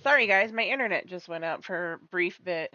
Sorry guys, my internet just went out for a brief bit.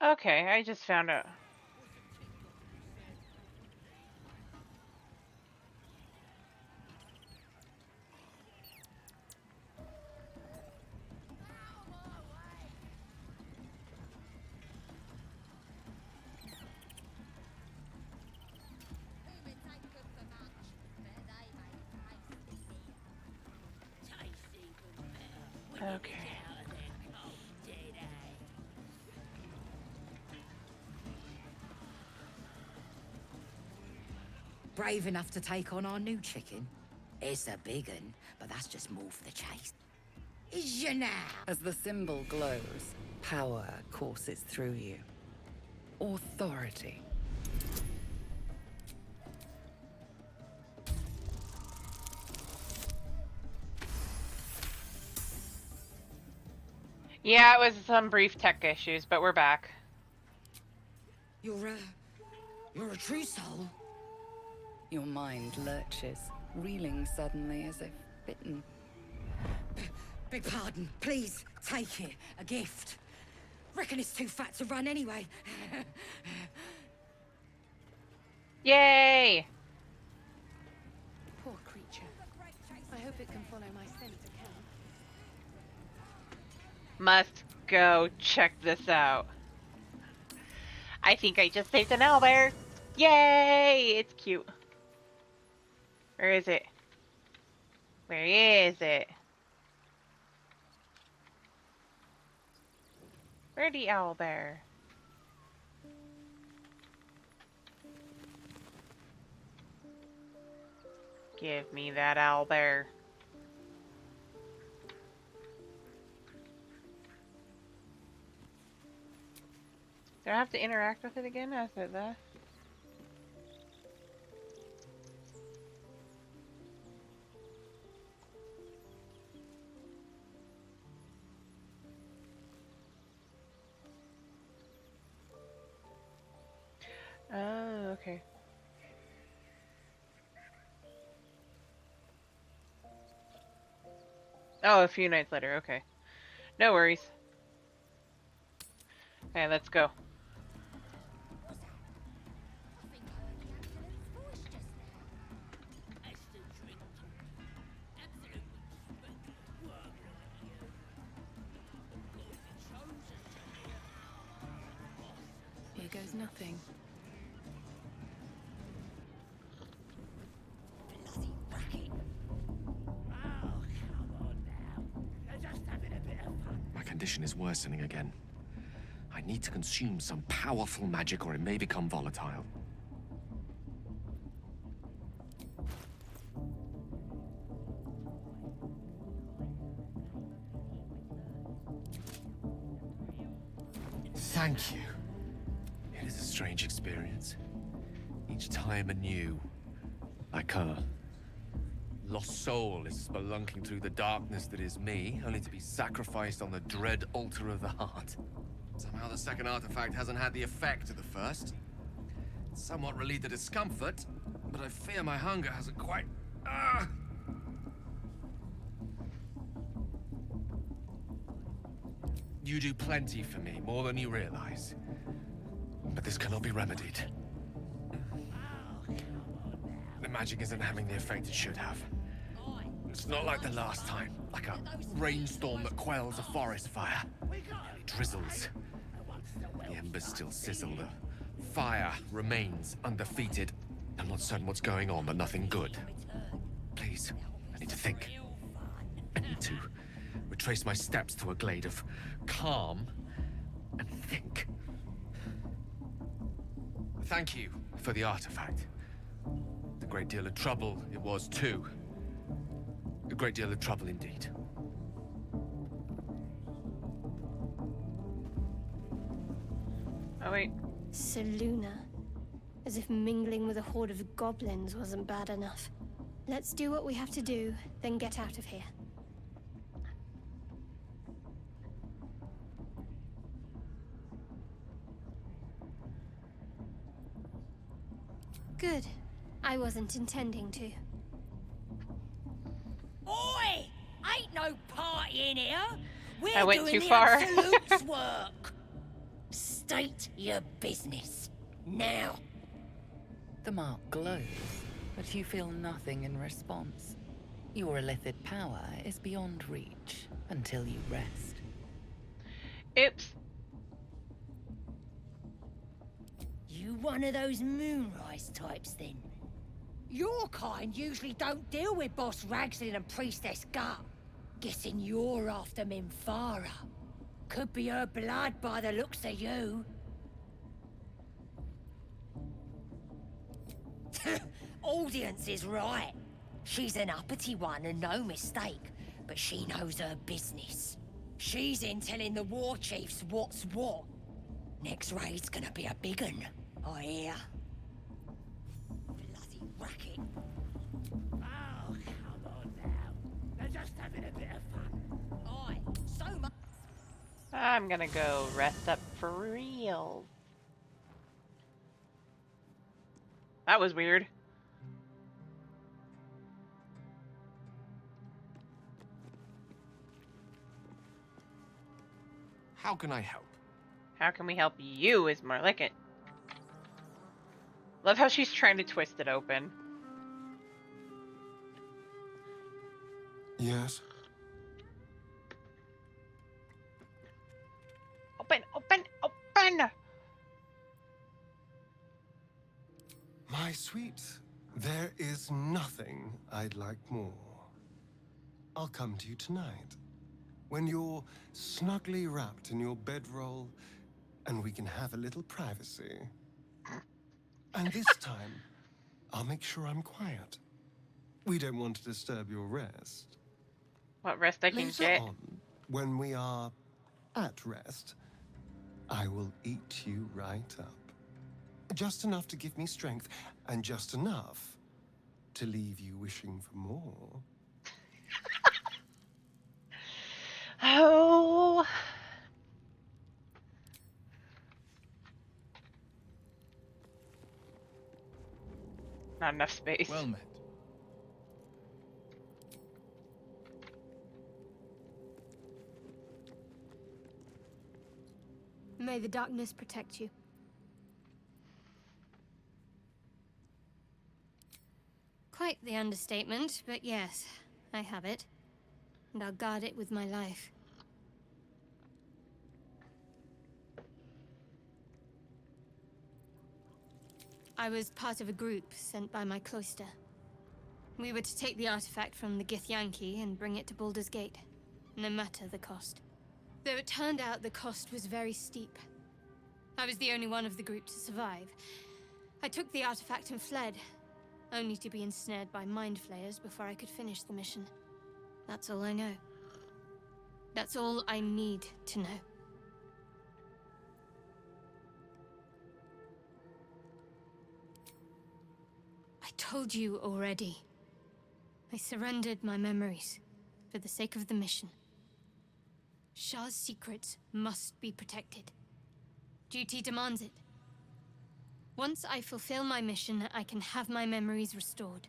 Okay, I just found out. Okay. Brave enough to take on our new chicken? It's a big un, but that's just more for the chase. Is you now? As the symbol glows, power courses through you. Authority. Yeah, it was some brief tech issues, but we're back. You're a true soul. Your mind lurches, reeling suddenly as if bitten. Beg pardon, please, take it. A gift. Reckon it's too fat to run anyway. Yay! Poor creature. I hope it can follow my scent account. Must go check this out. I think I just saved an owlbear. Yay! It's cute. Where is it? Where is it? Where'd the owlbear? Give me that owlbear. Do I have to interact with it again as it left? Oh, okay. Oh, a few nights later, okay. No worries. Okay, let's go. Here goes nothing. My condition is worsening again. I need to consume some powerful magic or it may become volatile. Thank you. It is a strange experience. Each time anew. Like a lost soul is spelunking through the darkness that is me, only to be sacrificed on the dread altar of the heart. Somehow the second artifact hasn't had the effect of the first. It's somewhat relieved the discomfort, but I fear my hunger hasn't quite... You do plenty for me, more than you realize. But this cannot be remedied. The magic isn't having the effect it should have. It's not like the last time, like a rainstorm that quells a forest fire. It drizzles. The embers still sizzle. The fire remains undefeated. I'm not certain what's going on, but nothing good. Please, I need to think. I need to retrace my steps to a glade of calm and think. Thank you for the artifact. A great deal of trouble it was too. A great deal of trouble indeed. Oh wait. Seluna. As if mingling with a horde of goblins wasn't bad enough. Let's do what we have to do, then get out of here. Good. I wasn't intending to. Oi! Ain't no party in here. We're I went doing too the far. Absolute's work. State your business. Now. The mark glows, but you feel nothing in response. Your illithid power is beyond reach until you rest. Oops. You one of those moonrise types then? Your kind usually don't deal with Boss Ragslin and Priestess Gut. Guessing you're after Minfara. Could be her blood by the looks of you. Audience is right. She's an uppity one and no mistake, but she knows her business. She's in telling the war chiefs what's what. Next raid's gonna be a big un, I hear. Bloody racket. Oh, come on now. They're just having a bit of fun. Aye, so much. I'm gonna go rest up for real. That was weird. How can I help? How can we help you is more like it. Love how she's trying to twist it open. Yes? Open, open, open! My sweet, there is nothing I'd like more. I'll come to you tonight, when you're snugly wrapped in your bedroll, and we can have a little privacy. And this time, I'll make sure I'm quiet. We don't want to disturb your rest. What rest I can Later get? on, when we are at rest, I will eat you right up. Just enough to give me strength, and just enough to leave you wishing for more. Oh. Not enough space. Well met. May the darkness protect you. Quite the understatement, but yes, I have it. And I'll guard it with my life. I was part of a group sent by my cloister. We were to take the artifact from the Githyanki and bring it to Baldur's Gate, no matter the cost. Though it turned out the cost was very steep. I was the only one of the group to survive. I took the artifact and fled, only to be ensnared by mind flayers before I could finish the mission. That's all I know. That's all I need to know. told you already. I surrendered my memories for the sake of the mission. Shah's secrets must be protected. Duty demands it. Once I fulfill my mission, I can have my memories restored.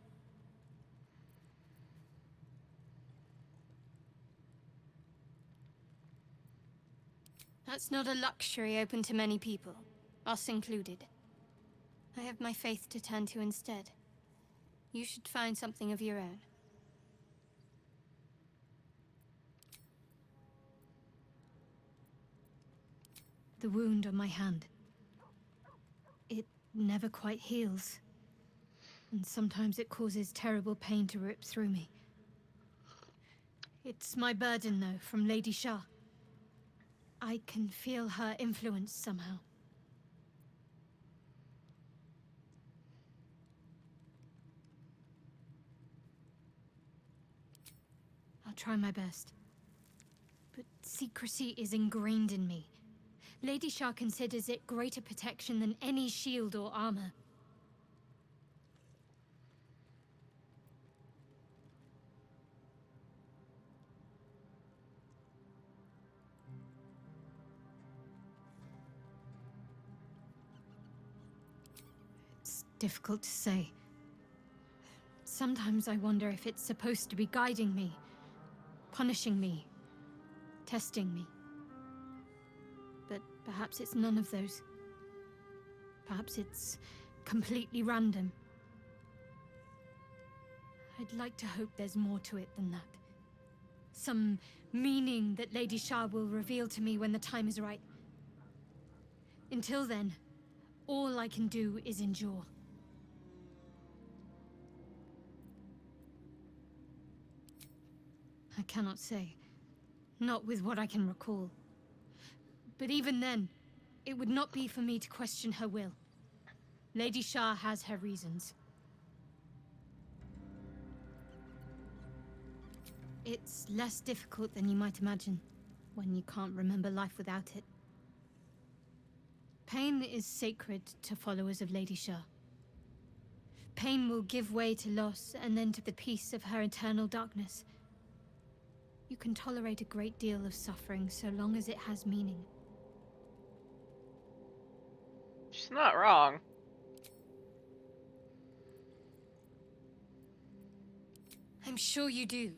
That's not a luxury open to many people, us included. I have my faith to turn to instead. You should find something of your own. The wound on my hand. It never quite heals. And sometimes it causes terrible pain to rip through me. It's my burden, though, from Lady Shah. I can feel her influence somehow. I'll try my best. But secrecy is ingrained in me. Lady Shah considers it greater protection than any shield or armor. It's difficult to say. Sometimes I wonder if it's supposed to be guiding me, punishing me, testing me. But perhaps it's none of those. Perhaps it's completely random. I'd like to hope there's more to it than that. Some meaning that Lady Shah will reveal to me when the time is right. Until then, all I can do is endure. I cannot say. Not with what I can recall. But even then, it would not be for me to question her will. Lady Shah has her reasons. It's less difficult than you might imagine, when you can't remember life without it. Pain is sacred to followers of Lady Shah. Pain will give way to loss, and then to the peace of her eternal darkness. You can tolerate a great deal of suffering so long as it has meaning. She's not wrong. I'm sure you do.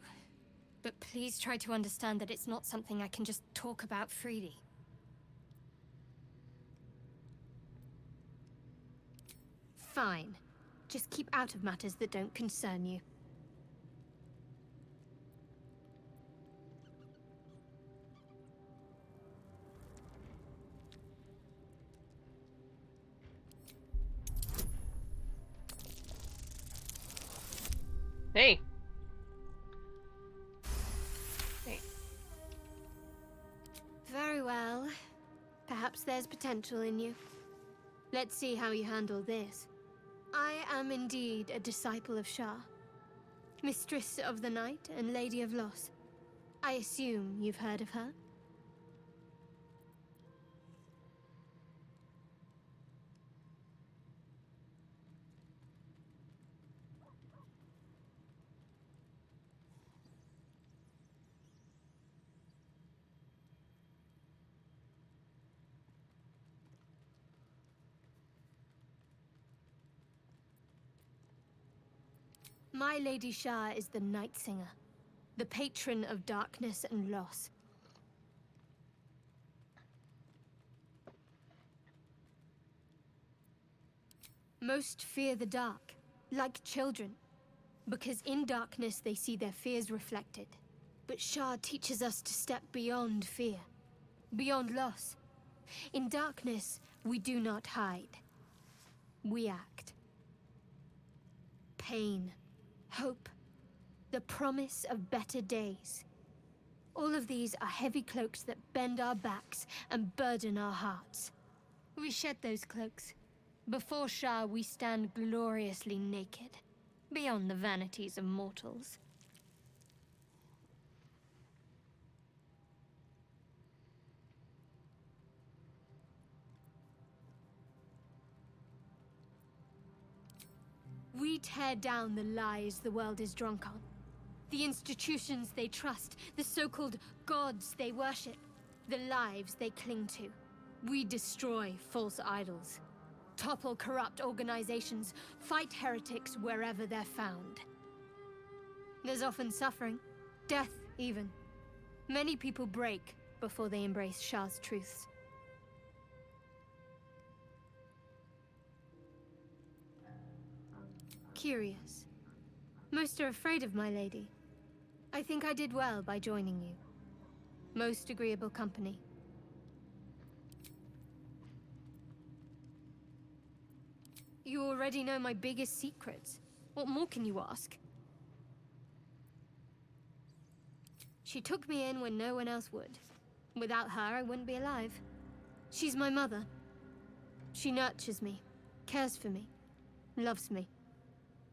But please try to understand that it's not something I can just talk about freely. Fine. Just keep out of matters that don't concern you. Hey. Hey. Very well. Perhaps there's potential in you. Let's see how you handle this. I am indeed a disciple of Shah. Mistress of the Night and Lady of Loss. I assume you've heard of her? My Lady Shah is the Night Singer, the patron of darkness and loss. Most fear the dark, like children, because in darkness they see their fears reflected. But Shah teaches us to step beyond fear, beyond loss. In darkness, we do not hide. We act. Pain, hope, the promise of better days. All of these are heavy cloaks that bend our backs and burden our hearts. We shed those cloaks. Before Shah, we stand gloriously naked, beyond the vanities of mortals. We tear down the lies the world is drunk on. The institutions they trust, the so-called gods they worship, the lives they cling to. We destroy false idols, topple corrupt organizations, fight heretics wherever they're found. There's often suffering, death even. Many people break before they embrace Shah's truths. Curious. Most are afraid of my lady. I think I did well by joining you. Most agreeable company. You already know my biggest secrets. What more can you ask? She took me in when no one else would. Without her, I wouldn't be alive. She's my mother. She nurtures me, cares for me, loves me.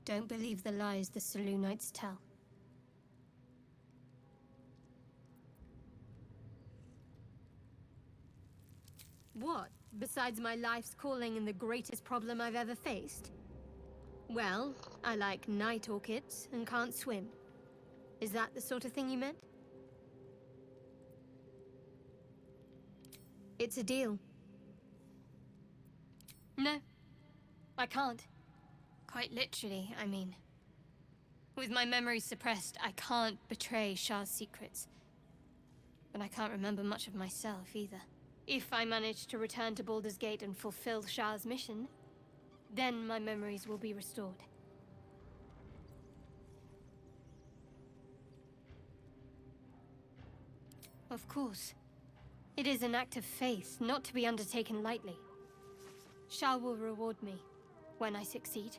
Don't believe the lies the Selûnites tell. What, besides my life's calling and the greatest problem I've ever faced? Well, I like night orchids and can't swim. Is that the sort of thing you meant? It's a deal. No, I can't. Quite literally, I mean. With my memories suppressed, I can't betray Shah's secrets. But I can't remember much of myself either. If I manage to return to Baldur's Gate and fulfill Shah's mission, then my memories will be restored. Of course. It is an act of faith, not to be undertaken lightly. Shah will reward me when I succeed.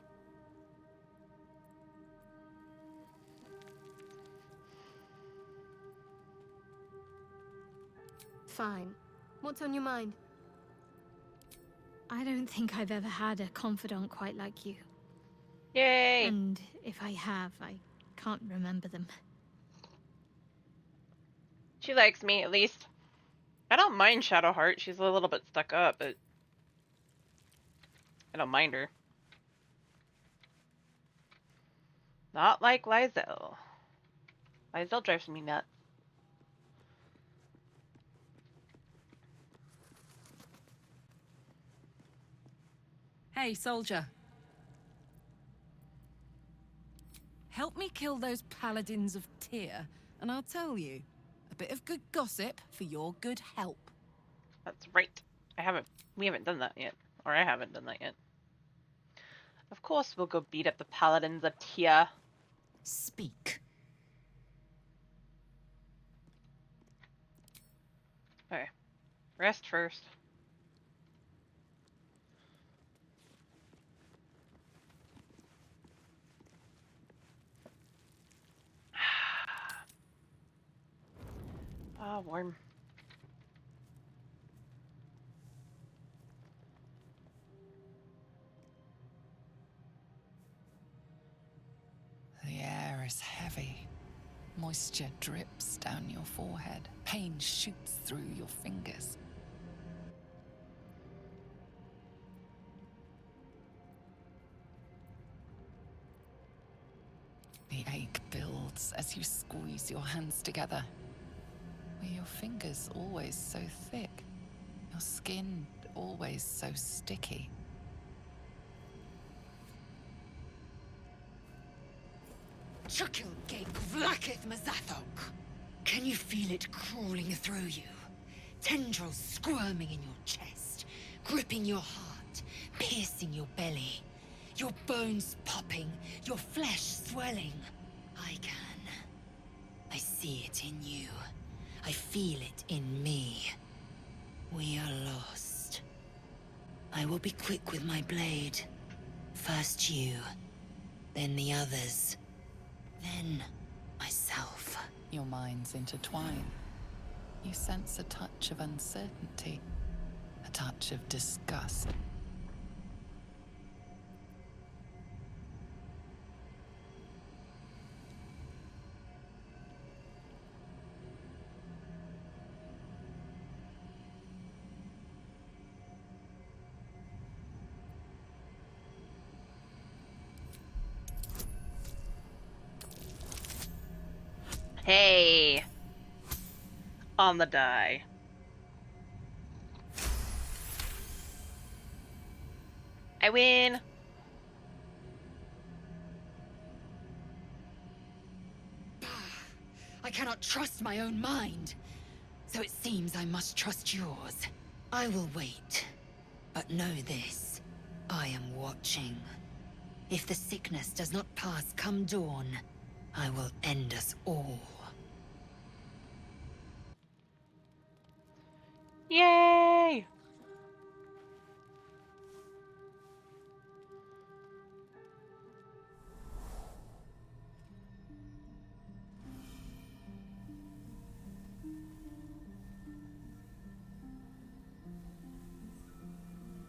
Fine. What's on your mind? I don't think I've ever had a confidant quite like you. Yay! And if I have, I can't remember them. She likes me, at least. I don't mind Shadowheart. She's a little bit stuck up, but I don't mind her. Not like Lysel. Lysel drives me nuts. Hey, soldier. Help me kill those paladins of Tyr, and I'll tell you. A bit of good gossip for your good help. That's right. We haven't done that yet. Or I haven't done that yet. Of course we'll go beat up the paladins of Tyr. Speak. Okay. Rest first. Ah, warm. The air is heavy. Moisture drips down your forehead. Pain shoots through your fingers. The ache builds as you squeeze your hands together. Were your fingers always so thick? Your skin always so sticky? Chukilgate vlakith Mazathok. Can you feel it crawling through you? Tendrils squirming in your chest, gripping your heart, piercing your belly. Your bones popping, your flesh swelling. I can. I see it in you. I feel it in me. We are lost. I will be quick with my blade. First you, then the others, then myself. Your minds intertwine. You sense a touch of uncertainty, a touch of disgust. Hey! On the die. I win! I cannot trust my own mind. So it seems I must trust yours. I will wait. But know this. I am watching. If the sickness does not pass come dawn, I will end us all. Yay!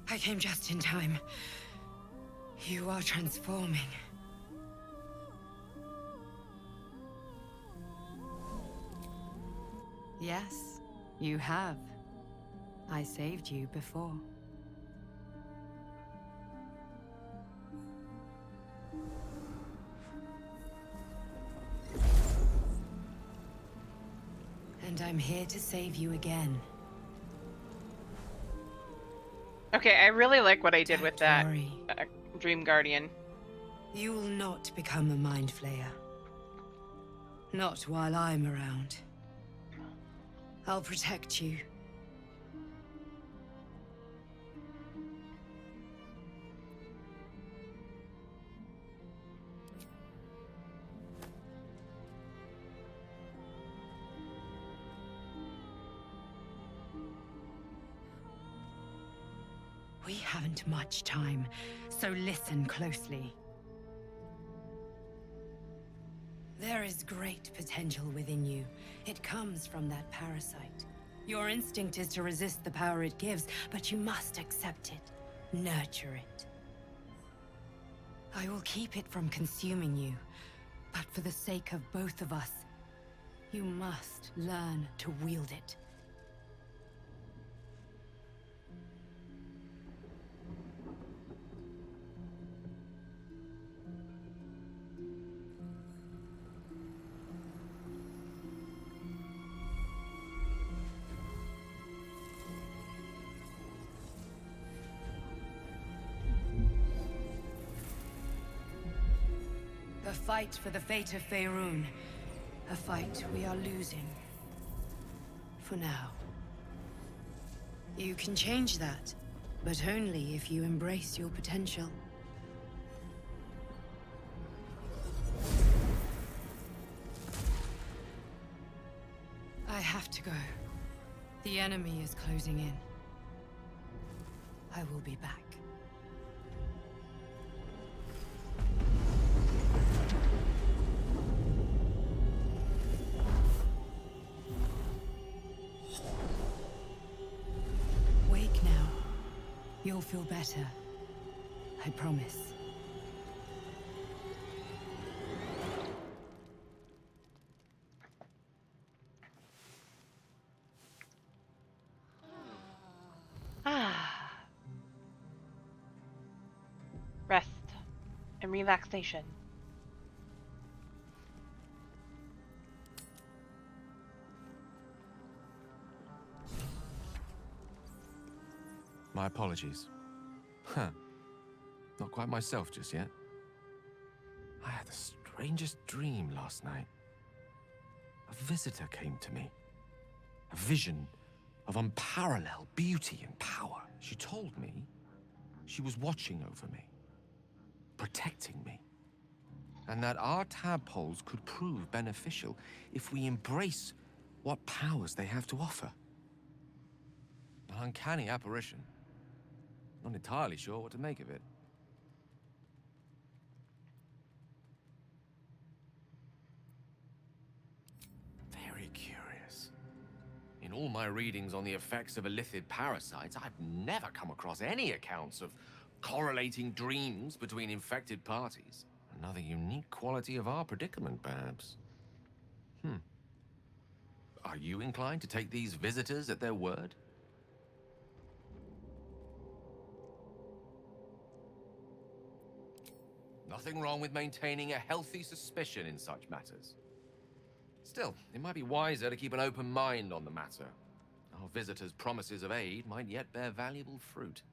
I came just in time. You are transforming. Yes, you have. I saved you before. And I'm here to save you again. Okay, I really like what I did with Don't that worry. Dream Guardian. You will not become a Mind Flayer. Not while I'm around. I'll protect you. We haven't much time, so listen closely. There is great potential within you. It comes from that parasite. Your instinct is to resist the power it gives, but you must accept it. Nurture it. I will keep it from consuming you, but for the sake of both of us, you must learn to wield it. A fight for the fate of Faerun. A fight we are losing. For now. You can change that, but only if you embrace your potential. I have to go. The enemy is closing in. I will be back. Wake now. You'll feel better. I promise. Ah. Rest and relaxation. My apologies. Huh. Not quite myself just yet. I had the strangest dream last night. A visitor came to me. A vision of unparalleled beauty and power. She told me she was watching over me, protecting me, and that our tadpoles could prove beneficial if we embrace what powers they have to offer. An uncanny apparition. Not entirely sure what to make of it. Very curious. In all my readings on the effects of illithid parasites, I've never come across any accounts of correlating dreams between infected parties. Another unique quality of our predicament, perhaps. Are you inclined to take these visitors at their word? Nothing wrong with maintaining a healthy suspicion in such matters. Still, it might be wiser to keep an open mind on the matter. Our visitors' promises of aid might yet bear valuable fruit.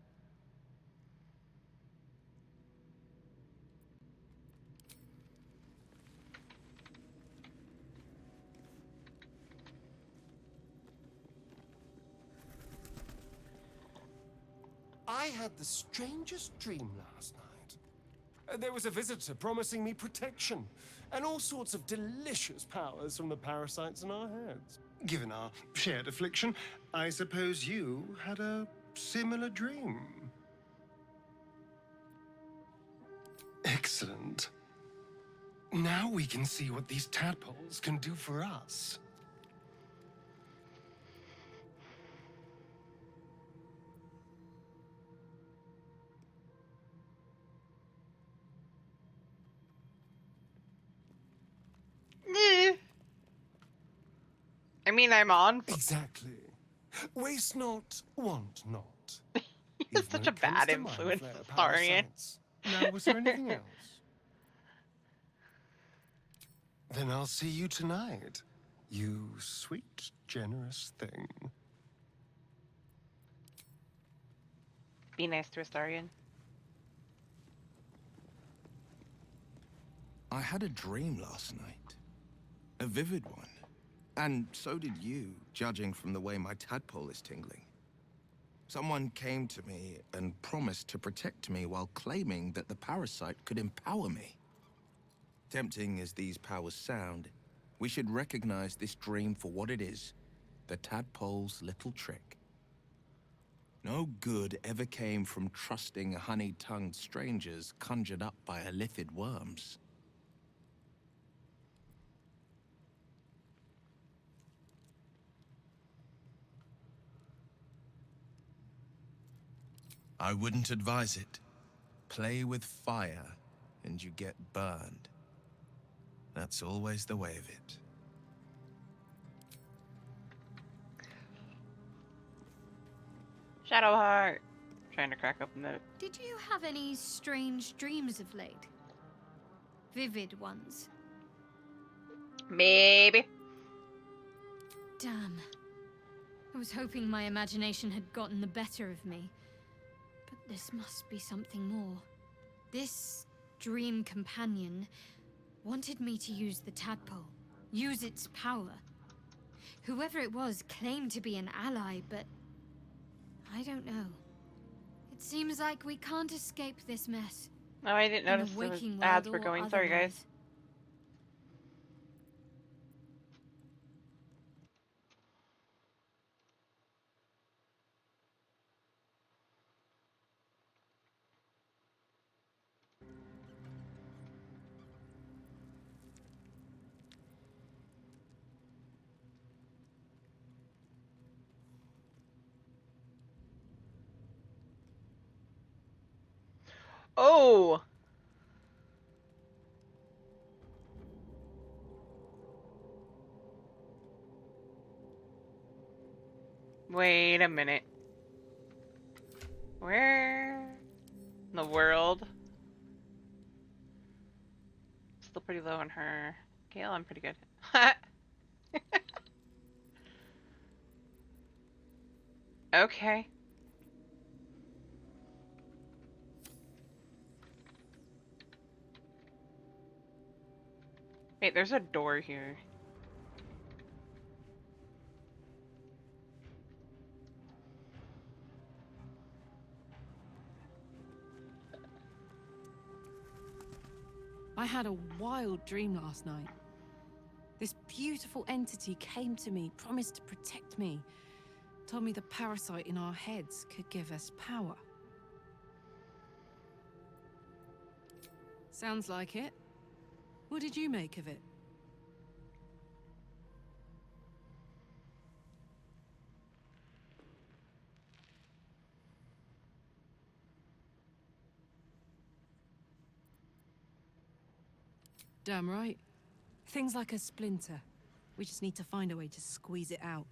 I had the strangest dream last night. There was a visitor promising me protection and all sorts of delicious powers from the parasites in our heads. Given our shared affliction, I suppose you had a similar dream. Excellent. Now we can see what these tadpoles can do for us. I mean, I'm on. Exactly. Waste not, want not. He's Even such when a it comes bad to mind influence, flayer Astarion. parasites. Now, was there anything else? Then I'll see you tonight, you sweet, generous thing. Be nice to Astarion. I had a dream last night. A vivid one. And so did you, judging from the way my tadpole is tingling. Someone came to me and promised to protect me while claiming that the parasite could empower me. Tempting as these powers sound, we should recognize this dream for what it is, the tadpole's little trick. No good ever came from trusting honey-tongued strangers conjured up by illithid worms. I wouldn't advise it. Play with fire, and you get burned. That's always the way of it. Shadowheart. Trying to crack open the. Did you have any strange dreams of late? Vivid ones? Maybe. Damn. I was hoping my imagination had gotten the better of me. But this must be something more. This dream companion wanted me to use the tadpole, use its power. Whoever it was claimed to be an ally, but I don't know. It seems like we can't escape this mess. Oh, I didn't In the notice the waking ads world were or going. Sorry, guys. otherwise. Oh! Wait a minute. Where in the world? Still pretty low on her. Gale, I'm pretty good. Okay. Wait, there's a door here. I had a wild dream last night. This beautiful entity came to me, promised to protect me, told me the parasite in our heads could give us power. Sounds like it. What did you make of it? Damn right. Things like a splinter. We just need to find a way to squeeze it out.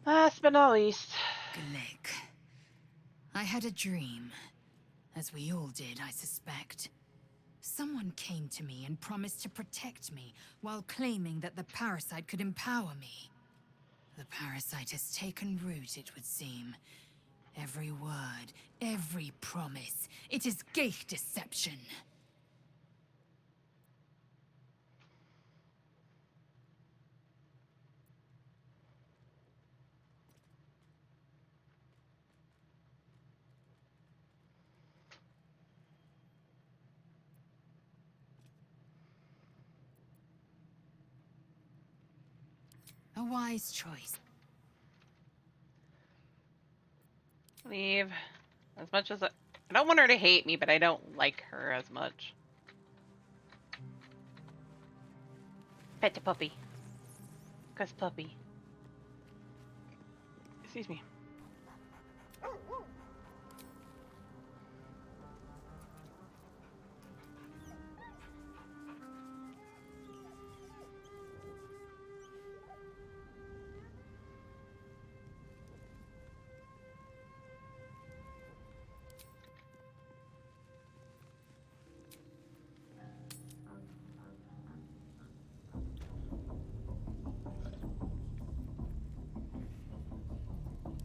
Last but not least. Glick. I had a dream. As we all did, I suspect. Someone came to me and promised to protect me, while claiming that the parasite could empower me. The parasite has taken root, it would seem. Every word, every promise, it is Geich deception. A wise choice. Leave. As much as I don't want her to hate me, but I don't like her as much. Pet the puppy. 'Cause puppy. Excuse me.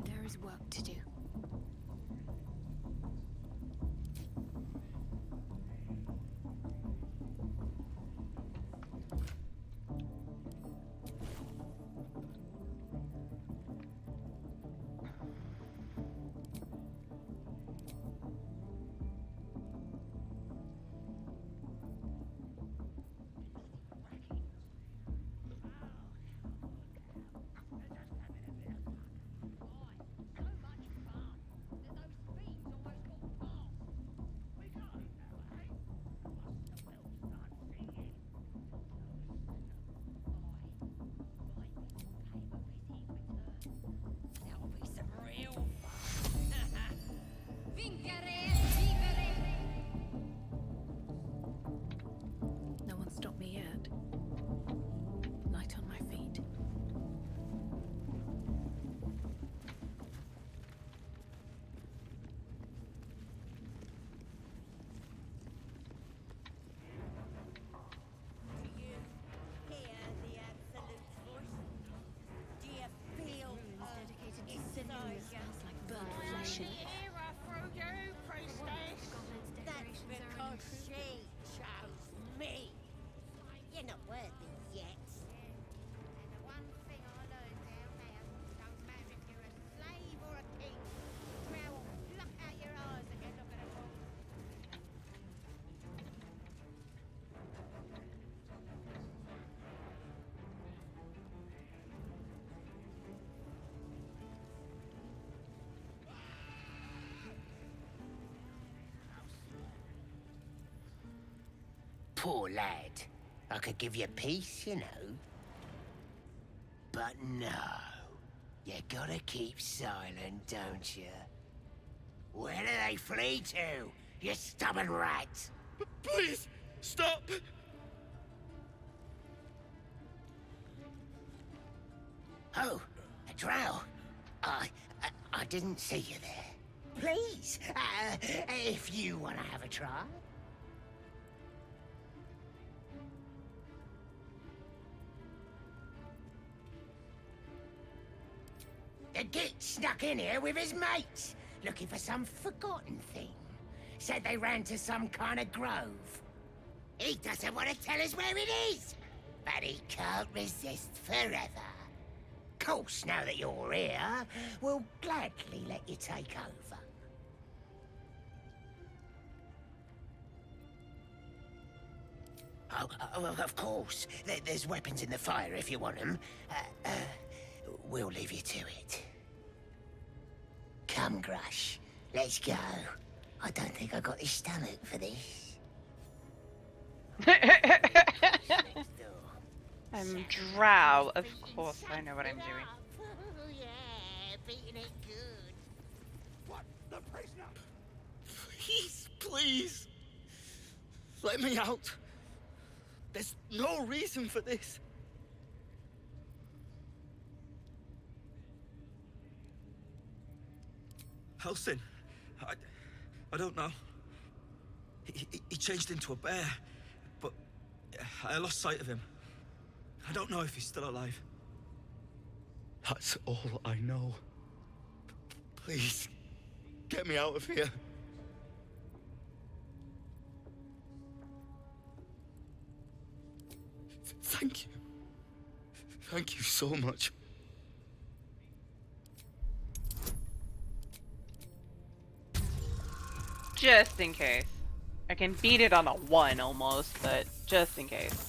There is work to do. No one stopped me yet. Light on my feet. You're not worthy yet. Poor lad. I could give you peace, you know. But no. You gotta keep silent, don't you? Where do they flee to, you stubborn rat? Please, stop! Oh, a drow. I didn't see you there. Please, if you want to have a try. The git snuck in here with his mates, looking for some forgotten thing. Said they ran to some kind of grove. He doesn't want to tell us where it is, but he can't resist forever. Course, now that you're here, we'll gladly let you take over. Oh, of course. There's weapons in the fire if you want them. We'll leave you to it. Come, Grush. Let's go. I don't think I got the stomach for this. I'm drow. Of course I know what I'm doing. Yeah, beating it good. What? The prisoner? Please, please. Let me out. There's no reason for this. Halsin, I don't know. He changed into a bear, but I lost sight of him. I don't know if he's still alive. That's all I know. Please, get me out of here. Thank you. Thank you so much. Just in case. I can beat it on a 1 almost, but just in case.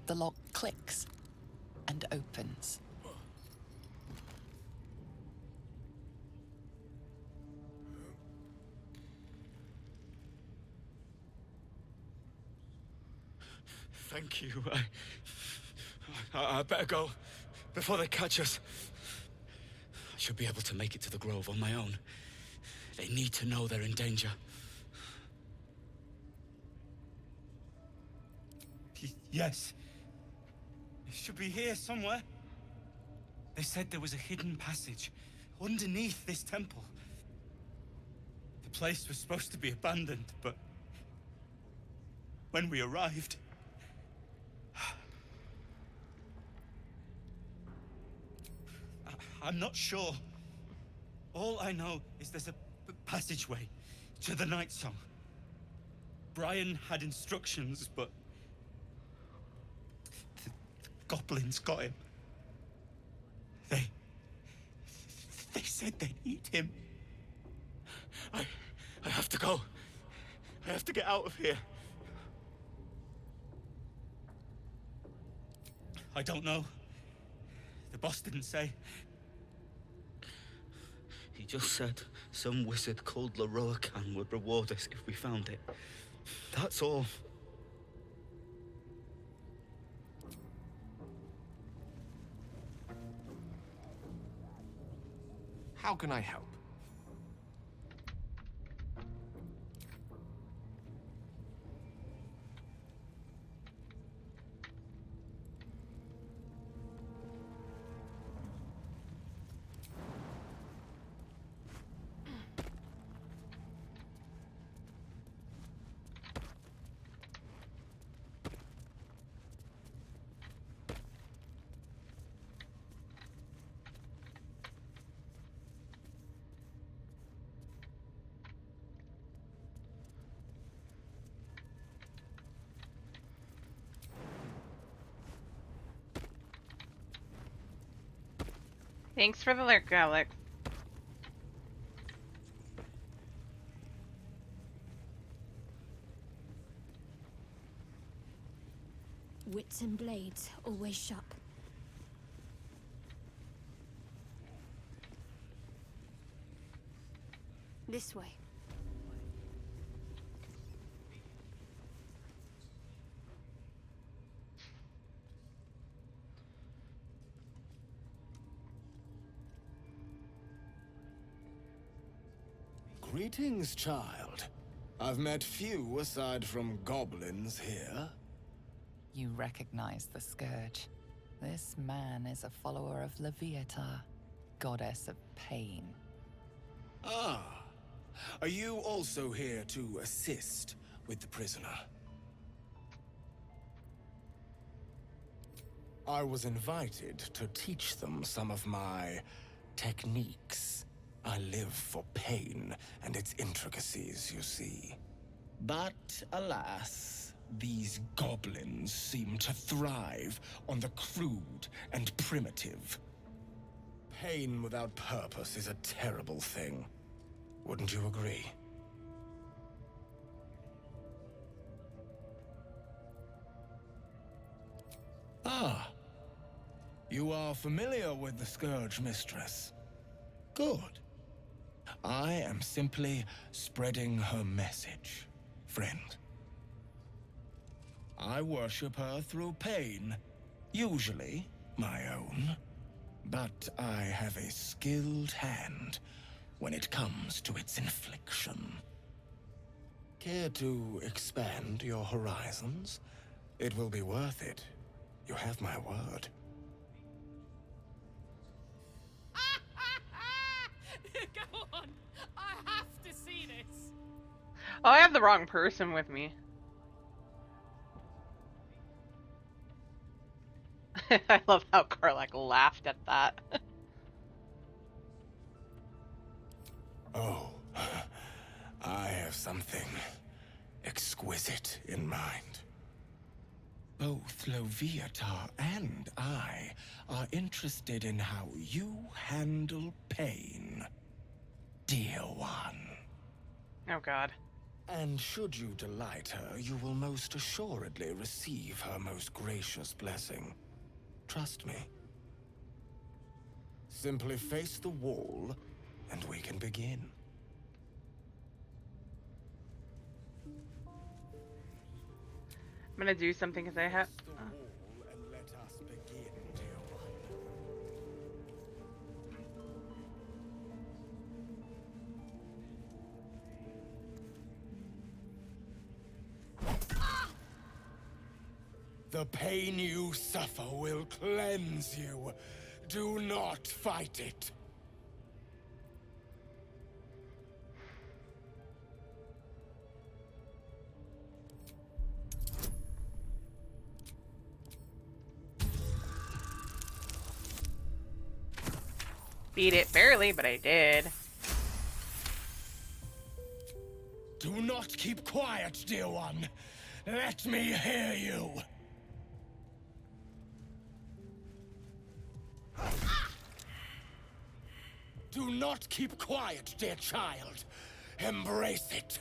The lock clicks and opens. Thank you. I better go before they catch us. I should be able to make it to the Grove on my own. They need to know they're in danger. Yes. It should be here somewhere. They said there was a hidden passage underneath this temple. The place was supposed to be abandoned, but when we arrived, I'm not sure. All I know is there's a passageway to the Night Song. Brian had instructions, but the goblins got him. They said they'd eat him. I have to go. I have to get out of here. I don't know. The boss didn't say. He just said some wizard called Leroacan would reward us if we found it. That's all. How can I help? Thanks for the lurk, Alex. Wits and blades, always sharp. This way. Greetings, child. I've met few aside from goblins here. You recognize the Scourge. This man is a follower of Leviata, goddess of pain. Ah. Are you also here to assist with the prisoner? I was invited to teach them some of my techniques. I live for pain and its intricacies, you see. But alas, these goblins seem to thrive on the crude and primitive. Pain without purpose is a terrible thing. Wouldn't you agree? Ah. You are familiar with the Scourge Mistress. Good. I am simply spreading her message, friend. I worship her through pain, usually my own. But I have a skilled hand when it comes to its infliction. Care to expand your horizons? It will be worth it. You have my word. Go on! I have to see this! Oh, I have the wrong person with me. I love how Karlak laughed at that. Oh, I have something exquisite in mind. Both Loviatar and I are interested in how you handle pain, dear one. Oh god. And should you delight her, you will most assuredly receive her most gracious blessing. Trust me. Simply face the wall, and we can begin. I'm gonna do something because I have. Face the wall and let us begin, dear one. The pain you suffer will cleanse you. Do not fight it. Beat it barely, but I did. Do not keep quiet, dear one. Let me hear you. Do not keep quiet, dear child. Embrace it.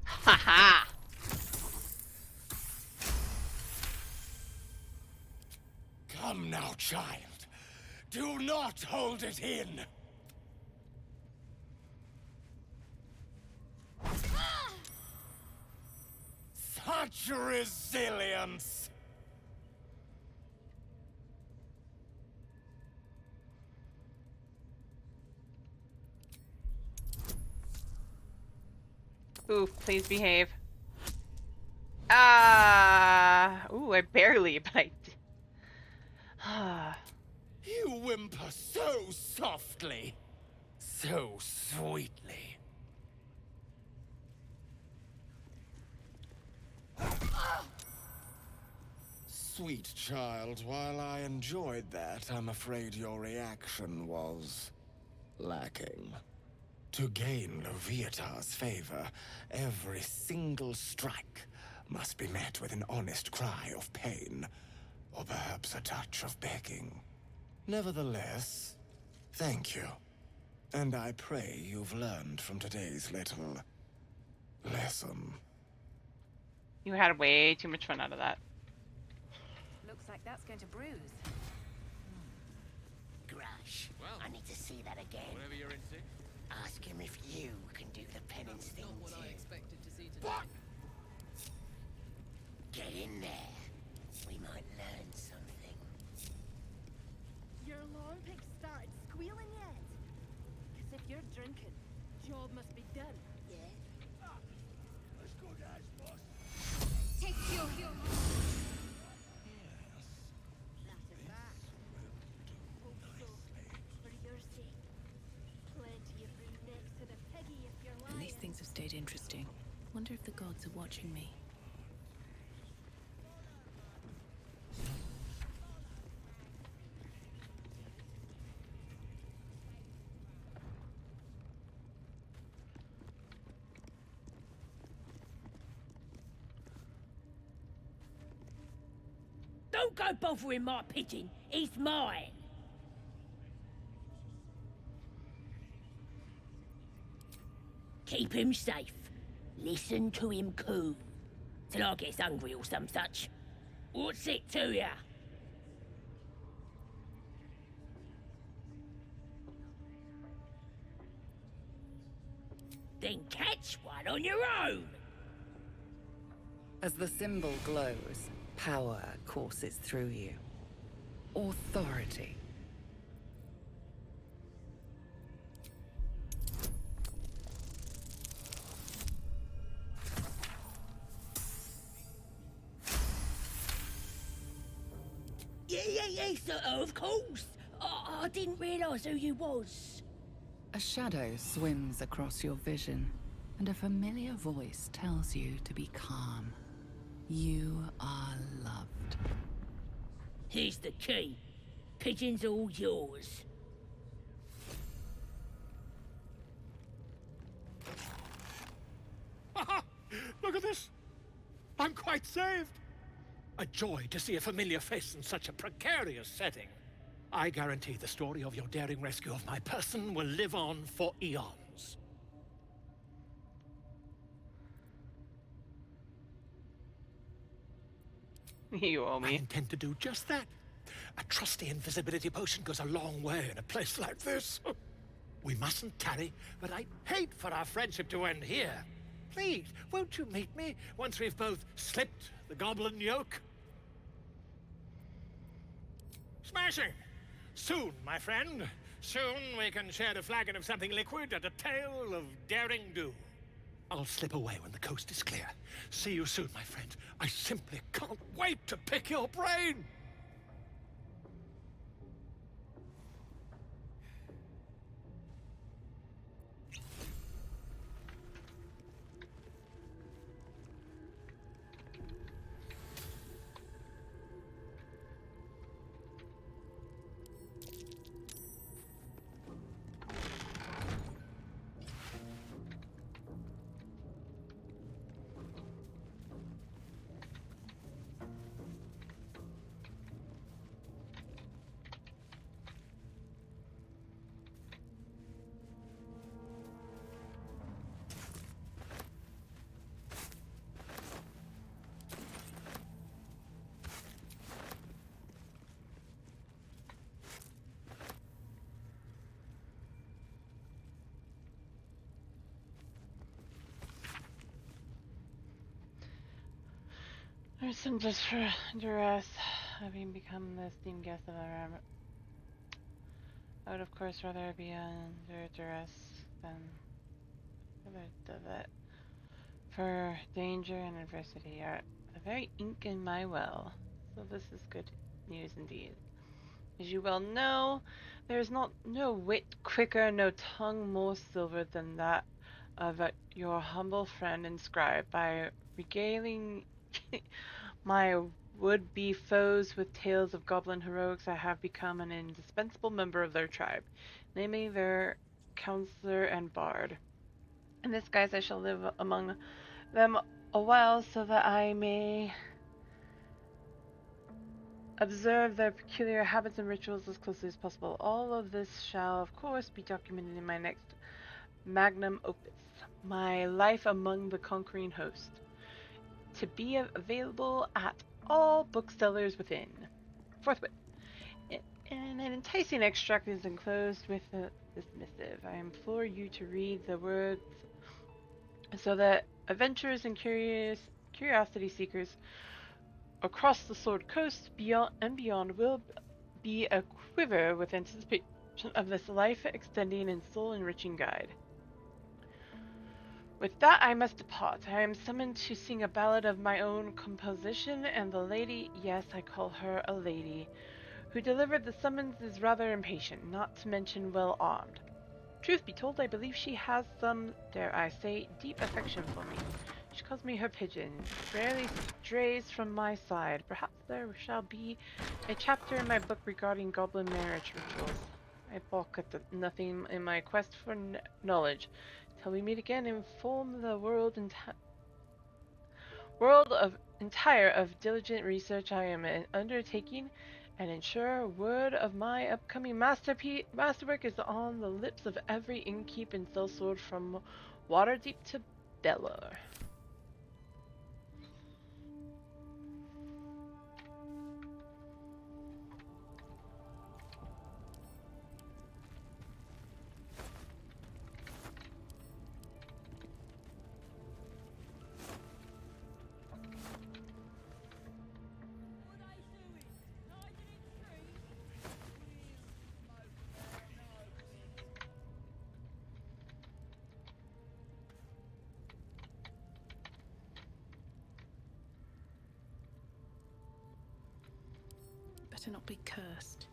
Haha! Come now, child. Do not hold it in. Such resilience! Ooh, please behave. Ah! Ooh, I barely, but I did. You whimper so softly, so sweetly. Sweet child, while I enjoyed that, I'm afraid your reaction was lacking. To gain Loviatar's favor, every single strike must be met with an honest cry of pain, or perhaps a touch of begging. Nevertheless, thank you. And I pray you've learned from today's little lesson. You had way too much fun out of that. Looks like that's going to bruise. Grush, I need to see that again. Whatever you're into. Ask him if you can do the penance thing Not what too. I expected to see today. What? Get in there. We might learn something. Your alarm pig started squealing yet? Because if you're drinking, job must be done. Yeah? As good as, boss. Take your That's it back. Hope so. For your sake. Plenty of room next to the piggy if you're lying. At least things have stayed interesting. Wonder if the gods are watching me. Don't go bothering my pigeon. He's mine. Keep him safe. Listen to him coo. Till I gets hungry or some such. What's it to ya? Then catch one on your own. As the symbol glows, power courses through you. Authority. Yes, of course. I didn't realise who you was. A shadow swims across your vision, and a familiar voice tells you to be calm. You are loved. Here's the key. Pigeon's all yours. Look at this! I'm quite saved! A joy to see a familiar face in such a precarious setting. I guarantee the story of your daring rescue of my person will live on for eons. You owe me. I intend to do just that. A trusty invisibility potion goes a long way in a place like this. We mustn't tarry, but I'd hate for our friendship to end here. Please, won't you meet me once we've both slipped the goblin yoke? Smashing! Soon, my friend. Soon we can share a flagon of something liquid and a tale of daring do. I'll slip away when the coast is clear. See you soon, my friend. I simply can't wait to pick your brain! There's some just for duress, having become the esteemed guest of our armor. I would, of course, rather be under duress than of it. For danger and adversity are the very ink in my well, so this is good news indeed. As you well know, there is no wit quicker, no tongue more silver than that of your humble friend and scribe. By regaling my would-be foes with tales of goblin heroics, I have become an indispensable member of their tribe, namely their counselor and bard. In this guise I shall live among them a while, so that I may observe their peculiar habits and rituals as closely as possible. All of this shall, of course, be documented in my next magnum opus, My Life Among the Conquering Host, to be available at all booksellers within. Forthwith. And an enticing extract is enclosed with this missive. I implore you to read the words so that adventurers and curiosity seekers across the Sword Coast and beyond will be a quiver with anticipation of this life-extending and soul-enriching guide. With that, I must depart. I am summoned to sing a ballad of my own composition, and the lady, yes, I call her a lady, who delivered the summons is rather impatient, not to mention well armed. Truth be told, I believe she has some, dare I say, deep affection for me. She calls me her pigeon, rarely strays from my side. Perhaps there shall be a chapter in my book regarding goblin marriage rituals. I balk at nothing in my quest for knowledge. Till we meet again, inform the world entire of diligent research I am undertaking, and ensure word of my upcoming masterwork is on the lips of every innkeep in Sellsword from Waterdeep to Belor. Better not be cursed.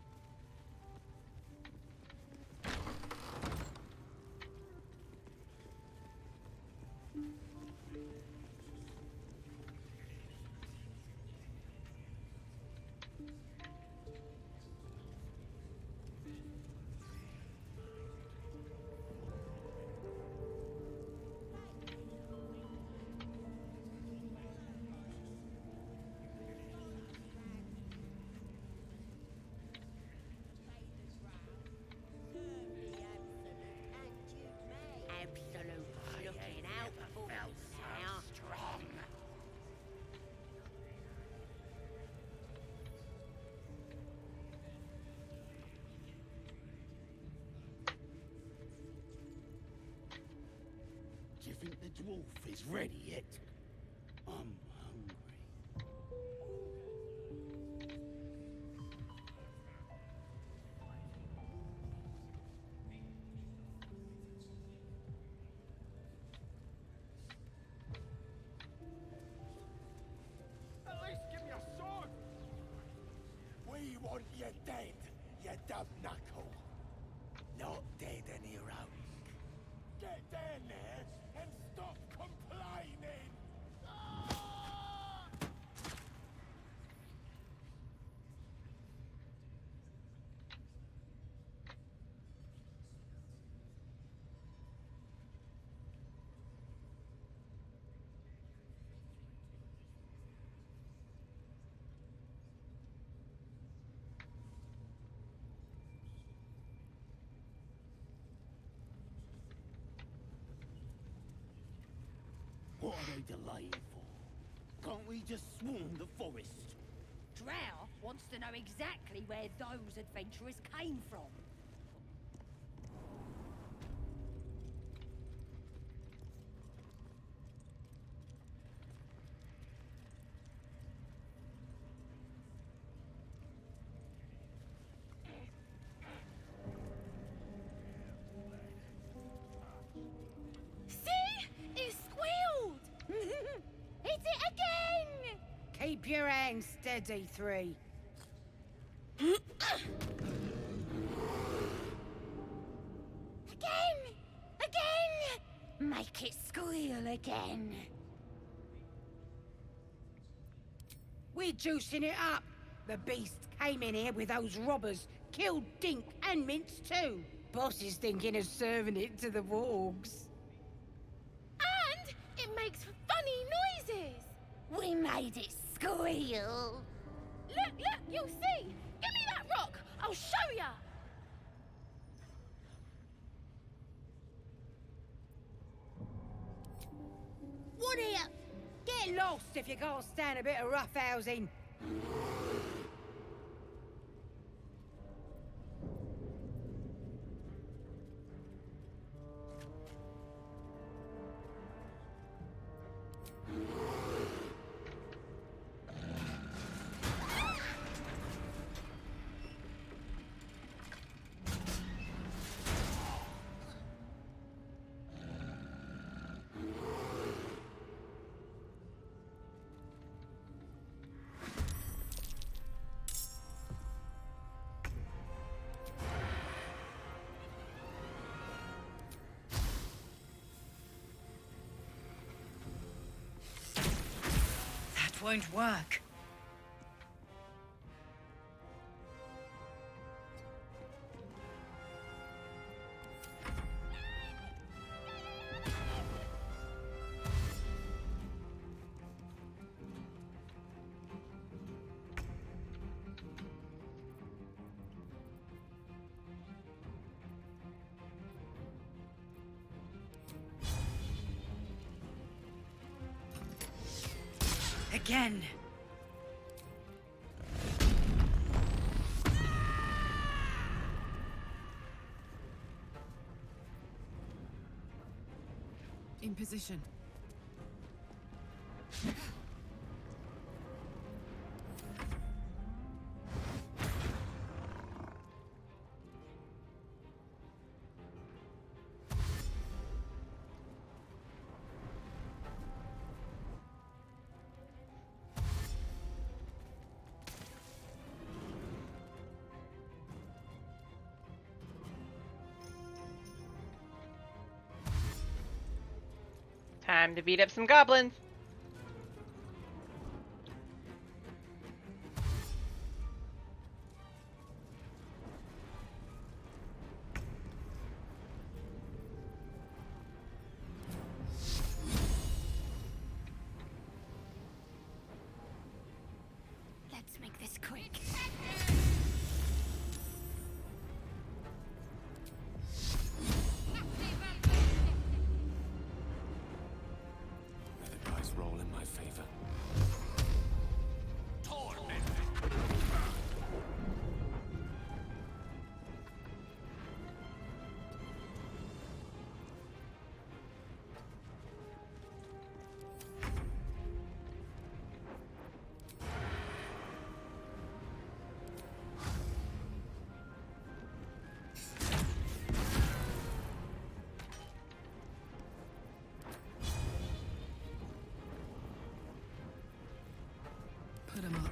Absolute looking out for felt so strong. Do you think the dwarf is ready yet? I'm hungry. At least give me a sword! We want you dead, you dumb knuckle. Not dead and heroic. Get down there and stop complaining! What are they delaying for? Can't we just swarm the forest? Drow wants to know exactly where those adventurers came from. See? It squealed! Hit it again! Keep your hands steady, Three. Again! Again! Make it squeal again. We're juicing it up. The beast came in here with those robbers, killed Dink and Mince too. Boss is thinking of serving it to the wargs. And it makes funny noises! We made it squeal. Look, you'll see! Give me that rock! I'll show ya! What here? Get lost if you can't stand a bit of roughhousing. That won't work. Again. In position. Time to beat up some goblins. Let's make this quick. May the dice roll in my favor. Put him up.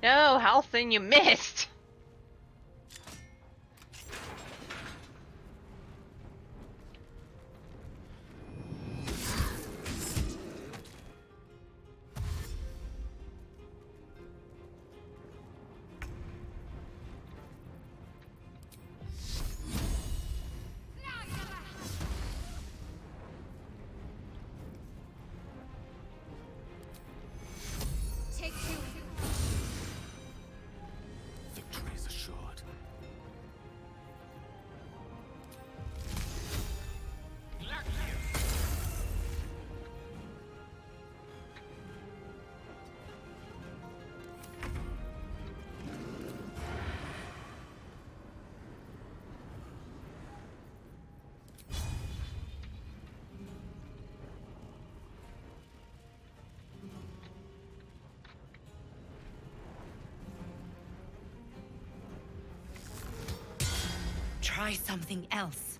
No, Halcyon, you missed. Take two. Victory is assured. Try something else.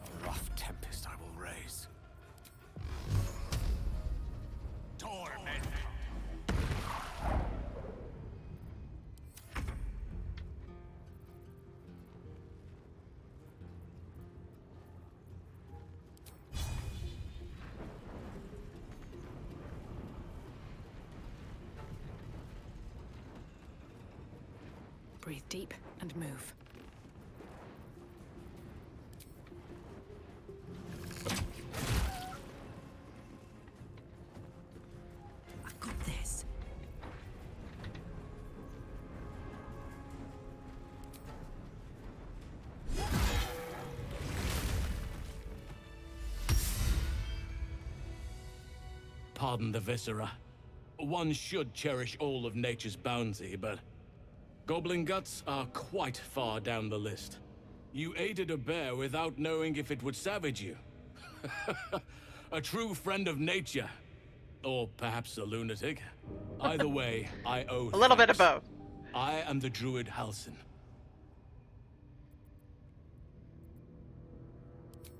A rough tempest I will raise. Torment. Breathe deep and move. I've got this. Pardon the viscera. One should cherish all of nature's bounty, but goblin guts are quite far down the list. You aided a bear without knowing if it would savage you. A true friend of nature. Or perhaps a lunatic. Either way, I owe A little bit of thanks. both. I am the druid Halcyon.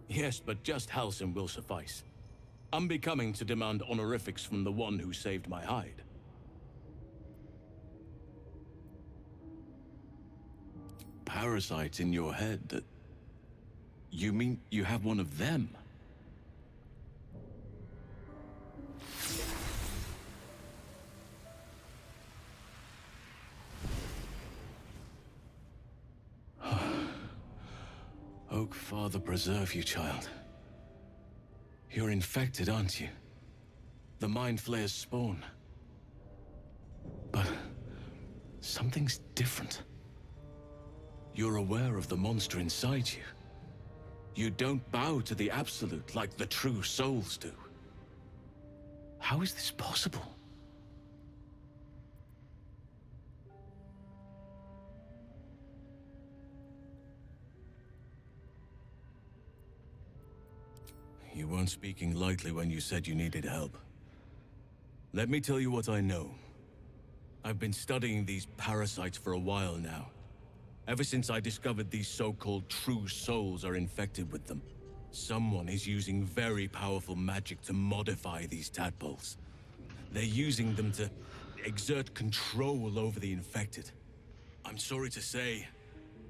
Yes, but just Halcyon will suffice. Unbecoming to demand honorifics from the one who saved my hide. Parasite in your head that... You mean you have one of them? Oak Father preserve you, child. You're infected, aren't you? The Mind Flayer's spawn. But something's different. You're aware of the monster inside you. You don't bow to the Absolute like the true souls do. How is this possible? You weren't speaking lightly when you said you needed help. Let me tell you what I know. I've been studying these parasites for a while now. Ever since I discovered these so-called true souls are infected with them. Someone is using very powerful magic to modify these tadpoles. They're using them to exert control over the infected. I'm sorry to say,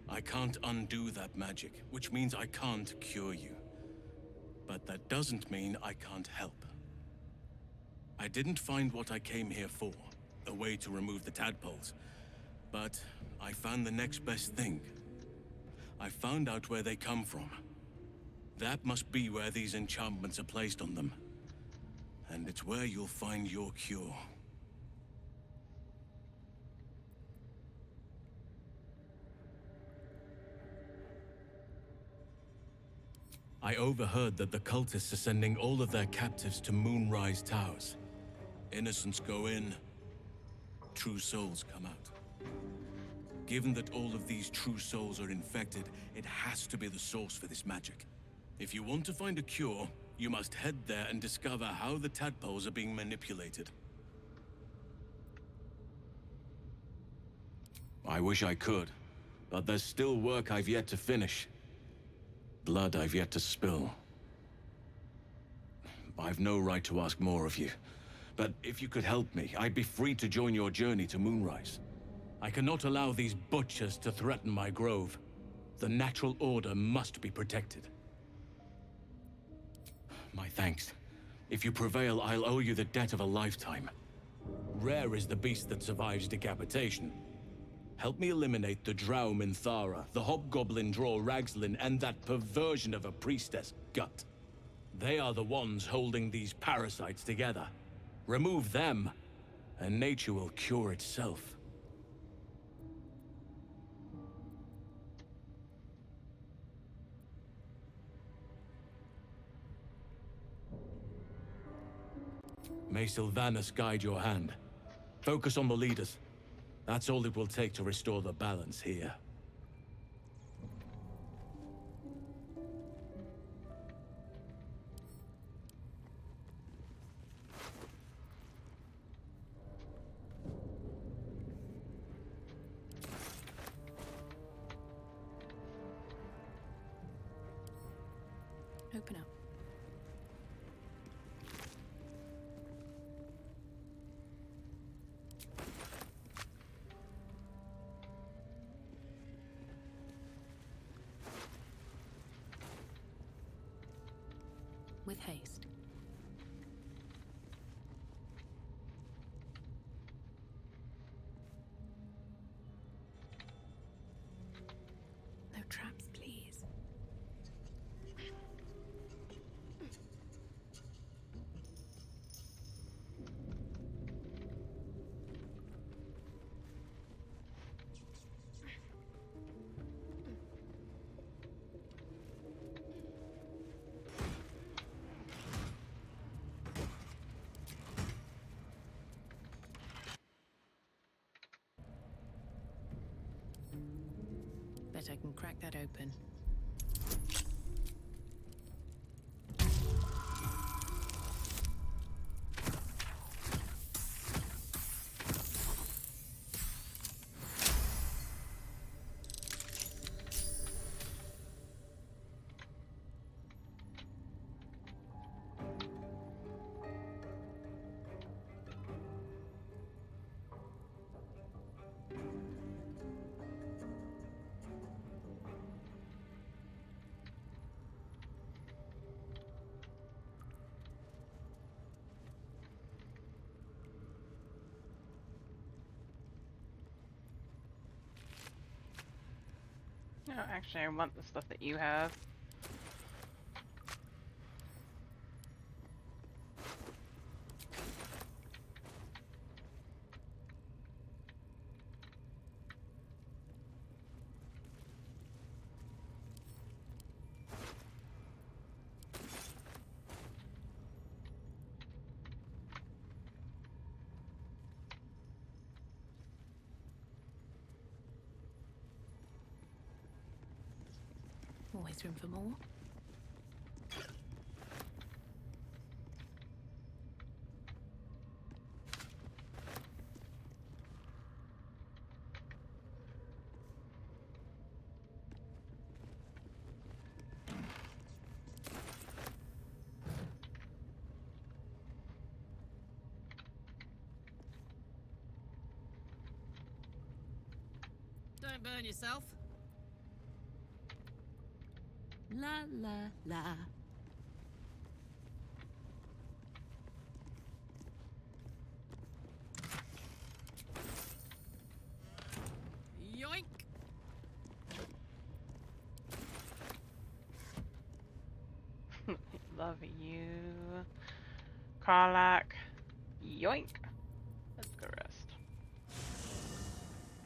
I can't undo that magic, which means I can't cure you. But that doesn't mean I can't help. I didn't find what I came here for, a way to remove the tadpoles, but I found the next best thing. I found out where they come from. That must be where these enchantments are placed on them. And it's where you'll find your cure. I overheard that the cultists are sending all of their captives to Moonrise Towers. Innocents go in, true souls come out. Given that all of these true souls are infected, it has to be the source for this magic. If you want to find a cure, you must head there and discover how the tadpoles are being manipulated. I wish I could, but there's still work I've yet to finish. Blood I've yet to spill. I've no right to ask more of you, but if you could help me, I'd be free to join your journey to Moonrise. I cannot allow these butchers to threaten my grove. The natural order must be protected. My thanks. If you prevail, I'll owe you the debt of a lifetime. Rare is the beast that survives decapitation. Help me eliminate the Drow Minthara, the Hobgoblin Draw Ragslin, and that perversion of a priestess, Gut. They are the ones holding these parasites together. Remove them, and nature will cure itself. May Sylvanas guide your hand. Focus on the leaders. That's all it will take to restore the balance here. Open up. With haste. No traps, please. Bet I can crack that open. No, actually, I want the stuff that you have. Always room for more. Don't burn yourself. La la la. Yoink! Love you. Karlak. Yoink. Let's go rest.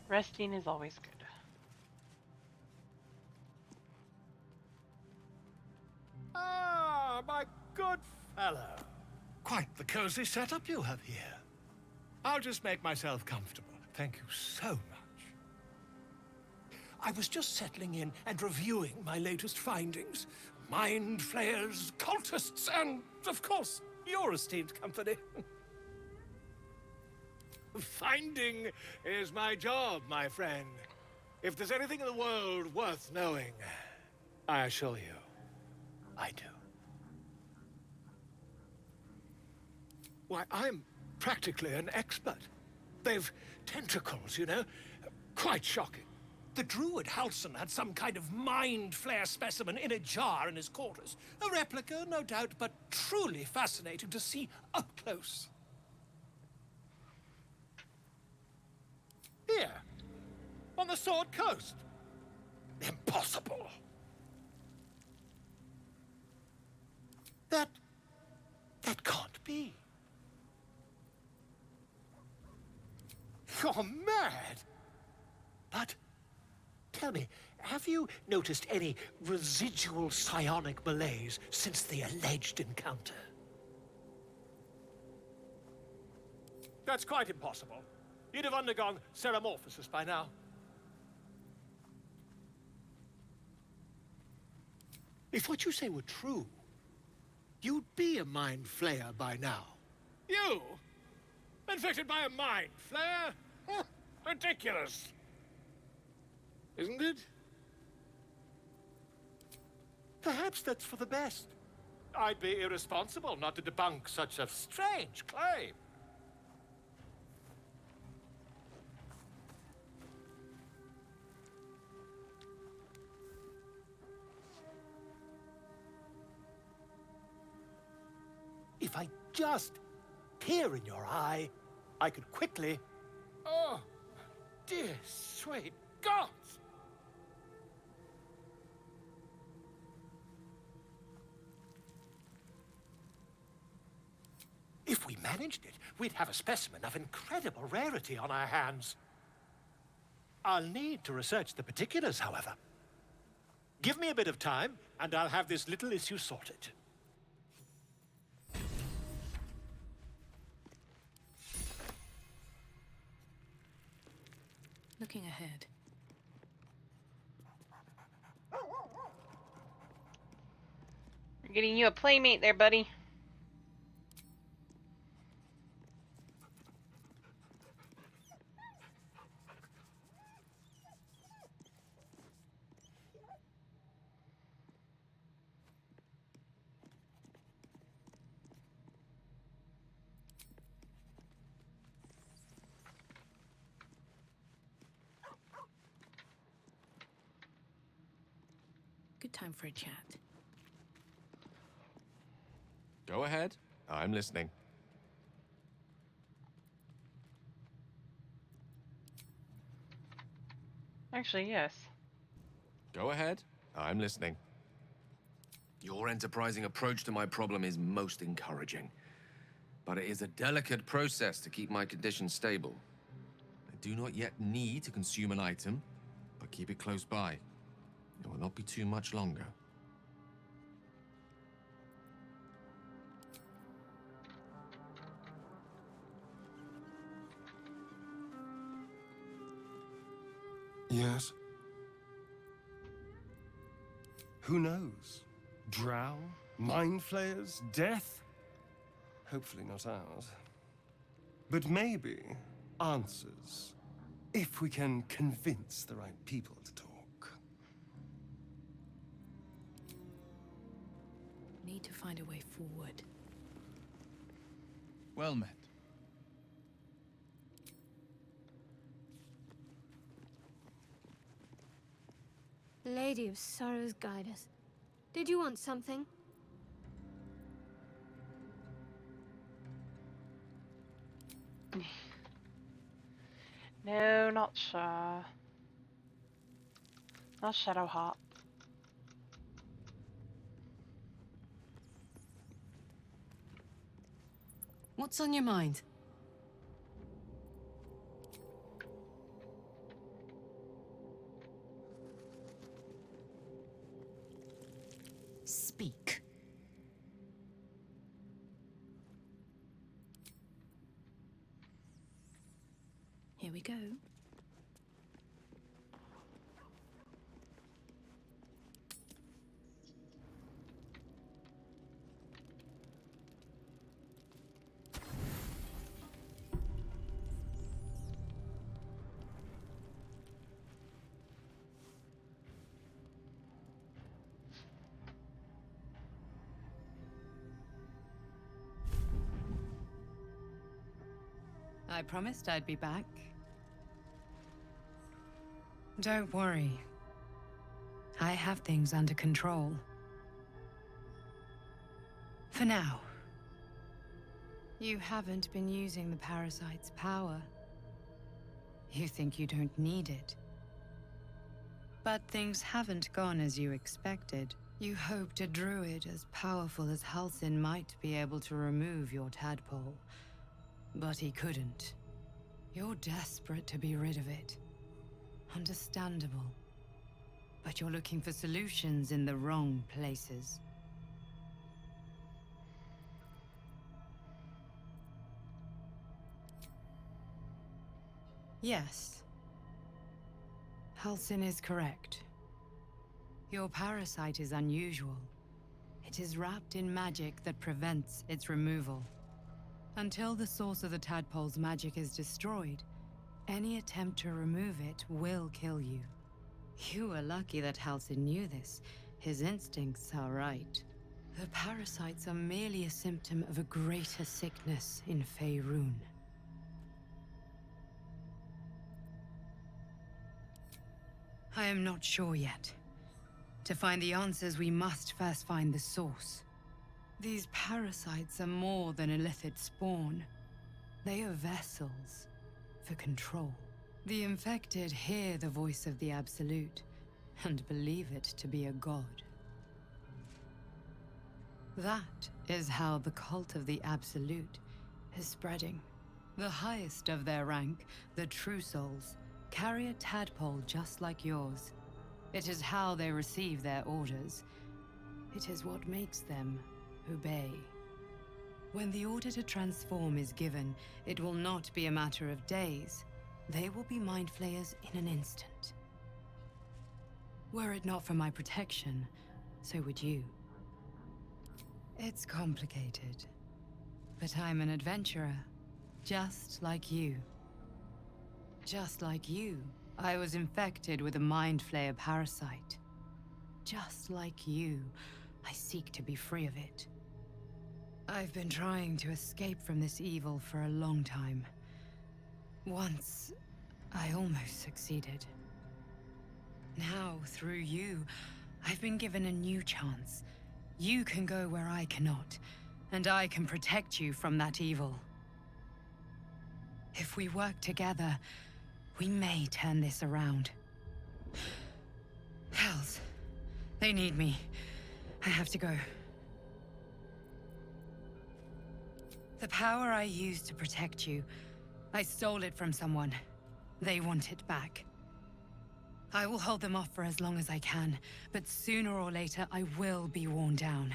Resting is always good. Ah, my good fellow. Quite the cozy setup you have here. I'll just make myself comfortable. Thank you so much. I was just settling in and reviewing my latest findings. Mind flayers, cultists, and, of course, your esteemed company. Finding is my job, my friend. If there's anything in the world worth knowing, I assure you, I do. Why, I'm practically an expert. They've tentacles, you know? Quite shocking. The druid Halson had some kind of mind flare specimen in a jar in his quarters. A replica, no doubt, but truly fascinating to see up close. Here, on the Sword Coast. Impossible. That can't be. You're mad. But, tell me, have you noticed any residual psionic malaise since the alleged encounter? That's quite impossible. You'd have undergone ceramorphosis by now. If what you say were true, you'd be a mind flayer by now. You? Infected by a mind flare? Huh, ridiculous. Isn't it? Perhaps that's for the best. I'd be irresponsible not to debunk such a strange claim. If I just peer in your eye, I could quickly... Oh, dear sweet gods! If we managed it, we'd have a specimen of incredible rarity on our hands. I'll need to research the particulars, however. Give me a bit of time, and I'll have this little issue sorted. Looking ahead. We're getting you a playmate there, buddy. Good time for a chat. Go ahead. I'm listening. Actually, yes. Go ahead. I'm listening. Your enterprising approach to my problem is most encouraging. But it is a delicate process to keep my condition stable. I do not yet need to consume an item, but keep it close by. It will not be too much longer. Yes? Who knows? Drow? Mind flayers? Death? Hopefully not ours. But maybe answers. If we can convince the right people to talk. Need to find a way forward. Well met. Lady of Sorrows, guide us. Did you want something? No, not sure. Not Shadowheart. What's on your mind? Speak. Here we go. I promised I'd be back. Don't worry. I have things under control. For now. You haven't been using the parasite's power. You think you don't need it. But things haven't gone as you expected. You hoped a druid as powerful as Halsin might be able to remove your tadpole. But he couldn't. You're desperate to be rid of it. Understandable. But you're looking for solutions in the wrong places. Yes. Halsin is correct. Your parasite is unusual. It is wrapped in magic that prevents its removal. Until the source of the tadpole's magic is destroyed, any attempt to remove it will kill you. You were lucky that Halsin knew this. His instincts are right. The parasites are merely a symptom of a greater sickness in Faerun. I am not sure yet. To find the answers, we must first find the source. These parasites are more than illithid spawn. They are vessels for control. The infected hear the voice of the Absolute and believe it to be a god. That is how the cult of the Absolute is spreading. The highest of their rank, the True Souls, carry a tadpole just like yours. It is how they receive their orders. It is what makes them obey. When the order to transform is given, it will not be a matter of days. They will be mind flayers in an instant. Were it not for my protection, so would you. It's complicated, but I'm an adventurer, just like you. Just like you, I was infected with a mind flayer parasite. Just like you, I seek to be free of it. I've been trying to escape from this evil for a long time. Once, I almost succeeded. Now, through you, I've been given a new chance. You can go where I cannot, and I can protect you from that evil. If we work together, we may turn this around. Hells. They need me. I have to go. The power I used to protect you, I stole it from someone. They want it back. I will hold them off for as long as I can, but sooner or later I will be worn down.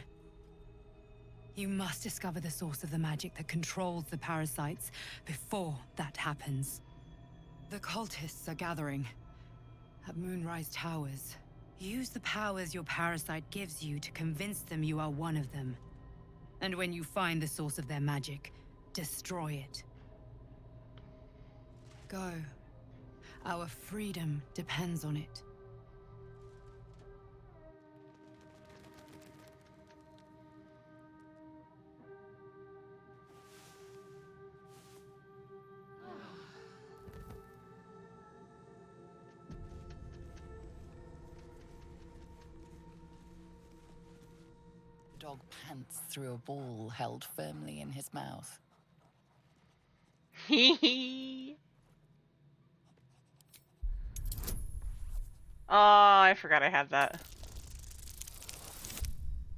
You must discover the source of the magic that controls the parasites before that happens. The cultists are gathering at Moonrise Towers. Use the powers your parasite gives you to convince them you are one of them. And when you find the source of their magic, destroy it. Go. Our freedom depends on it. The dog pants through a ball held firmly in his mouth. Oh, I forgot I had that.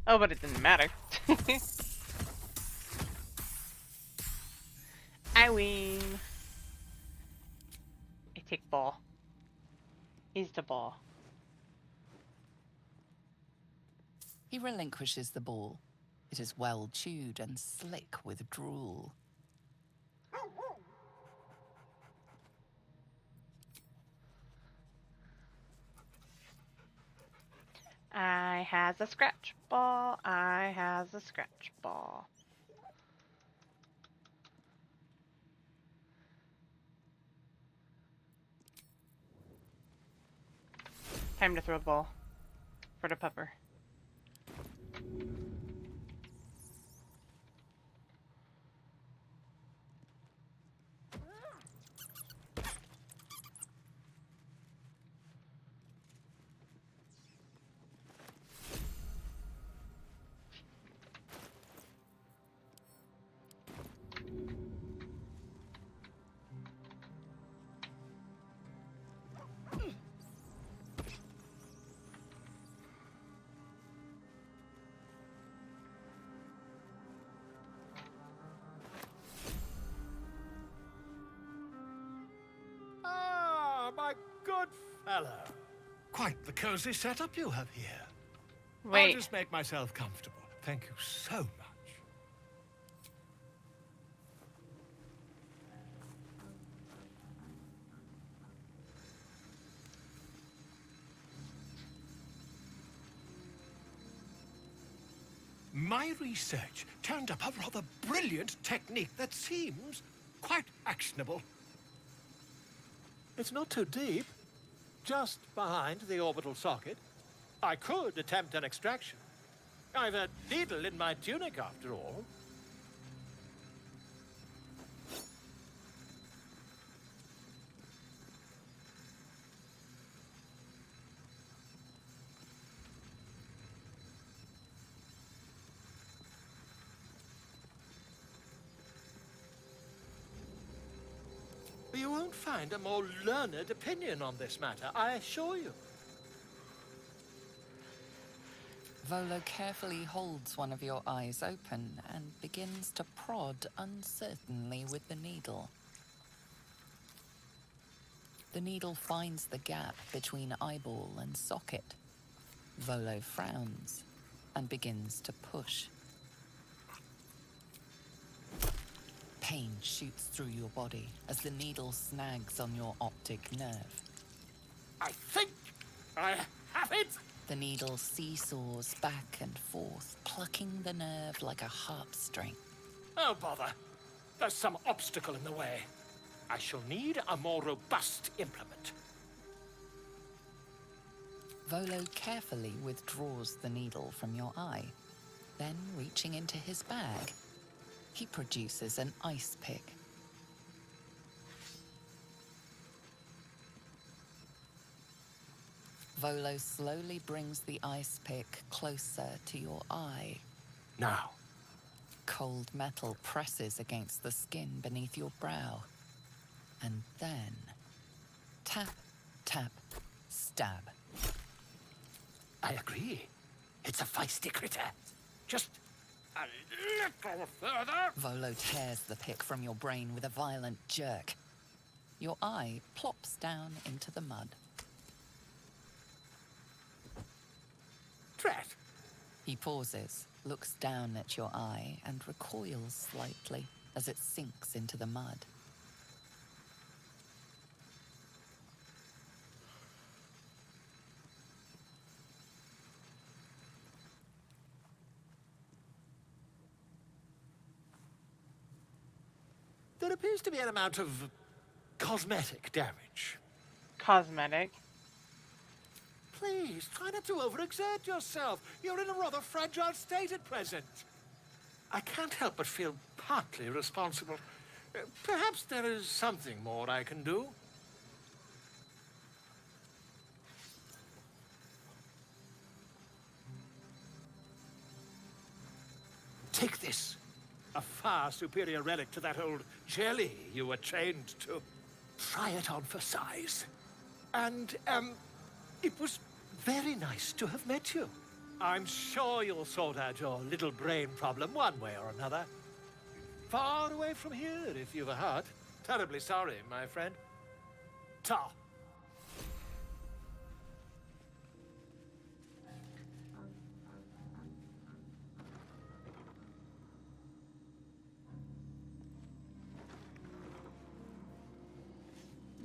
Oh, but it didn't matter. I win. I take ball. Is the ball. He relinquishes the ball. It is well chewed and slick with drool. I has a scratch ball. I has a scratch ball. Time to throw the ball for the pupper. Ah, my good fellow. Quite the cozy setup you have here. Wait. I'll just make myself comfortable. Thank you so much. My research turned up a rather brilliant technique that seems quite actionable. It's not too deep. Just behind the orbital socket. I could attempt an extraction. I've a needle in my tunic, after all. You won't find a more learned opinion on this matter, I assure you. Volo carefully holds one of your eyes open and begins to prod uncertainly with the needle. The needle finds the gap between eyeball and socket. Volo frowns and begins to push. Pain shoots through your body as the needle snags on your optic nerve. I think I have it! The needle seesaws back and forth, plucking the nerve like a harp string. Oh, bother. There's some obstacle in the way. I shall need a more robust implement. Volo carefully withdraws the needle from your eye. Then, reaching into his bag, he produces an ice pick. Volo slowly brings the ice pick closer to your eye. Now. Cold metal presses against the skin beneath your brow. And then, tap, tap, stab. I agree. It's a feisty critter. Just a little further. Volo tears the pick from your brain with a violent jerk. Your eye plops down into the mud. Drat. He pauses, looks down at your eye, and recoils slightly as it sinks into the mud. There appears to be an amount of cosmetic damage. Cosmetic? Please, try not to overexert yourself. You're in a rather fragile state at present. I can't help but feel partly responsible. Perhaps there is something more I can do. Take this. A far superior relic to that old jelly you were trained to. Try it on for size. And, it was very nice to have met you. I'm sure you'll sort out your little brain problem one way or another. Far away from here, if you've a heart. Terribly sorry, my friend. Ta.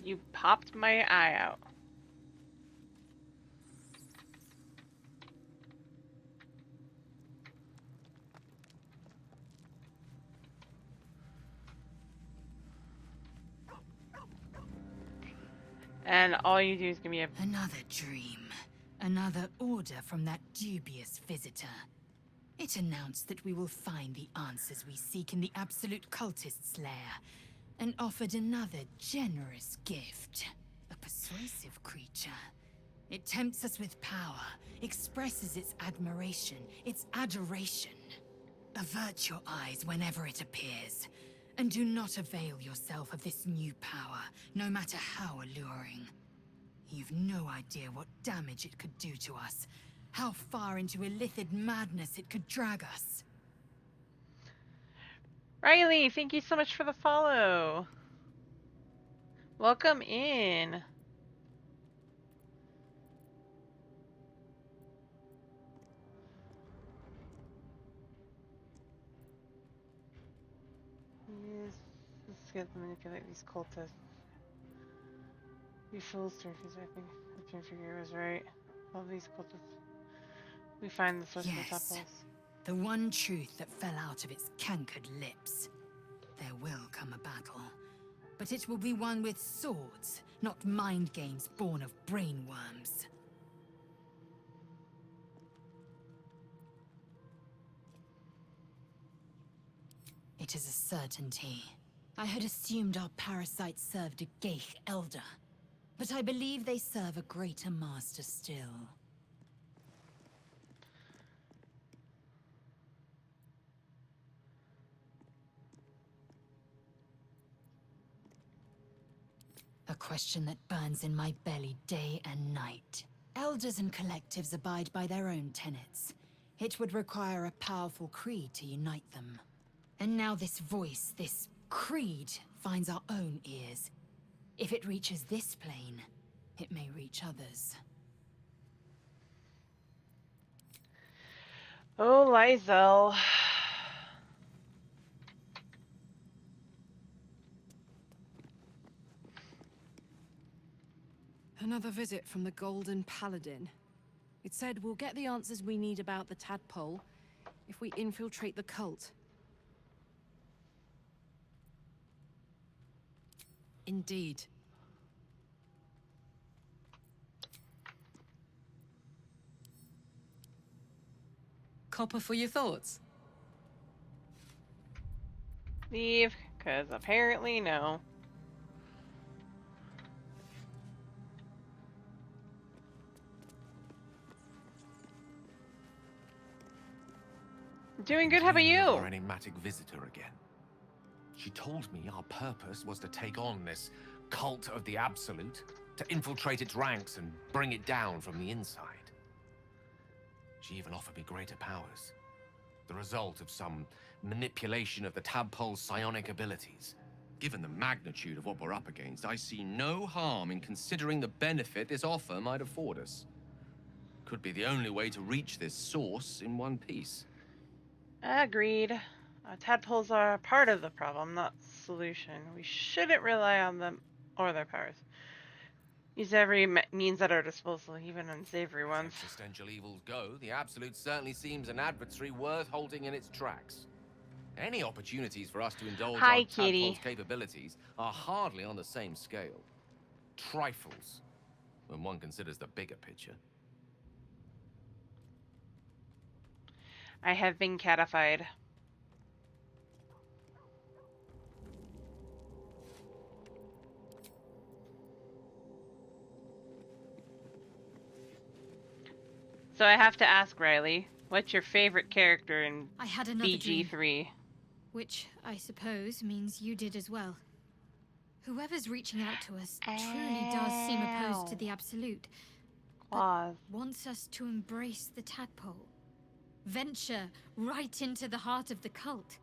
You popped my eye out. And all you do is give me a... Another dream. Another order from that dubious visitor. It announced that we will find the answers we seek in the Absolute Cultist's lair, and offered another generous gift. A persuasive creature. It tempts us with power, expresses its admiration, its adoration. Avert your eyes whenever it appears, and do not avail yourself of this new power, no matter how alluring. You've no idea what damage it could do to us, how far into illithid madness it could drag us. Riley, thank you so much for the follow. Welcome in. Yes, let's get to manipulate these cultists. We fools, turkeys, I think the Pin Figure was right. All these cultists. We find the source of the Yes, tadpoles. the one truth that fell out of its cankered lips. There will come a battle, but it will be one with swords, not mind games born of brainworms. It is a certainty. I had assumed our parasites served a Geich elder, but I believe they serve a greater master still. A question that burns in my belly day and night. Elders and collectives abide by their own tenets. It would require a powerful creed to unite them. And now this voice, this creed, finds our own ears. If it reaches this plane, it may reach others. Oh, Lizel. Another visit from the Golden Paladin. It said we'll get the answers we need about the tadpole if we infiltrate the cult. Indeed. Copper for your thoughts? Leave, because apparently no. Doing good, how about you? Our enigmatic visitor again. She told me our purpose was to take on this cult of the Absolute, to infiltrate its ranks and bring it down from the inside. She even offered me greater powers. The result of some manipulation of the tadpole's psionic abilities. Given the magnitude of what we're up against, I see no harm in considering the benefit this offer might afford us. Could be the only way to reach this source in one piece. Agreed. Tadpoles are part of the problem, not the solution. We shouldn't rely on them or their powers. Use every means at our disposal, even unsavory ones. As existential evils go, the Absolute certainly seems an adversary worth halting in its tracks. Any opportunities for us to indulge our tadpole's capabilities are hardly on the same scale. Trifles, when one considers the bigger picture. I have been catified. So I have to ask Riley, what's your favorite character in I had another BG3? Dream, which I suppose means you did as well. Whoever's reaching out to us truly does seem opposed to the Absolute, but wants us to embrace the tadpole. Venture right into the heart of the cult.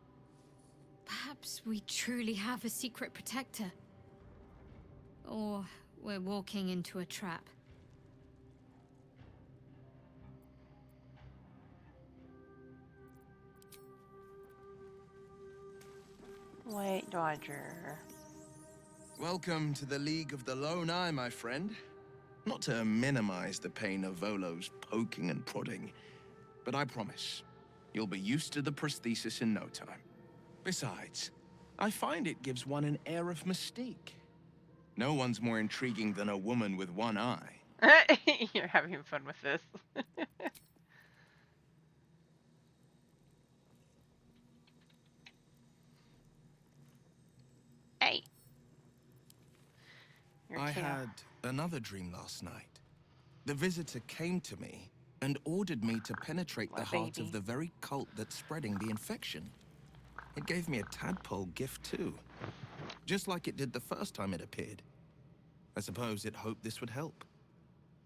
Perhaps we truly have a secret protector. Or we're walking into a trap. Wait, Dodger. Welcome to the League of the Lone Eye, my friend. Not to minimize the pain of Volo's poking and prodding, but I promise, you'll be used to the prosthesis in no time. Besides, I find it gives one an air of mystique. No one's more intriguing than a woman with one eye. You're having fun with this. Hey. I had another dream last night. The visitor came to me and ordered me to penetrate the heart of the very cult that's spreading the infection. It gave me a tadpole gift too, just like it did the first time it appeared. I suppose it hoped this would help.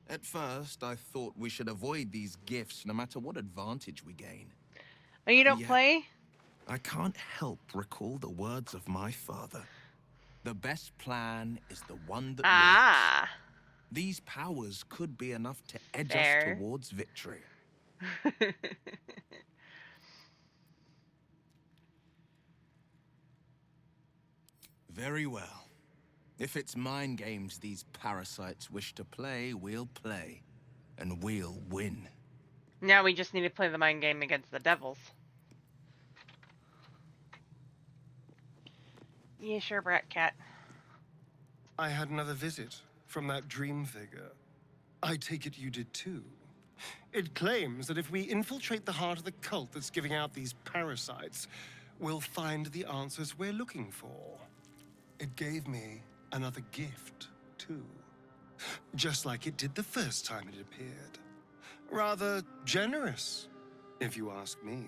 At first, I thought we should avoid these gifts no matter what advantage we gain. Oh, you don't play? I can't help recall the words of my father. The best plan is the one that works. These powers could be enough to edge us towards victory. Very well. If it's mind games these parasites wish to play, we'll play. And we'll win. Now we just need to play the mind game against the devils. Yeah, sure, Brat Cat. I had another visit from that dream figure. I take it you did too. It claims that if we infiltrate the heart of the cult that's giving out these parasites, we'll find the answers we're looking for. It gave me another gift, too. Just like it did the first time it appeared. Rather generous, if you ask me.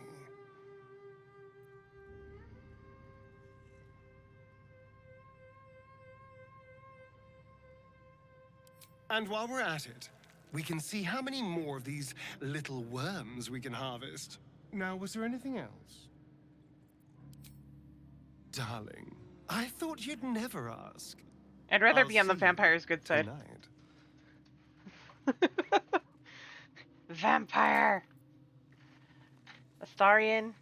And while we're at it, we can see how many more of these little worms we can harvest. Now, was there anything else? Darling, I thought you'd never ask. I'd rather be on the vampire's good side. Vampire! Astarian.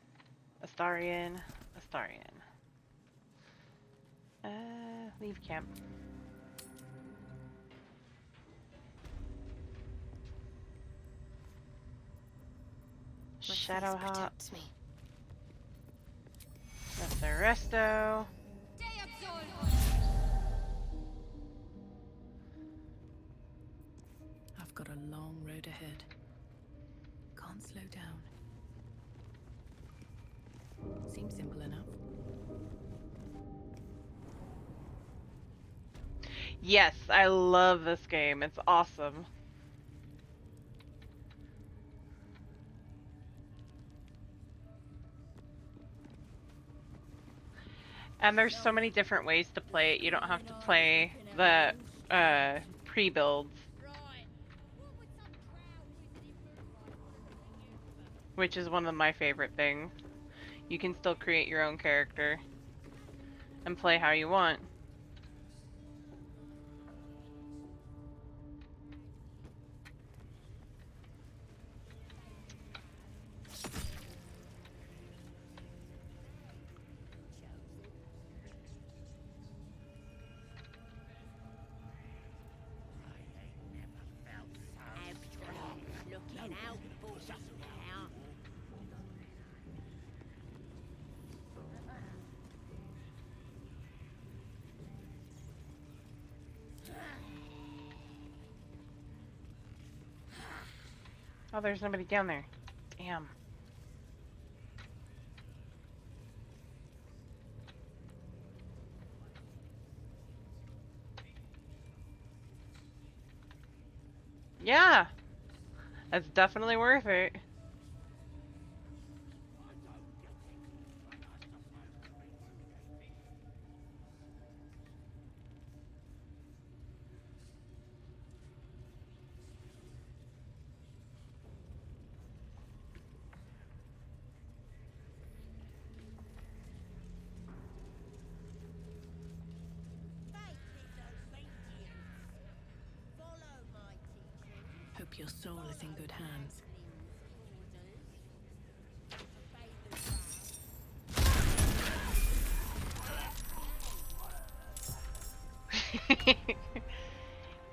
Astarian. Astarian. Leave camp. Shadow Hop. That's the resto. I've got a long road ahead. Can't slow down. Seems simple enough. Yes, I love this game. It's awesome. And there's so many different ways to play it. You don't have to play the pre-builds. which is one of my favorite things. You can still create your own character and play how you want. Looking out for you now. Oh, there's nobody down there. Damn. Yeah! That's definitely worth it. Hope your soul is in good hands.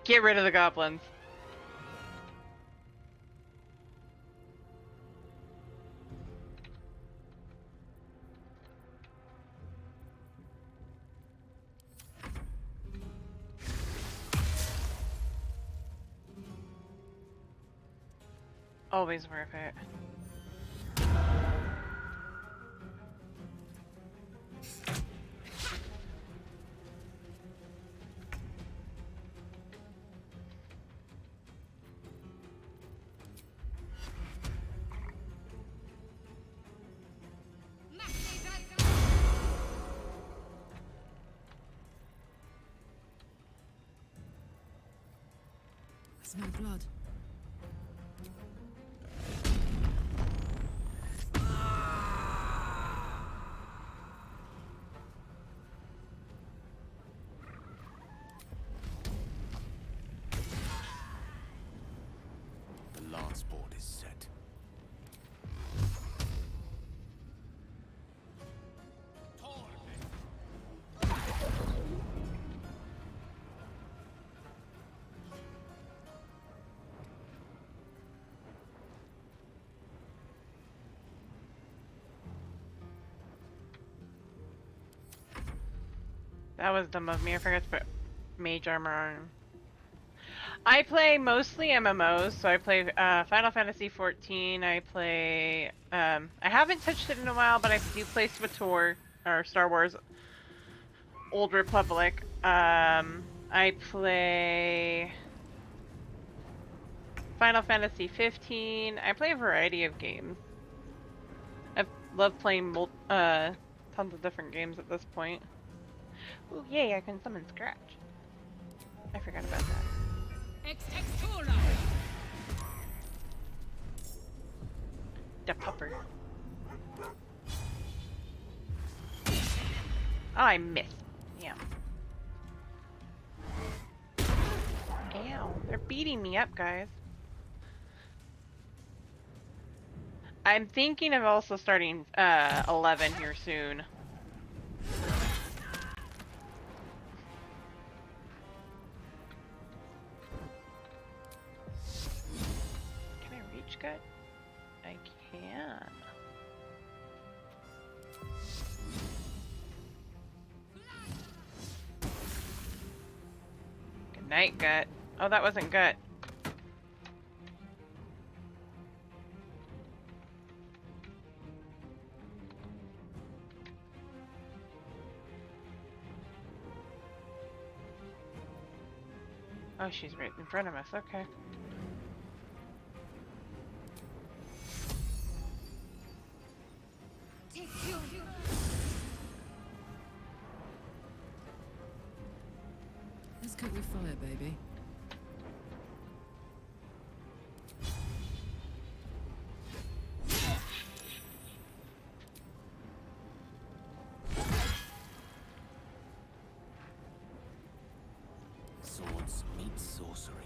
Get rid of the goblins. Always worth it. There's no blood. The lance board is set. That was dumb of me. I forgot to put mage armor on. I play mostly MMOs, so I play Final Fantasy XIV. I play. I haven't touched it in a while, but I do play SWTOR or Star Wars Old Republic. I play Final Fantasy 15. I play a variety of games. I love playing tons of different games at this point. Ooh, yay, I can summon Scratch. I forgot about that. The pupper. Oh, I missed. Damn. Ow, they're beating me up, guys. I'm thinking of also starting 11 here soon. Can I reach gut? I can. Good night, gut. Oh, that wasn't gut. Oh, she's right in front of us. Okay. Let's cope with fire, baby. Science meets sorcery.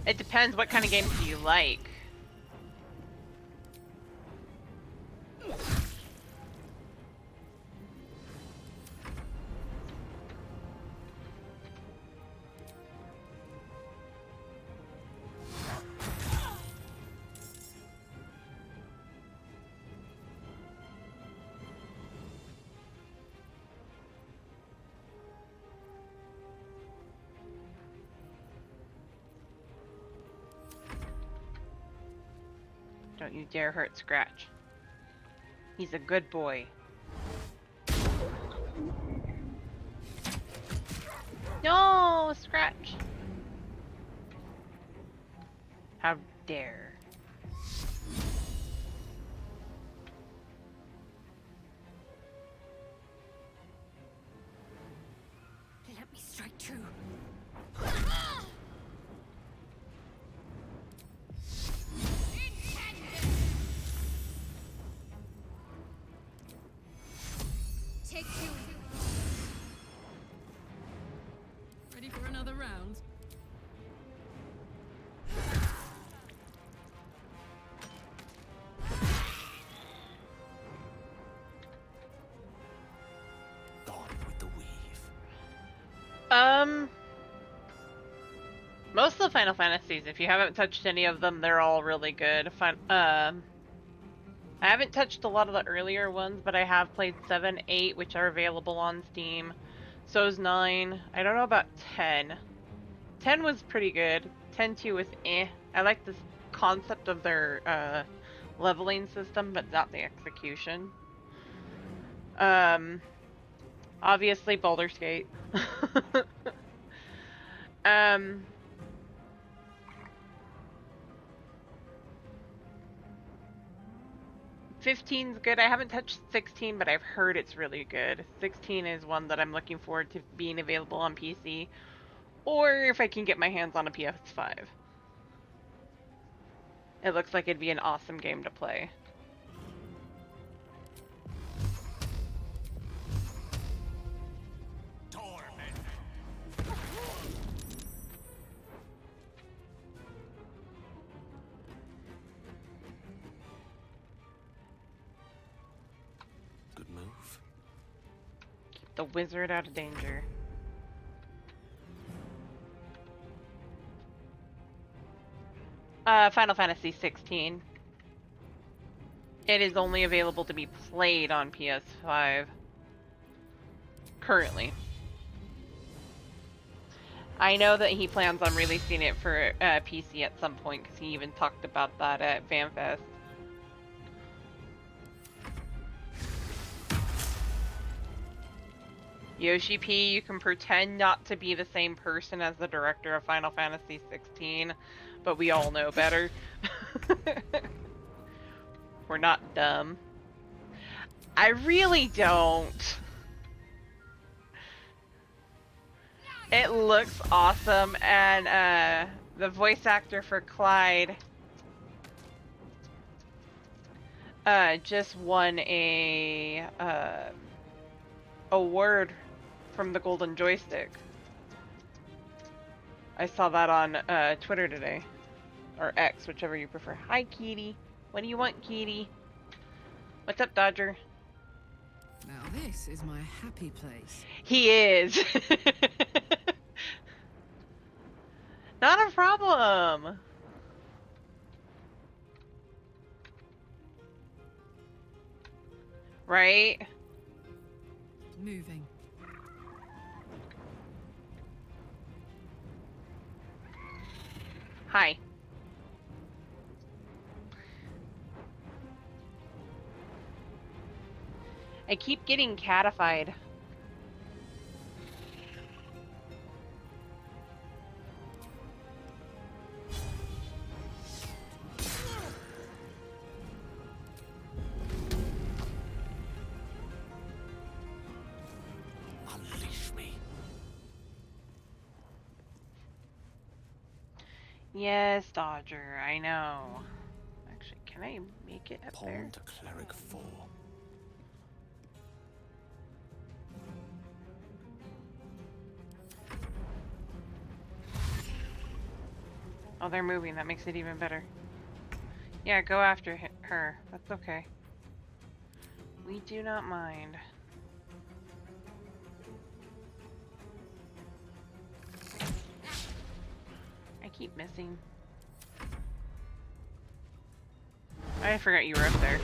It depends what kind of games do you like. Don't you dare hurt Scratch. He's a good boy. No, Scratch! How dare. Let me strike true. Take two. Ready for another round? Gone with the weave. Most of the Final Fantasies, if you haven't touched any of them, they're all really good. I haven't touched a lot of the earlier ones, but I have played 7, 8, which are available on Steam. So is 9. I don't know about 10. 10 was pretty good. 10-2 was eh. I like this concept of their leveling system, but not the execution. Obviously Baldur's Gate. 15's good. I haven't touched 16, but I've heard it's really good. 16 is one that I'm looking forward to being available on PC, or if I can get my hands on a PS5. It looks like it'd be an awesome game to play. Good move. Keep the wizard out of danger. Final Fantasy 16. It is only available to be played on PS5. Currently. I know that he plans on releasing it for PC at some point, because he even talked about that at FanFest. Yoshi P, you can pretend not to be the same person as the director of Final Fantasy 16, but we all know better. We're not dumb. I really don't. It looks awesome, and the voice actor for Clyde just won a award from the Golden Joystick. I saw that on Twitter today. Or X, whichever you prefer. Hi, Kitty. What do you want, Kitty? What's up, Dodger? Now this is my happy place. He is. Not a problem. Right? Moving. Hi. I keep getting catified. Yes, Dodger, I know. Actually, can I make it up there? Pawn to cleric 4. Oh, they're moving. That makes it even better. Yeah, go after her. That's okay. We do not mind. I keep missing. I forgot you were up there.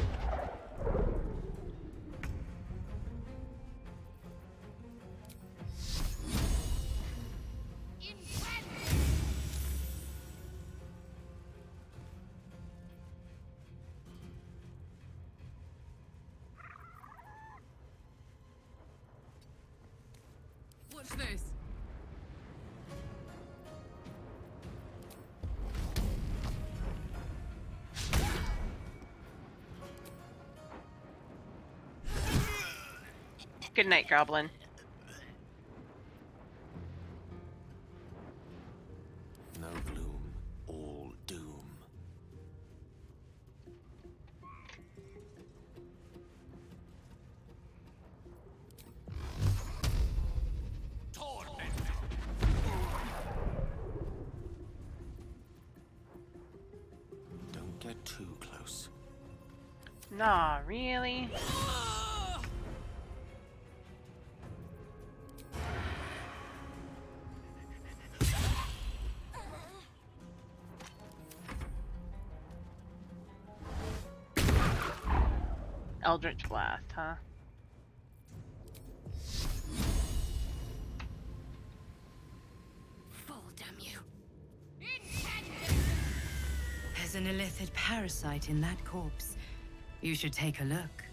Watch this. Good night, Goblin. No gloom, all doom. Don't get too close. Nah, really? Eldritch Blast, huh? Fall, damn you. There's an illithid parasite in that corpse. You should take a look.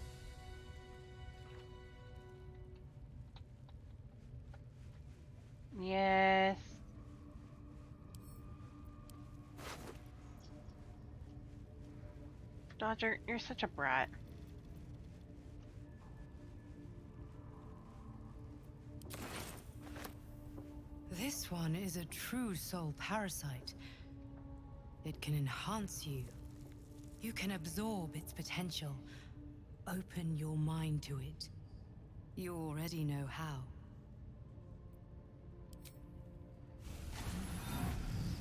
Yes. Dodger, you're such a brat. This one is a true soul parasite. It can enhance you. You can absorb its potential. Open your mind to it. You already know how.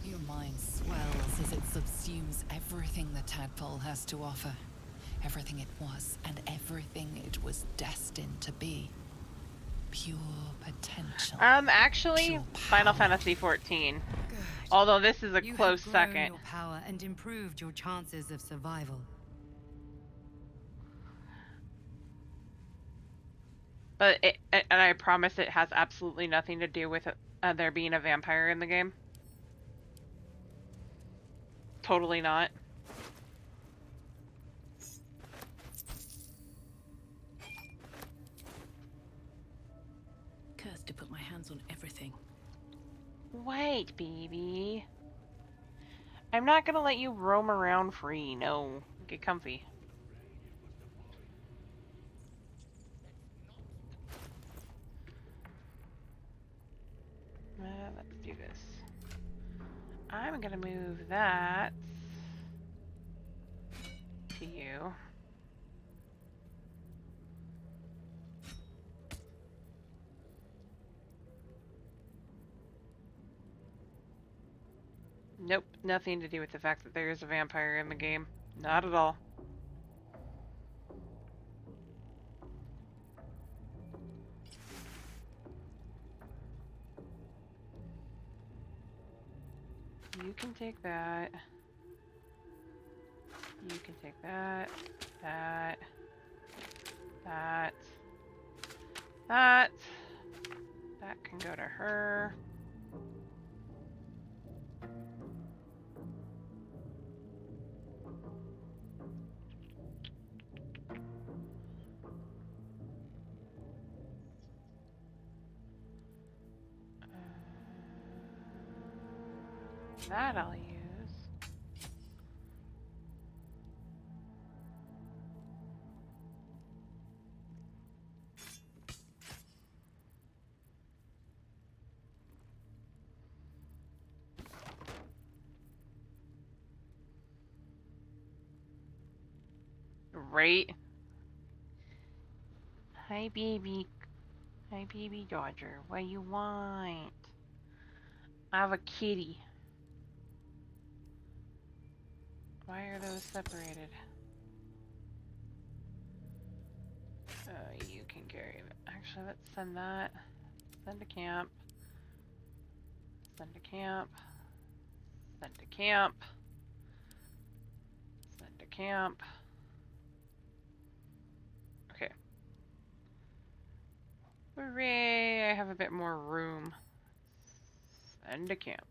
Your mind swells as it subsumes everything the tadpole has to offer. Everything it was and everything it was destined to be. Pure potential. Actually, Pure Final Fantasy XIV. Although this is a You close have grown second. your power and improved your chances of survival. But and I promise it has absolutely nothing to do with there being a vampire in the game. Totally not. Cursed to put my hands on everything. Wait, baby. I'm not gonna let you roam around free. No. Get comfy. Let's do this. I'm gonna move that to you. Nope, nothing to do with the fact that there is a vampire in the game. Not at all. You can take that. You can take that. That. That. That. That can go to her. That I'll use. Right? Hi, baby. Hi, baby Dodger. What you want? I have a kitty. Why are those separated? You can carry it. Actually, let's send that. Send to camp. Send to camp. Send to camp. Send to camp. Okay. Hooray! I have a bit more room. Send to camp.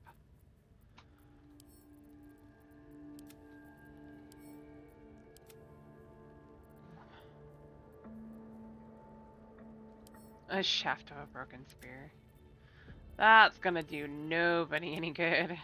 A shaft of a broken spear. That's gonna do nobody any good.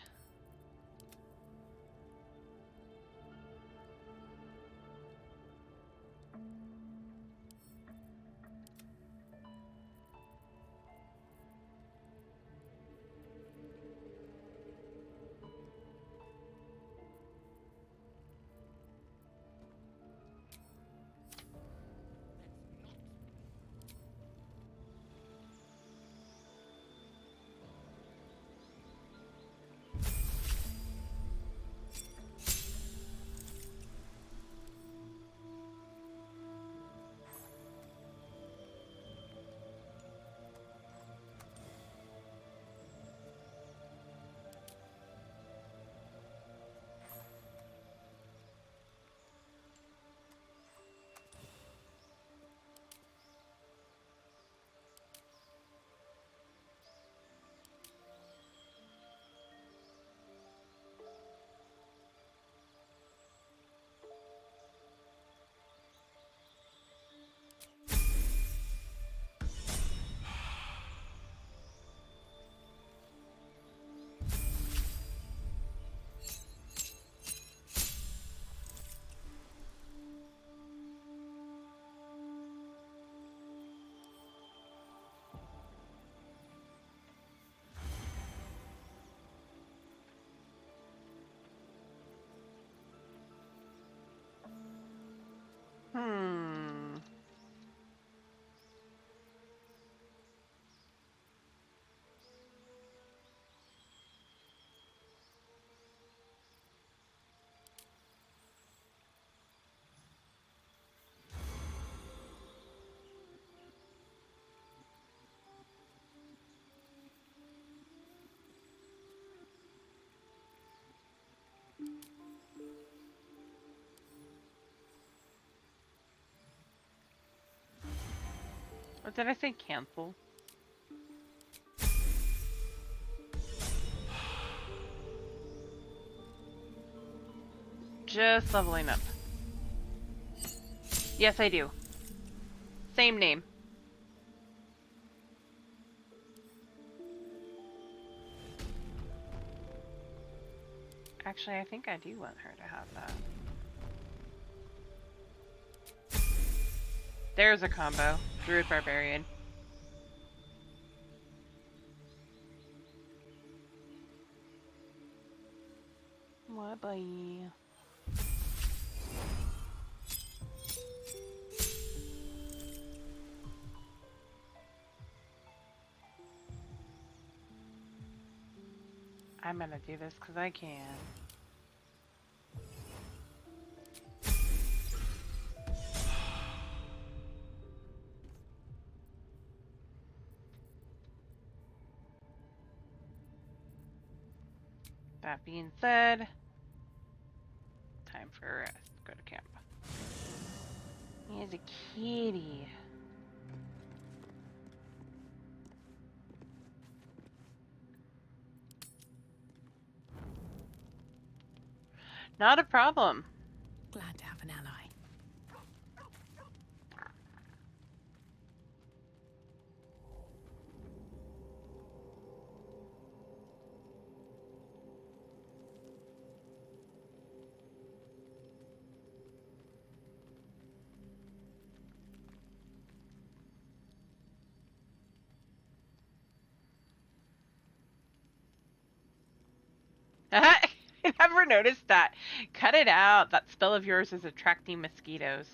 Hmm. What did I say? Cancel? Just leveling up. Yes, I do. Same name. Actually, I think I do want her to have that. There's a combo. Druid Barbarian. What boy? I'm gonna do this because I can. That being said, time for a rest. Go to camp. He's a kitty. Not a problem. Glad to have an ally. I never noticed that. Cut it out. That spell of yours is attracting mosquitoes.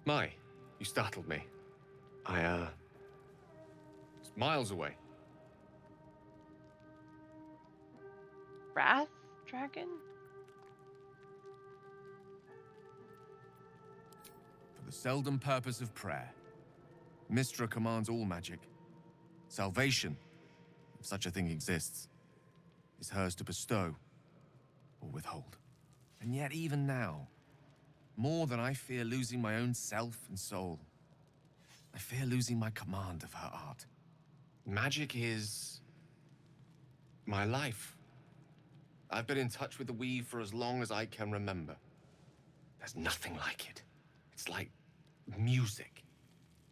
My, you startled me. It's miles away. Wrath dragon? For the seldom purpose of prayer, Mystra commands all magic. Salvation, if such a thing exists, is hers to bestow or withhold. And yet even now, more than I fear losing my own self and soul, I fear losing my command of her art. Magic is my life. I've been in touch with the weave for as long as I can remember. There's nothing like it. It's like music,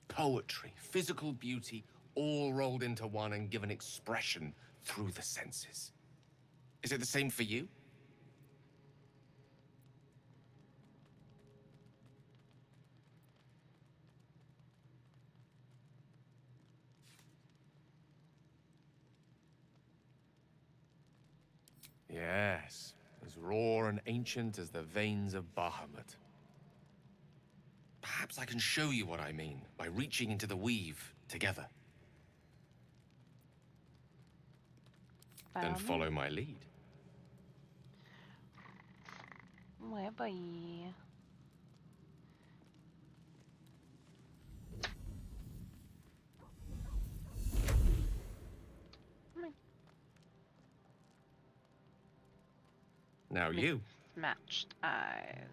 poetry, physical beauty, all rolled into one and given expression through the senses. Is it the same for you? Yes, as raw and ancient as the veins of Bahamut. Perhaps I can show you what I mean by reaching into the weave together. Then follow my lead. Ouais, boy. Now you. Matched eyes.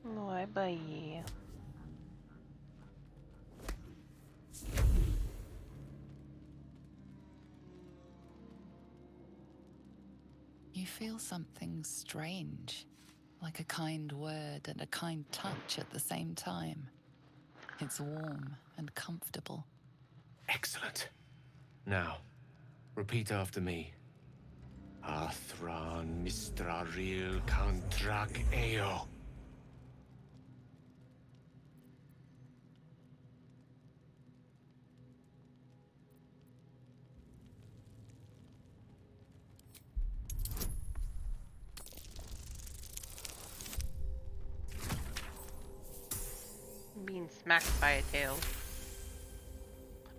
Ouais, boy. You feel something strange, like a kind word and a kind touch at the same time. It's warm and comfortable. Excellent. Now, repeat after me. Athran Mistraril Kantrak Eo. I'm being smacked by a tail.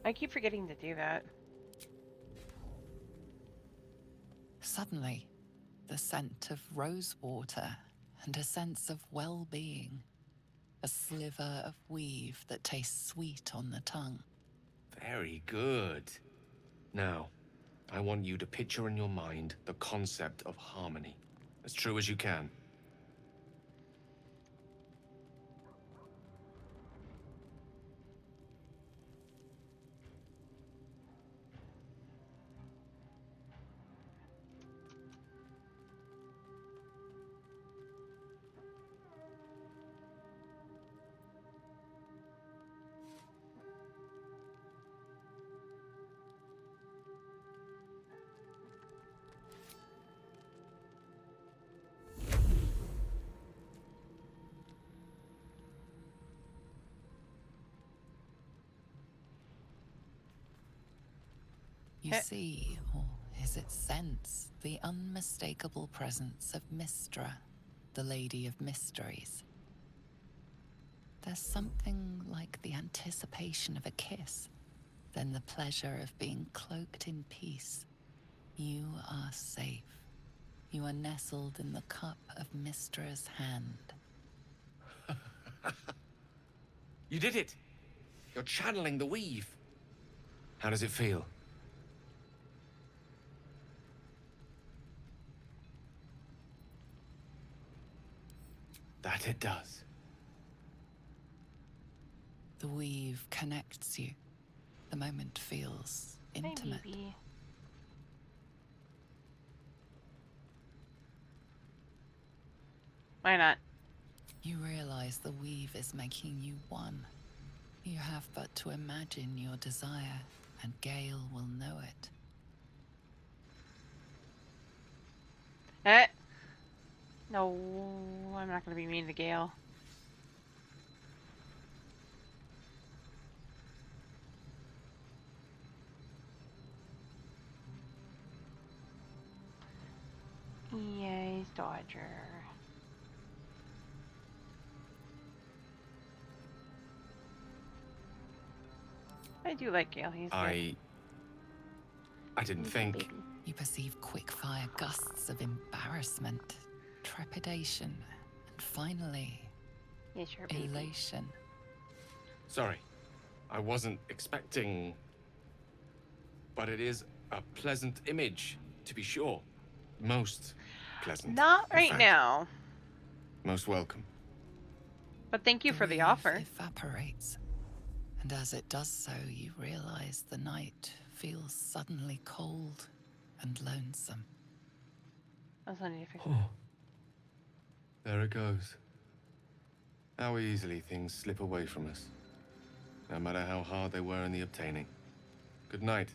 I keep forgetting to do that. Suddenly, the scent of rosewater and a sense of well-being. A sliver of weave that tastes sweet on the tongue. Very good. Now, I want you to picture in your mind the concept of harmony, as true as you can. You see, or is it sense, the unmistakable presence of Mystra, the Lady of Mysteries. There's something like the anticipation of a kiss, then the pleasure of being cloaked in peace. You are safe. You are nestled in the cup of Mystra's hand. You did it! You're channeling the weave. How does it feel? That it does. The weave connects you. The moment feels intimate. Hey, baby. Why not? You realize the weave is making you one. You have but to imagine your desire, and Gale will know it. No, I'm not gonna be mean to Gale. Yes, Dodger. I do like Gale. He's good. I didn't think. You perceive quick-fire gusts of embarrassment, trepidation, and finally, elation. Sorry, I wasn't expecting. But it is a pleasant image, to be sure. Most pleasant. Not in right fact. now. Most welcome. But thank you for the Grief offer. Evaporates, and as it does so, you realize the night feels suddenly cold and lonesome. That's not anything. Oh. There it goes. How easily things slip away from us, no matter how hard they were in the obtaining. Good night.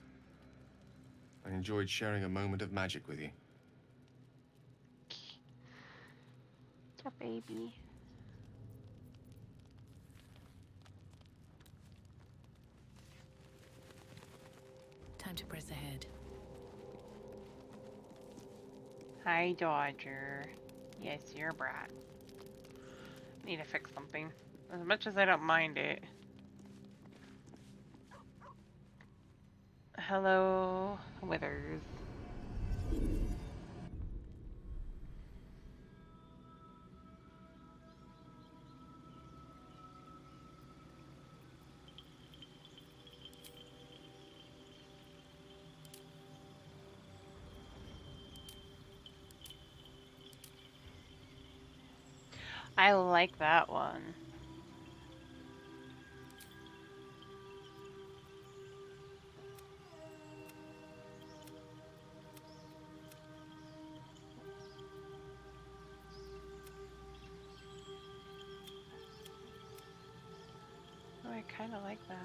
I enjoyed sharing a moment of magic with you. Yeah, baby. Time to press ahead. Hi, Dodger. Yes, you're a brat. Need to fix something. As much as I don't mind it. Hello, Withers. I like that one. Oh, I kind of like that.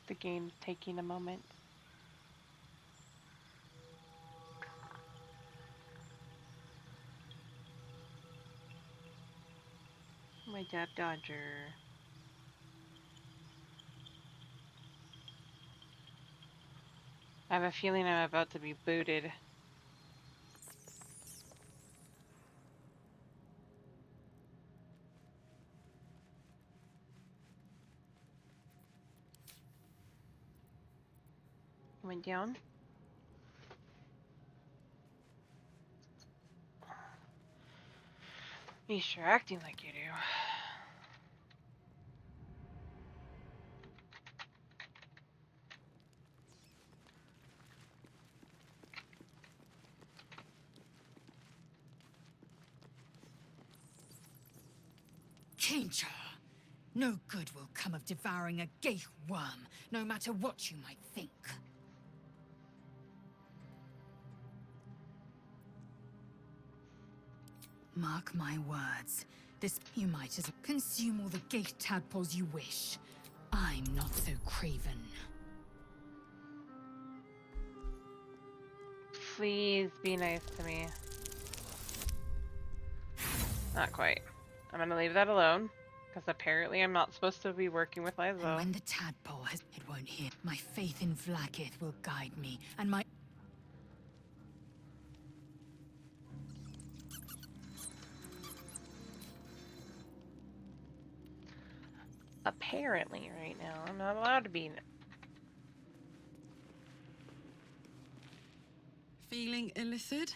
The game's taking a moment. My dad Dodger. I have a feeling I'm about to be booted. Went down. You sure acting like you do. Kincher, no good will come of devouring a gate worm, no matter what you might think. Mark my words. This you might as well consume all the gate tadpoles you wish. I'm not so craven. Please be nice to me. Not quite. I'm gonna leave that alone, because apparently I'm not supposed to be working with Liza. And when the tadpole has, it won't hear. My faith in Vlaakith will guide me, and my... Apparently right now, I'm not allowed to be... Feeling illicit?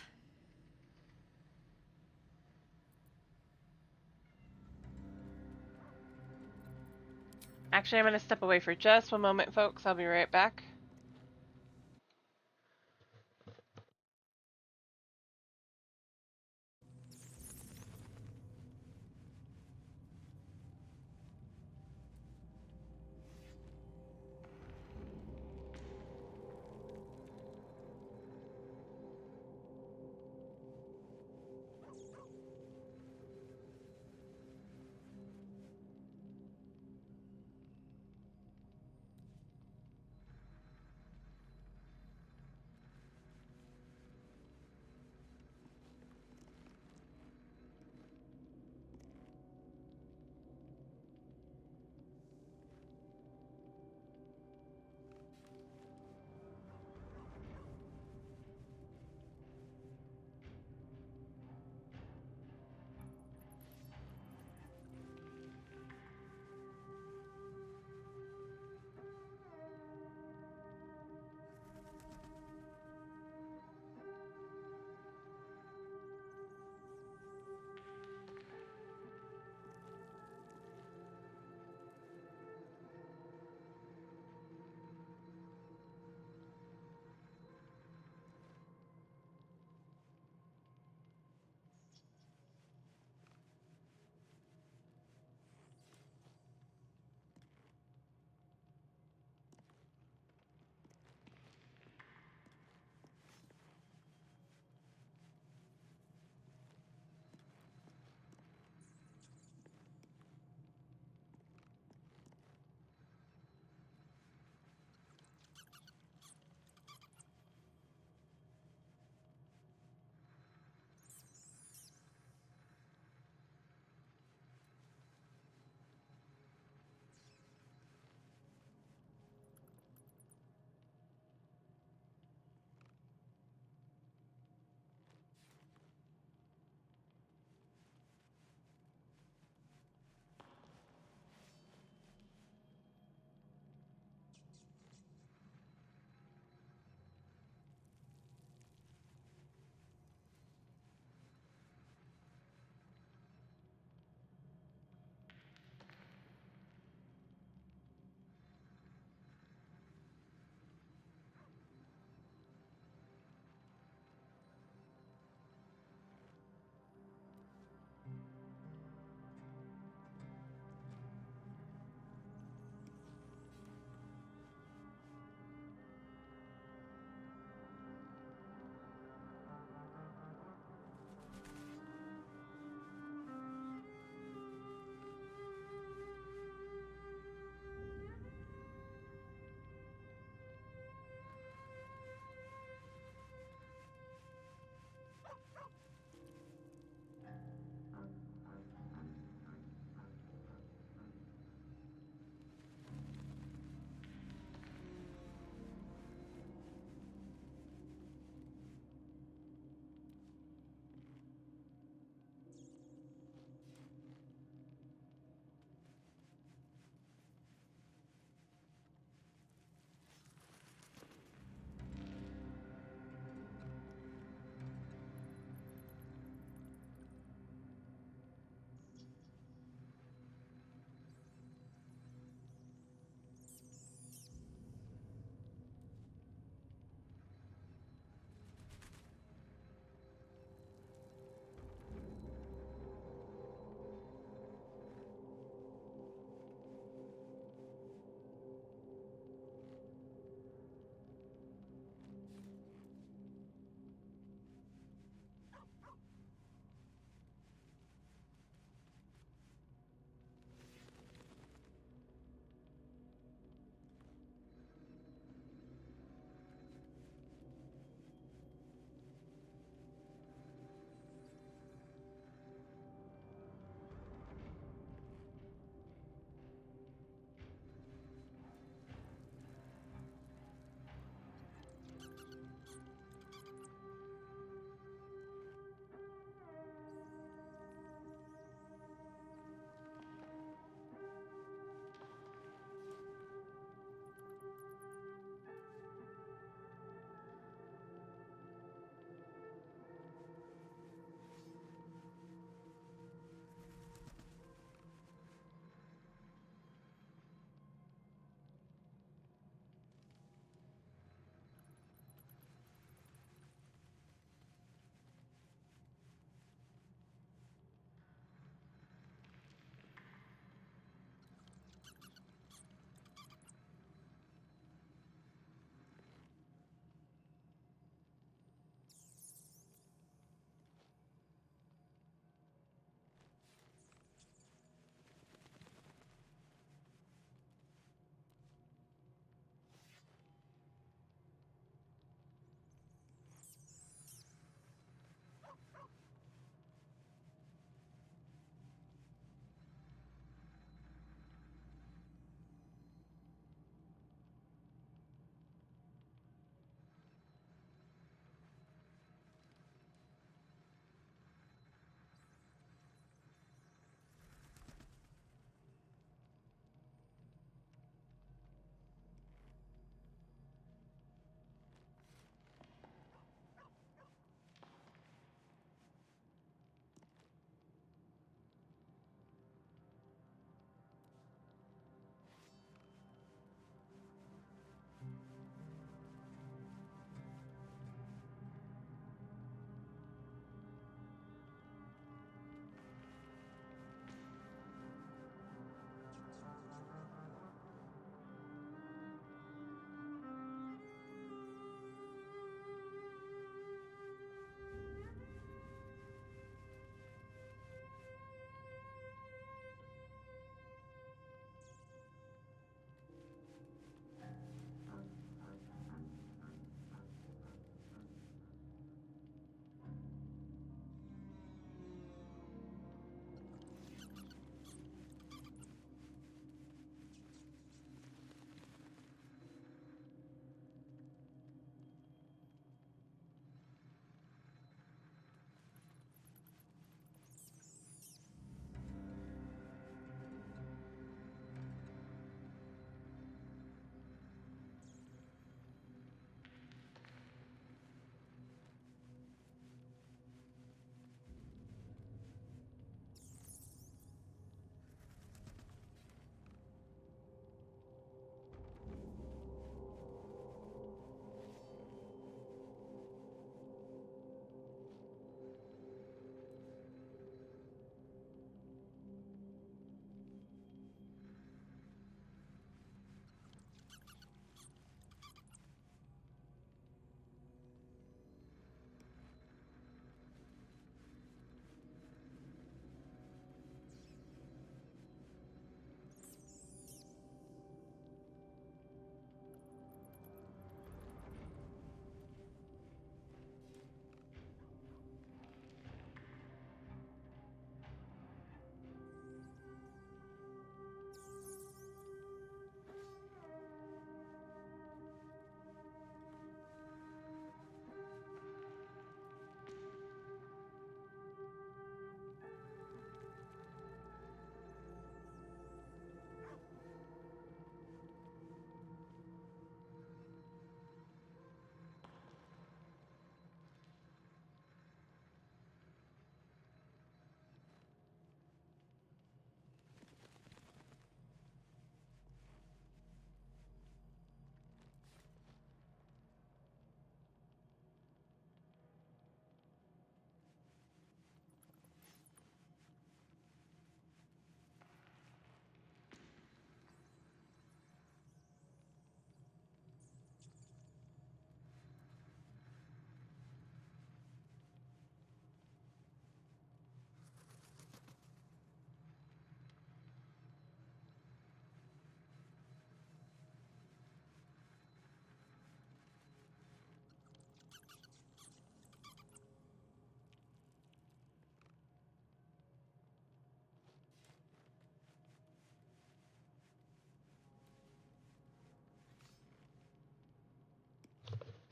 Actually, I'm gonna step away for just one moment, folks. I'll be right back.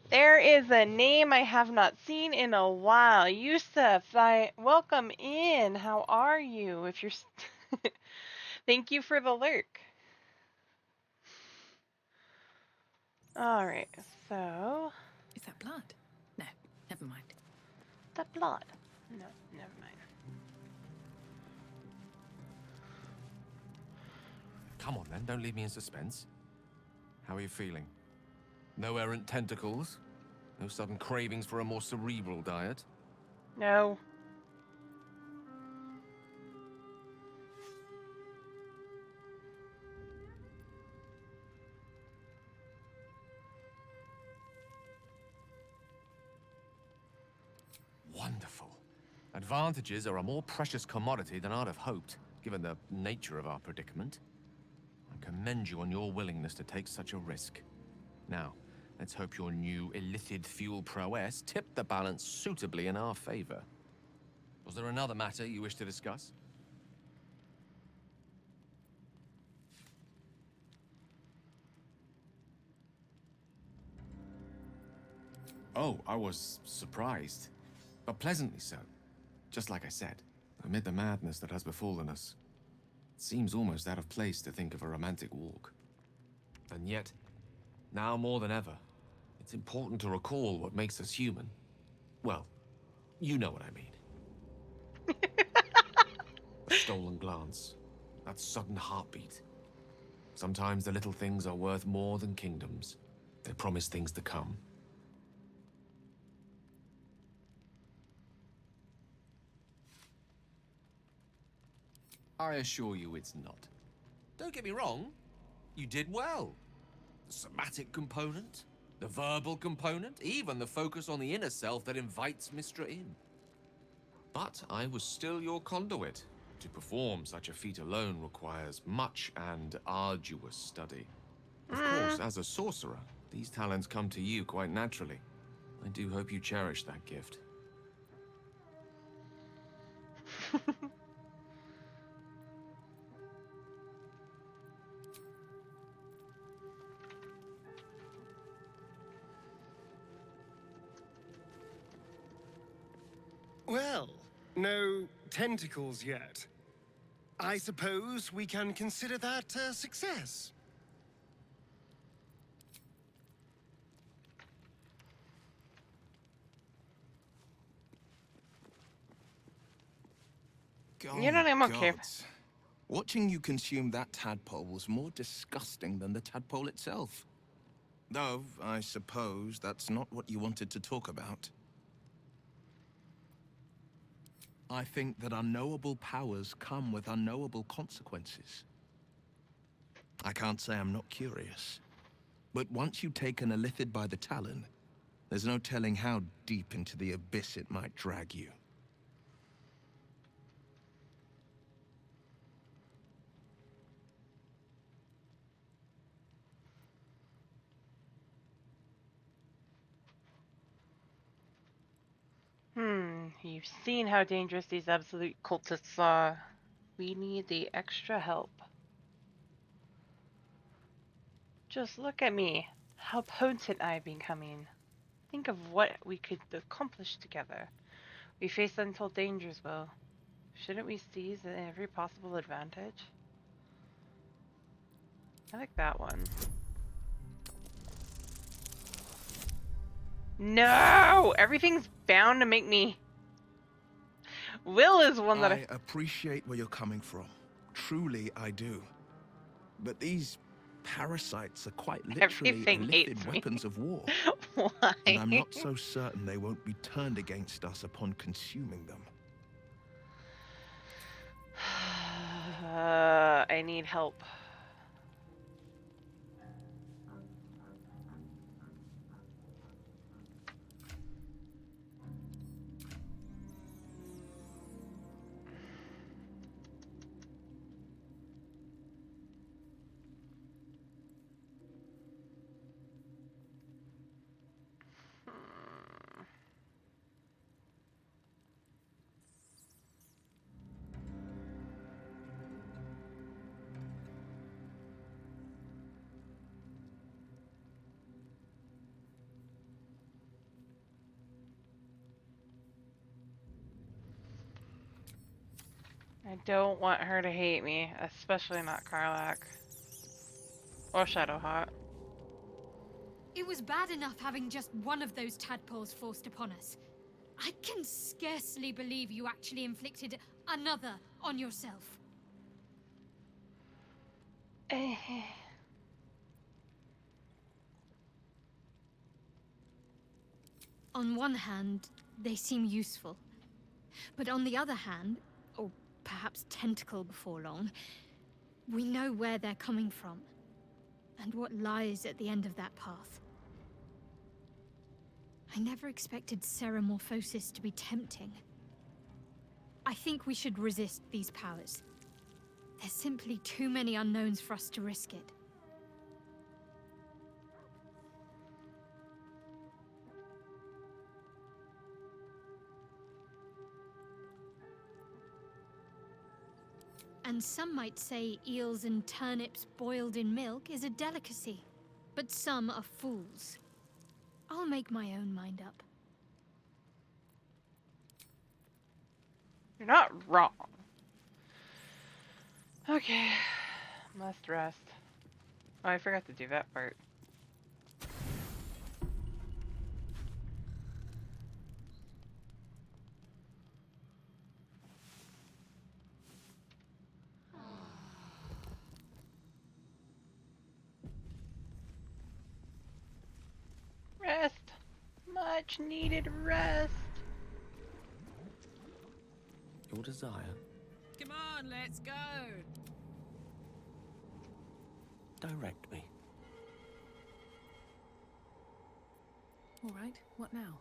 There is a name I have not seen in a while. Yusuf, welcome in. How are you? If you're, thank you for the lurk. All right, so Is that blood? No, never mind. The blood. No, never mind. Come on then, don't leave me in suspense. How are you feeling? No errant tentacles? No sudden cravings for a more cerebral diet? No. Wonderful. Advantages are a more precious commodity than I'd have hoped, given the nature of our predicament. I commend you on your willingness to take such a risk. Now, let's hope your new illithid fuel prowess tipped the balance suitably in our favor. Was there another matter you wish to discuss? Oh, I was surprised, but pleasantly so. Just like I said, amid the madness that has befallen us, it seems almost out of place to think of a romantic walk. And yet, now more than ever, it's important to recall what makes us human. Well, you know what I mean. A stolen glance, that sudden heartbeat. Sometimes the little things are worth more than kingdoms. They promise things to come. I assure you it's not. Don't get me wrong, you did well. The somatic component, the verbal component, even the focus on the inner self that invites Mistra in. But I was still your conduit. To perform such a feat alone requires much and arduous study. Of course, as a sorcerer, these talents come to you quite naturally. I do hope you cherish that gift. Well, no tentacles yet. I suppose we can consider that a success. You know, I'm okay. Gods. Watching you consume that tadpole was more disgusting than the tadpole itself. Though, I suppose that's not what you wanted to talk about. I think that unknowable powers come with unknowable consequences. I can't say I'm not curious. But once you take an illithid by the talon, there's no telling how deep into the abyss it might drag you. You've seen how dangerous these absolute cultists are. We need the extra help. Just look at me. How potent I've becoming. Think of what we could accomplish together. We face untold dangers, Will. Shouldn't we seize every possible advantage? I like that one. No! Everything's bound to make me... Will is one that I appreciate where you're coming from. Truly, I do. But these parasites are quite literally Everything hates illithid me. weapons of war. Why? And I'm not so certain they won't be turned against us upon consuming them. I need help. I don't want her to hate me, especially not Karlach. Or Shadowheart. It was bad enough having just one of those tadpoles forced upon us. I can scarcely believe you actually inflicted another on yourself. On one hand, they seem useful. But on the other hand, or perhaps tentacle before long, we know where they're coming from, and what lies at the end of that path. I never expected ceramorphosis to be tempting. I think we should resist these powers. There's simply too many unknowns for us to risk it. And some might say eels and turnips boiled in milk is a delicacy. But some are fools. I'll make my own mind up. You're not wrong. Okay. Must rest. Oh, I forgot to do that part. Rest. Much needed rest. Your desire. Come on, let's go. Direct me. All right, what now?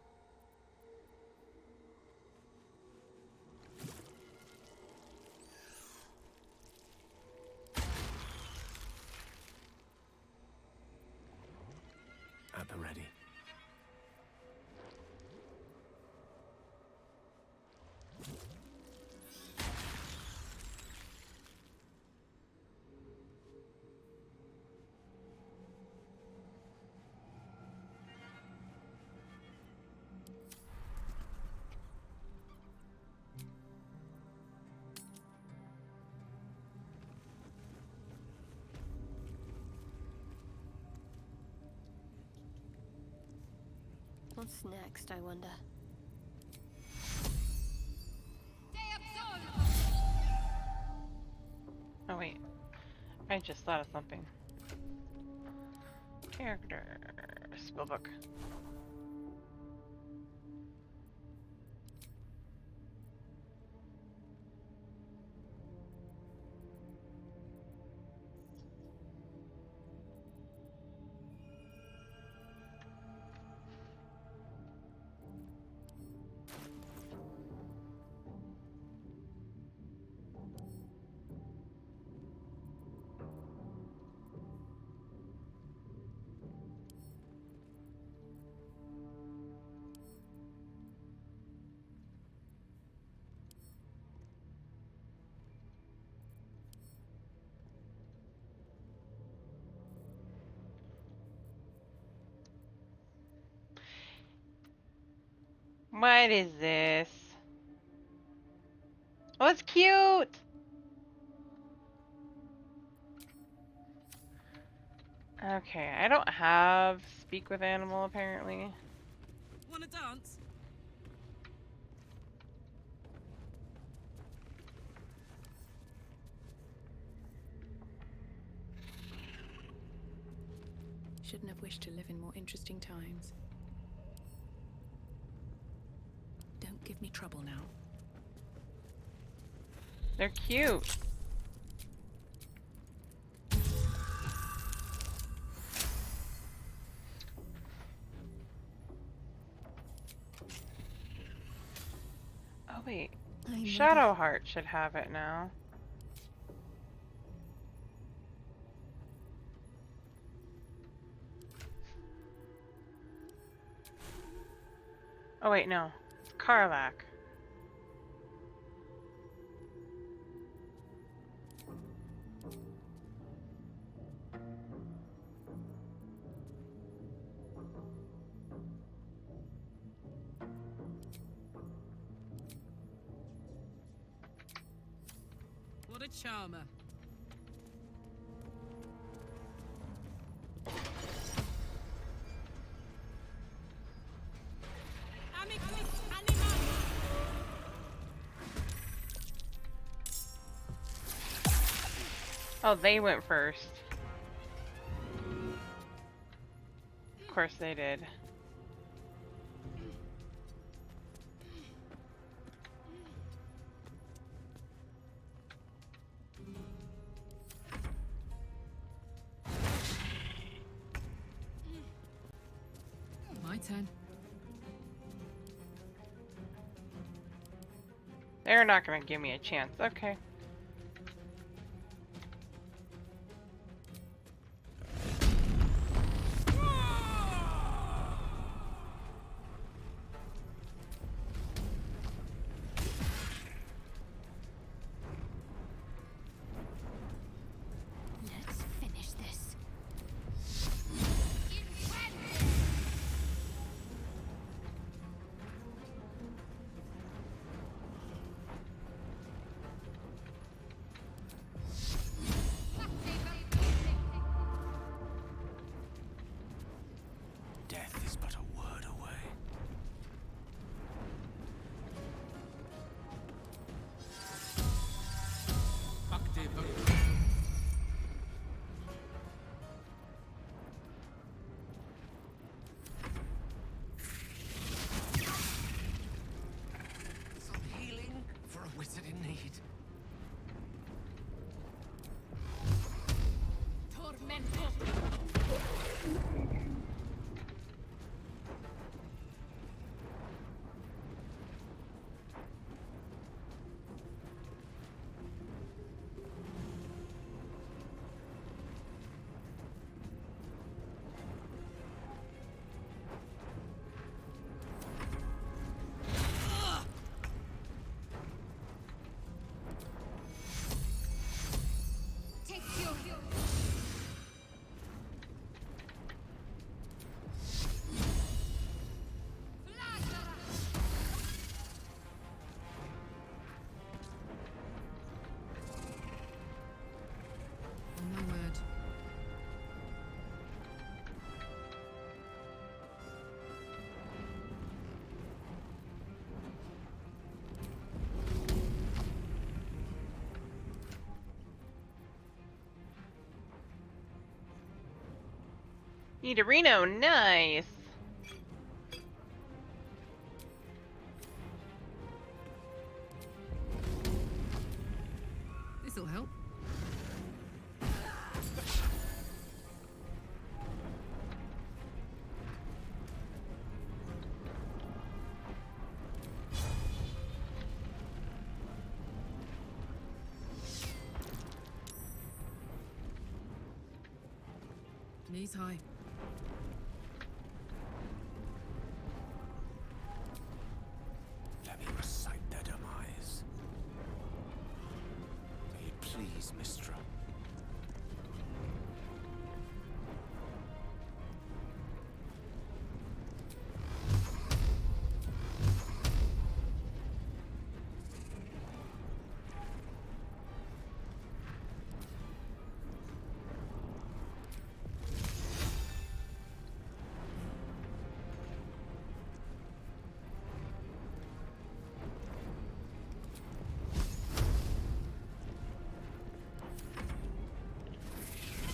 At the ready. What's next, I wonder? Oh wait, I just thought of something. Character spellbook. What is this? Oh, it's cute! Okay, I don't have speak with animal apparently. Wanna dance? Shouldn't have wished to live in more interesting times. Don't give me trouble now. They're cute. Oh wait, Shadowheart should have it now. Oh wait, no. It's Karlach. charmer. Oh, they went first. Of course they did. My turn. They're not gonna give me a chance. Okay. Let's finish this. Death is but a word away. Some healing for a wizard in need. No word. Need a Reno, nice. This'll help. Knees high. Let me recite their demise. May it please, Mistra.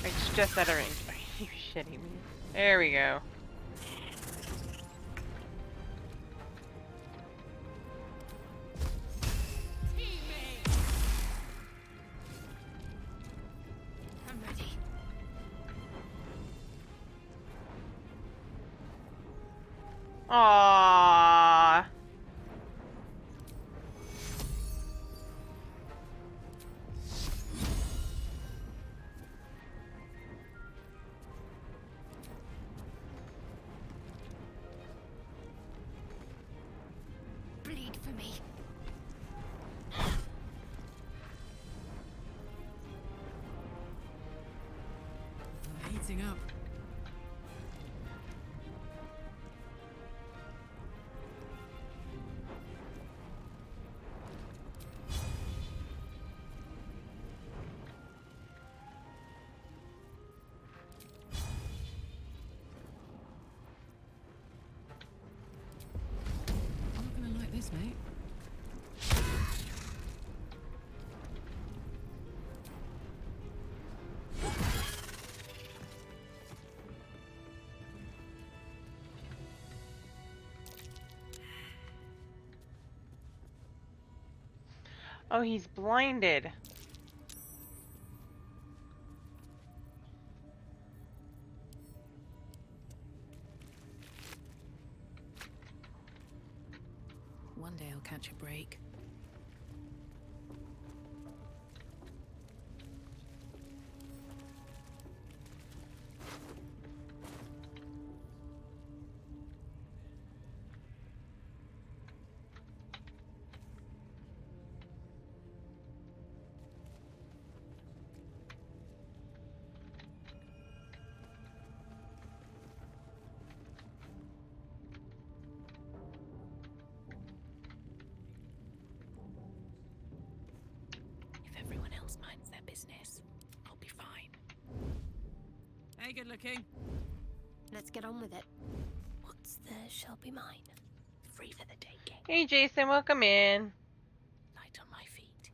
It's just out of range. Are you shitting me? There we go. I'm ready. Aww. Bleed for me. I'm heating up. Oh, he's blinded. One day I'll catch a break. If everyone else minds their business, I'll be fine. Hey, good looking. Let's get on with it. What's theirs shall be mine. Free for the taking. Hey, Jason, welcome in. Light on my feet.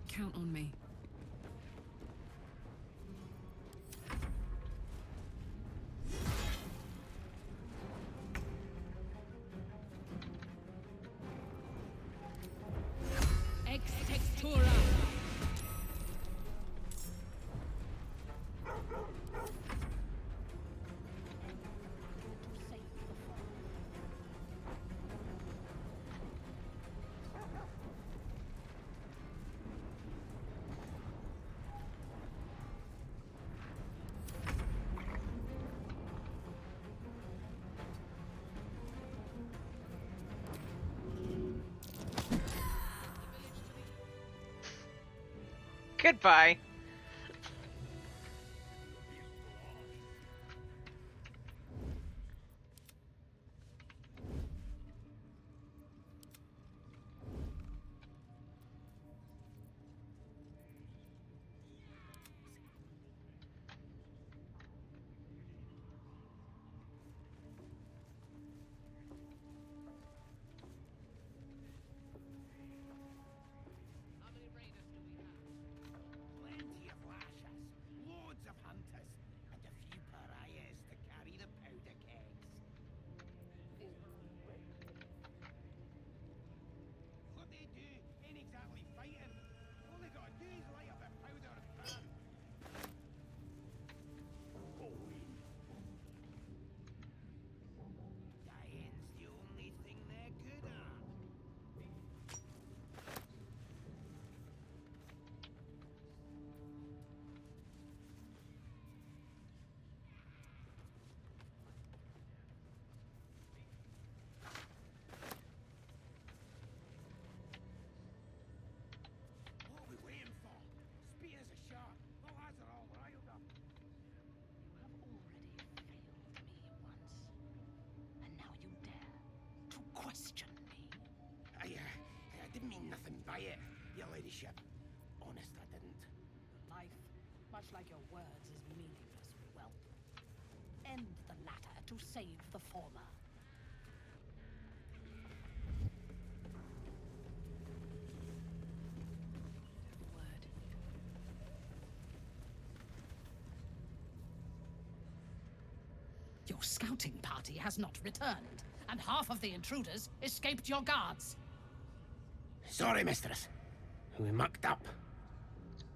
Count on me. Ex textura. Goodbye. Plenty of lashers, loads of hunters, and a few pariahs to carry the powder kegs. What they do ain't exactly fighting. All they gotta do is light up a powder and pan. Dying's the only thing they're good at. What are we waiting for? Speed as a shark. The lads are all riled up. You have already failed me once. And now you dare to question me. I didn't mean nothing by it, your ladyship. Honest, I didn't. Life, much like your words, is meaningless, whelp. End the latter to save the former. Word. Your scouting party has not returned, and half of the intruders escaped your guards. Sorry, mistress. We mucked up.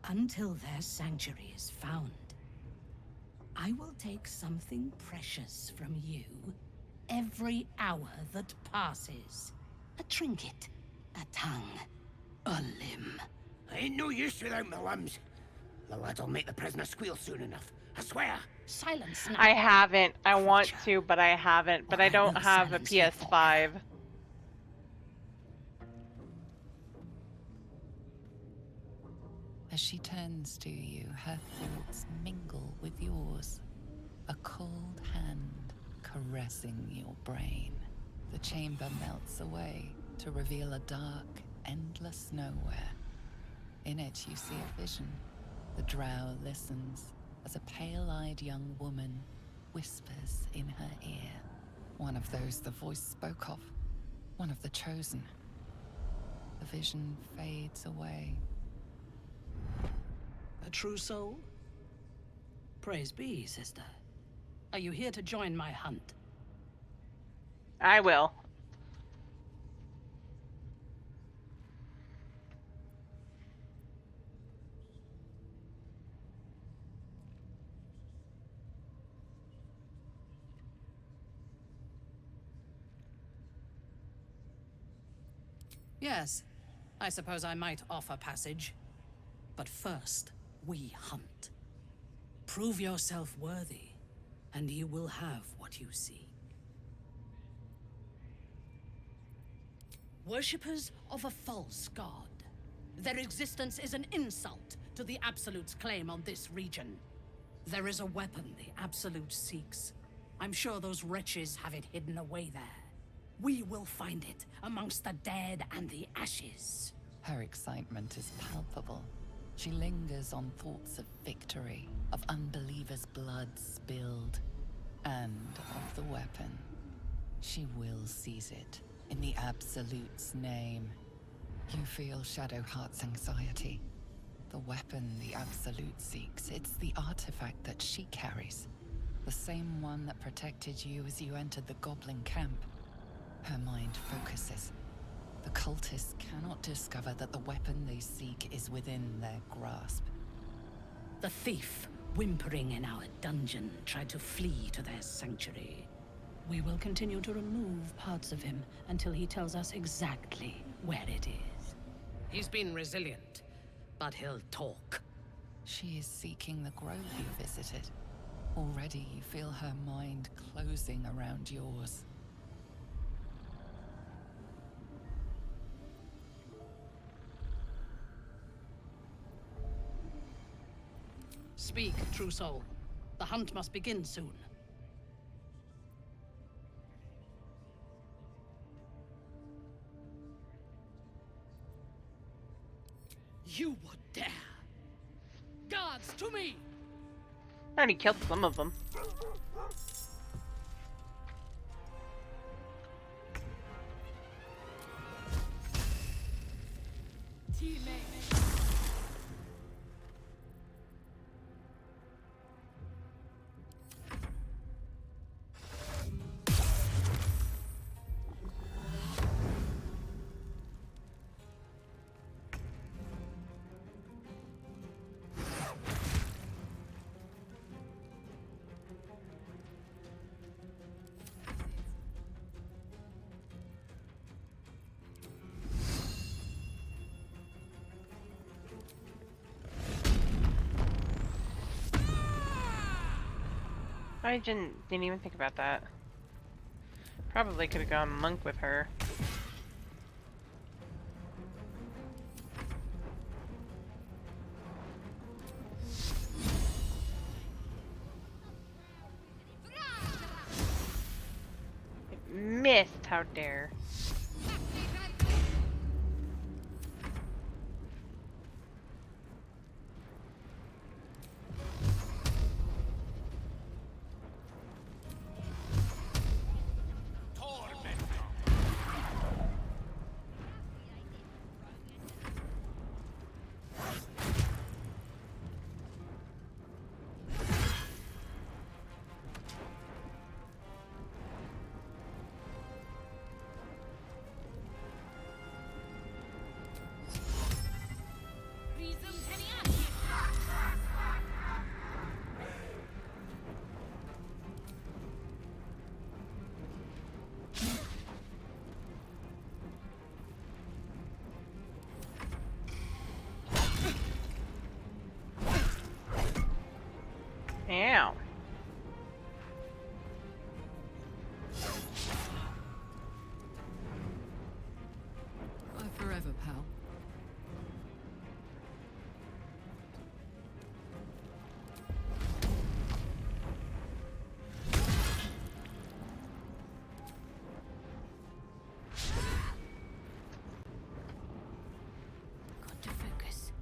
Until their sanctuary is found, I will take something precious from you every hour that passes. A trinket, a tongue, a limb. I ain't no use without my limbs. The lad'll make the prisoner squeal soon enough. I swear. Silence now. I haven't. I want to, but I haven't. But I don't have a PS5. As she turns to you, her thoughts mingle with yours. A cold hand caressing your brain. The chamber melts away to reveal a dark, endless nowhere. In it, you see a vision. The drow listens as a pale-eyed young woman whispers in her ear. One of those the voice spoke of. One of the chosen. The vision fades away. A true soul? Praise be, sister. Are you here to join my hunt? I will. Yes, I suppose I might offer passage. But first, we hunt. Prove yourself worthy, and you will have what you seek. Worshippers of a false god. Their existence is an insult to the Absolute's claim on this region. There is a weapon the Absolute seeks. I'm sure those wretches have it hidden away there. We will find it amongst the dead and the ashes. Her excitement is palpable. She lingers on thoughts of victory, of unbelievers' blood spilled, and of the weapon. She will seize it, in the Absolute's name. You feel Shadowheart's anxiety. The weapon the Absolute seeks, it's the artifact that she carries. The same one that protected you as you entered the Goblin camp. Her mind focuses. The cultists cannot discover that the weapon they seek is within their grasp. The thief, whimpering in our dungeon, tried to flee to their sanctuary. We will continue to remove parts of him until he tells us exactly where it is. He's been resilient, but he'll talk. She is seeking the grove you visited. Already you feel her mind closing around yours. Speak, true soul. The hunt must begin soon. You would dare! Guards, to me! I already killed some of them. I didn't even think about that. Probably could have gone monk with her. It missed, how dare. Ow. Bye forever, pal. Got to focus.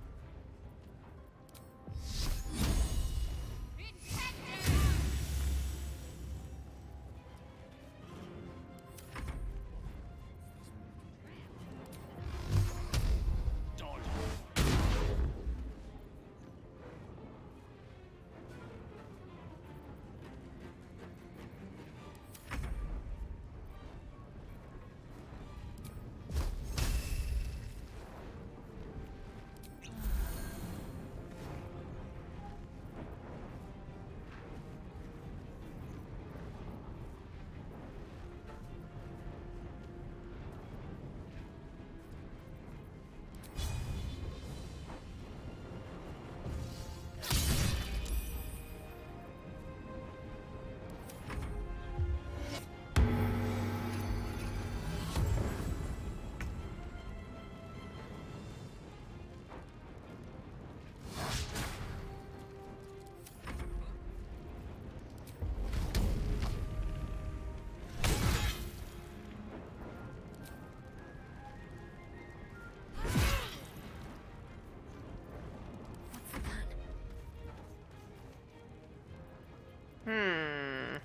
Hmm.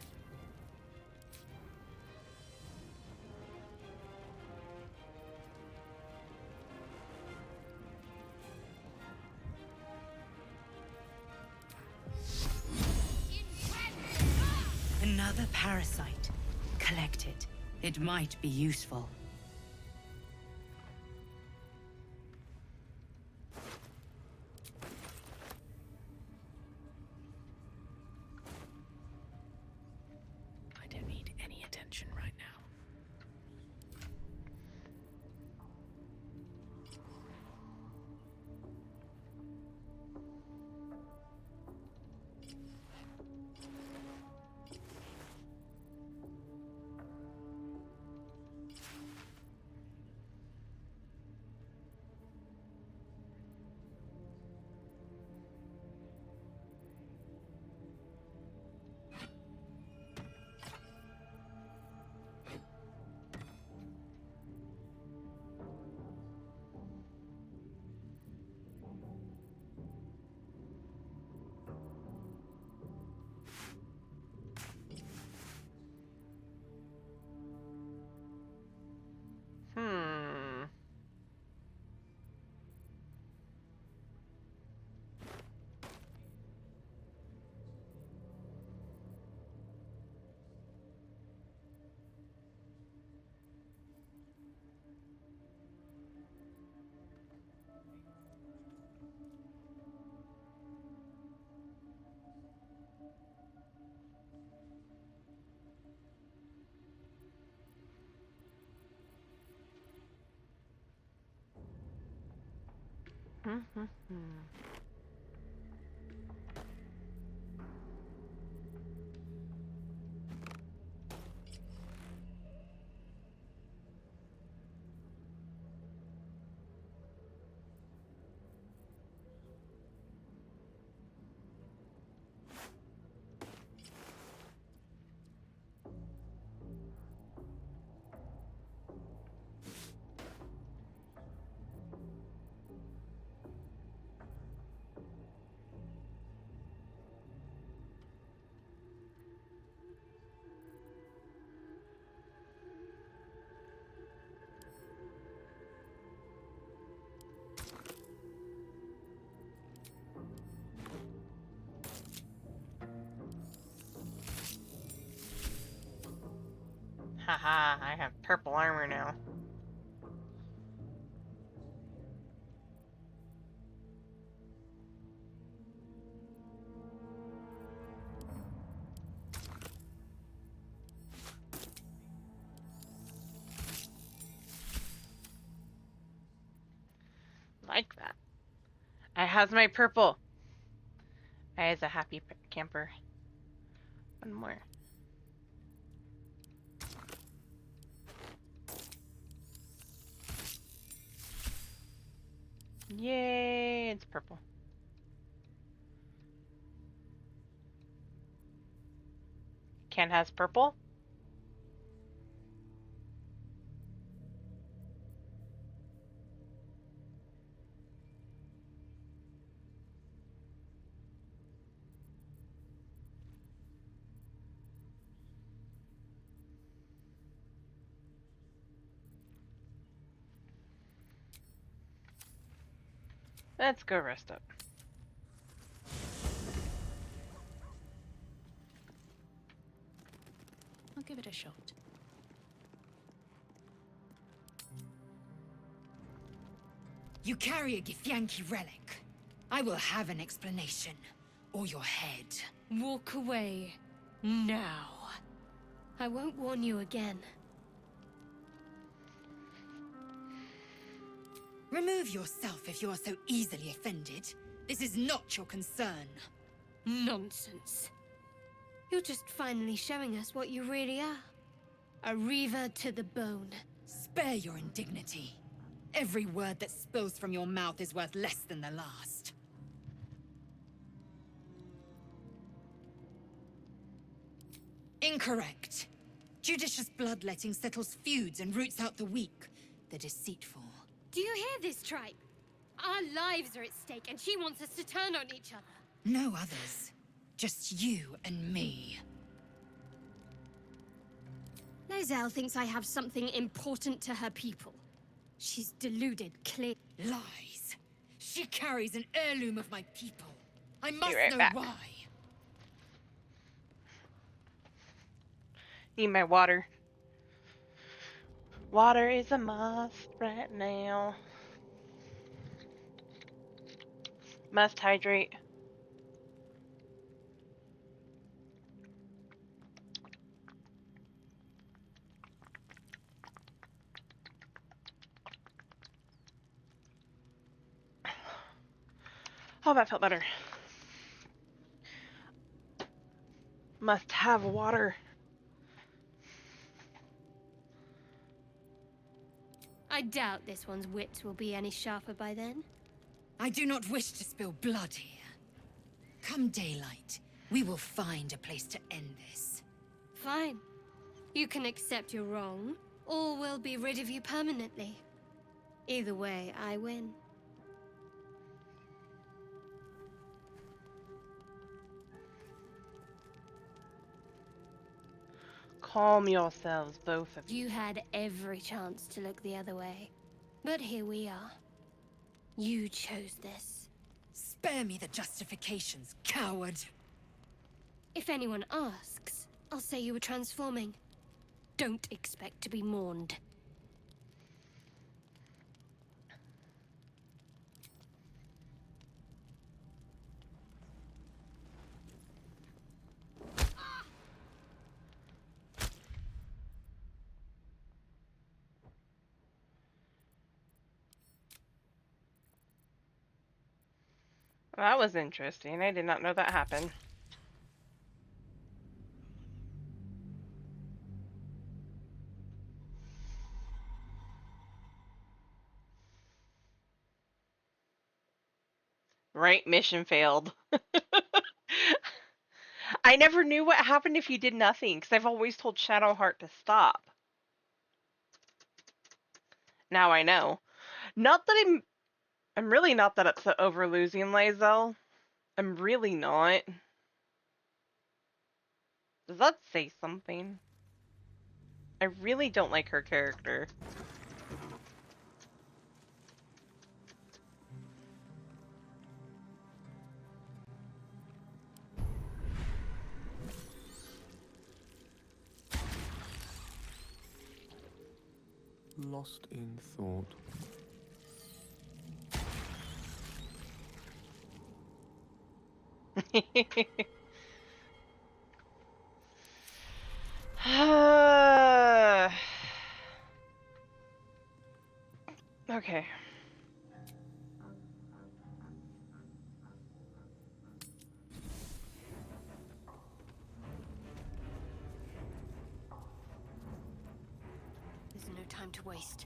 Another parasite. Collect it. It might be useful. I don't need any attention right now. Hmm. Haha, I have purple armor now. Like that. I has my purple. I has a happy camper. One more. Yay, it's purple. Ken has purple. Let's go rest up. I'll give it a shot. You carry a Githyanki relic. I will have an explanation. Or your head. Walk away. Now. I won't warn you again. Remove yourself if you are so easily offended. This is not your concern. Nonsense. You're just finally showing us what you really are. A reaver to the bone. Spare your indignity. Every word that spills from your mouth is worth less than the last. Incorrect. Judicious bloodletting settles feuds and roots out the weak, the deceitful. Do you hear this, tribe? Our lives are at stake, and she wants us to turn on each other. No others. Just you and me. Lizelle thinks I have something important to her people. She's deluded, clear. Lies. She carries an heirloom of my people. I must right know back. why. Need my water. Water is a must right now. Must hydrate. Oh, that felt better. Must have water. I doubt this one's wits will be any sharper by then. I do not wish to spill blood here. Come daylight, we will find a place to end this. Fine. You can accept you're wrong, or we'll be rid of you permanently. Either way, I win. Calm yourselves, both of you. You had every chance to look the other way. But here we are. You chose this. Spare me the justifications, coward. If anyone asks, I'll say you were transforming. Don't expect to be mourned. Well, that was interesting. I did not know that happened. Right, mission failed. I never knew what happened if you did nothing, because I've always told Shadowheart to stop. Now I know. Not that I'm really not that upset over losing Lizelle. I'm really not. Does that say something? I really don't like her character. Lost in thought. Okay. time to waste.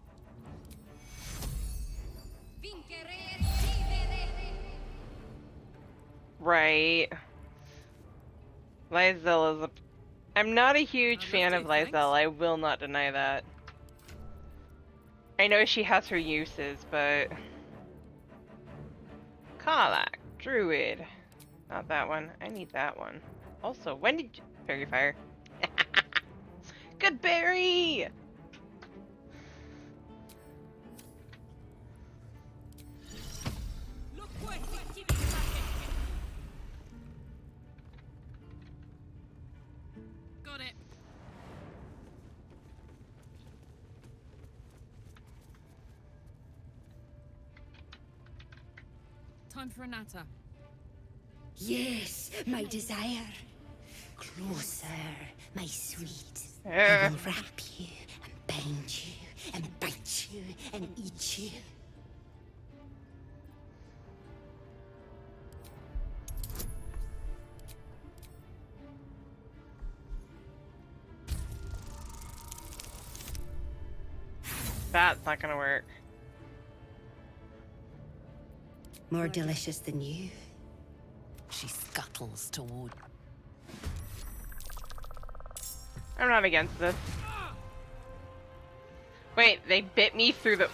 Right. Lysel is a... I'm not a huge fan of Lysel, I will not deny that. I know she has her uses, but... Karlach, Druid. Not that one. I need that one. Also, when did you... Fairy Fire. Good berry! Got it. Time for a natter. Yes, my desire. Closer, my sweet. I will wrap you and bind you and bite you and eat you. That's not gonna work. More delicious than you. She scuttles toward. I'm not against this. Wait, they bit me through the...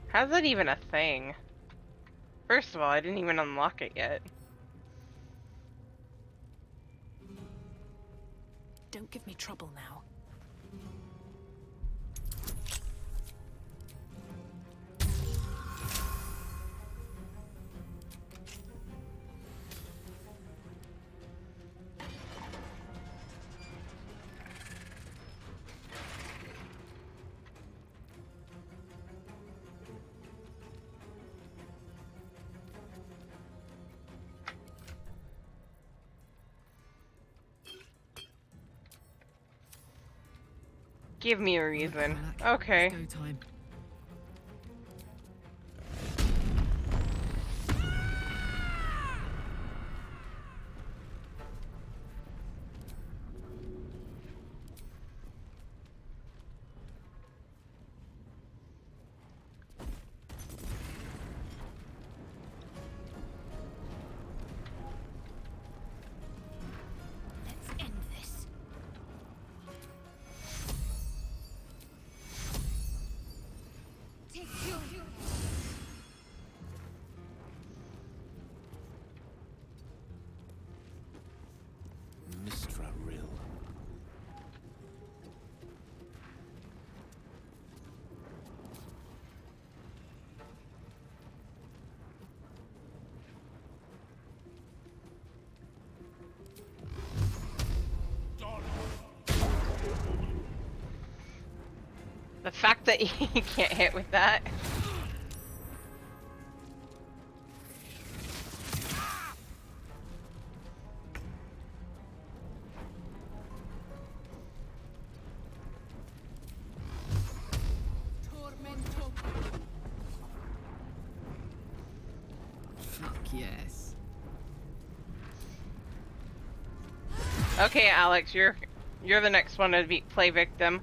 How's that even a thing? First of all, I didn't even unlock it yet. Don't give me trouble now. Give me a reason. Okay. Go time. Let's end this. Take you. Mistra Rill. The fact that you can't hit with that. Fuck yes. Okay, Alex, you're the next one to play victim.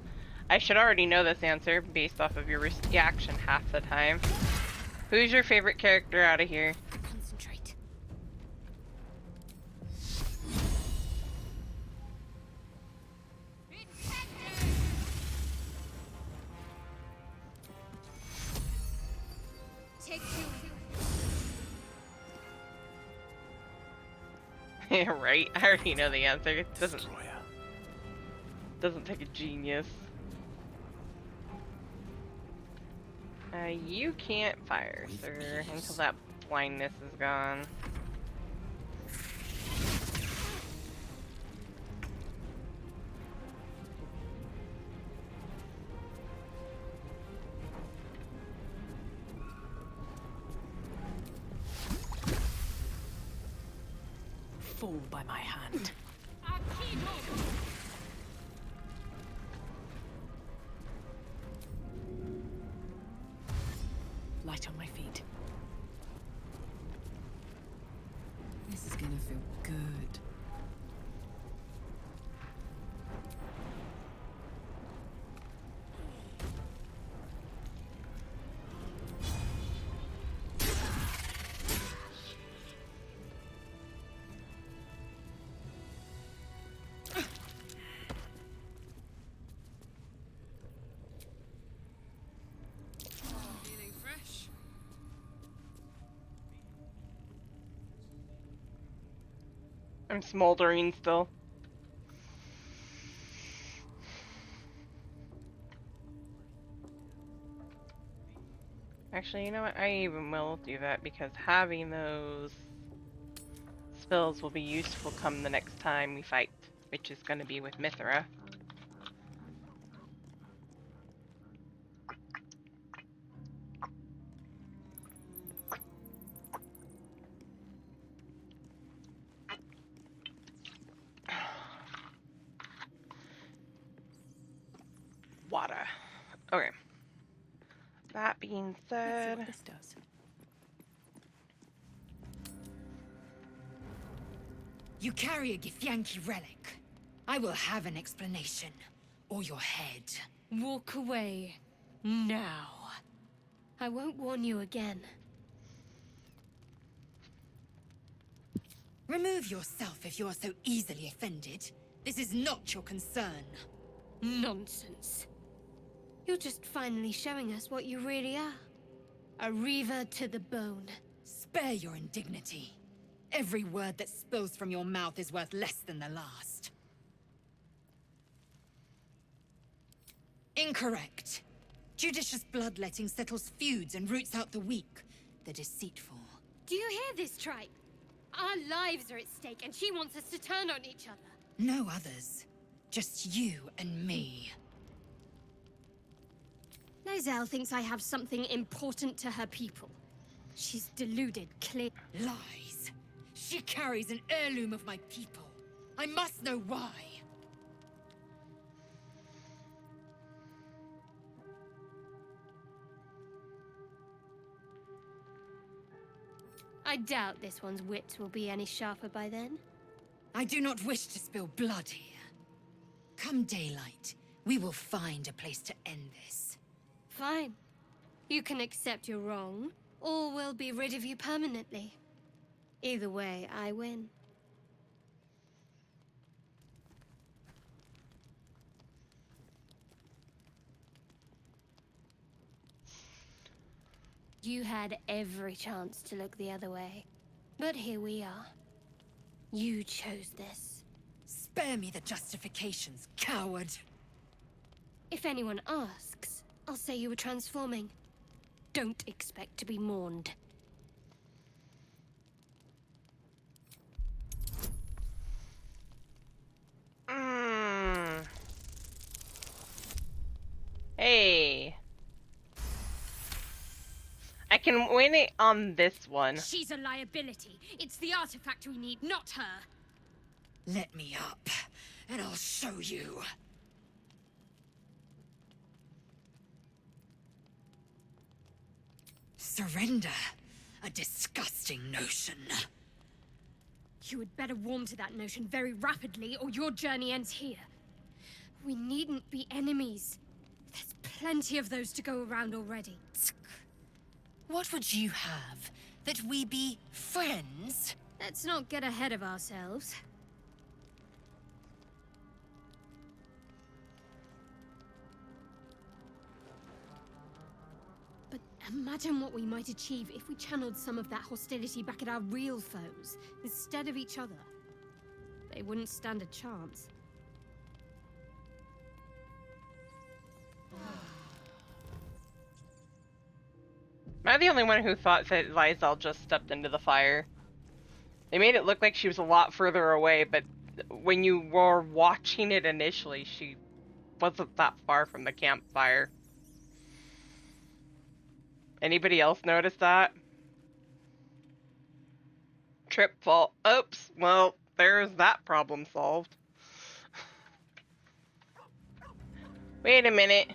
I should already know this answer based off of your reaction half the time. Who's your favorite character out of here? Concentrate. Take you. Right? I already know the answer. It doesn't take a genius. You can't fire, sir, until that blindness is gone. Fall by my hand. Light on my feet. This is gonna feel good. I'm smoldering still. Actually, you know what? I even will do that because having those spells will be useful come the next time we fight, which is going to be with Mithra. Water. Okay. That being Let's see said, what this does. You carry a Githyanki relic. I will have an explanation. Or your head. Walk away. Now. I won't warn you again. Remove yourself if you are so easily offended. This is not your concern. Nonsense. You're just finally showing us what you really are. A reaver to the bone. Spare your indignity. Every word that spills from your mouth is worth less than the last. Incorrect. Judicious bloodletting settles feuds and roots out the weak, the deceitful. Do you hear this, tribe? Our lives are at stake, and she wants us to turn on each other. No others. Just you and me. Lae'zel thinks I have something important to her people. She's deluded, clear. Lies. She carries an heirloom of my people. I must know why. I doubt this one's wits will be any sharper by then. I do not wish to spill blood here. Come daylight, we will find a place to end this. Fine. You can accept you're wrong, or we'll be rid of you permanently. Either way, I win. You had every chance to look the other way. But here we are. You chose this. Spare me the justifications, coward! If anyone asks, I'll say you were transforming. Don't expect to be mourned. Hey. I can win it on this one. She's a liability. It's the artifact we need, not her. Let me up, and I'll show you. Surrender. A disgusting notion. You had better warm to that notion very rapidly, or your journey ends here. We needn't be enemies. There's plenty of those to go around already. What would you have? That we be friends? Let's not get ahead of ourselves. But imagine what we might achieve if we channeled some of that hostility back at our real foes, instead of each other. They wouldn't stand a chance. Am I the only one who thought that Lae'zel just stepped into the fire? They made it look like she was a lot further away, but when you were watching it initially, she wasn't that far from the campfire. Anybody else notice that? Trip fall. Oops. Well, there's that problem solved. Wait a minute.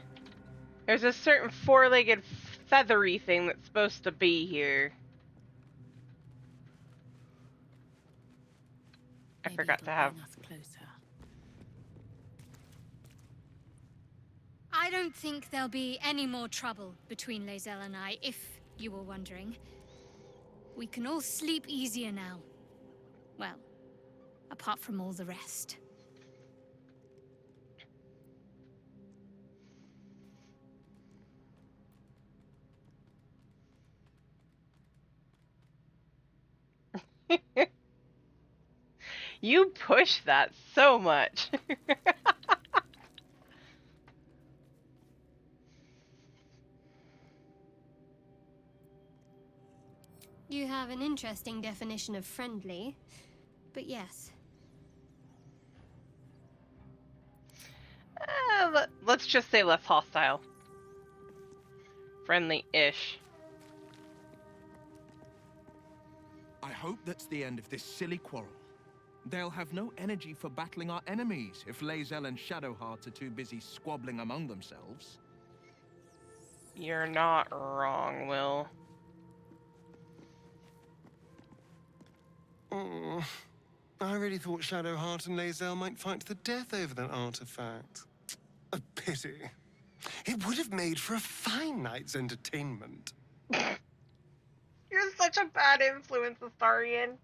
There's a certain four-legged feathery thing that's supposed to be here. I forgot to have. I don't think there'll be any more trouble between Lae'zel and I, if you were wondering. We can all sleep easier now. Well, apart from all the rest. You push that so much. You have an interesting definition of friendly, but yes. Let's just say less hostile. Friendly-ish. I hope that's the end of this silly quarrel. They'll have no energy for battling our enemies if Lae'zel and Shadowheart are too busy squabbling among themselves. You're not wrong, Will. Oh, I really thought Shadowheart and Lae'zel might fight to the death over that artifact. A pity. It would have made for a fine night's entertainment. You're such a bad influence, Astarion.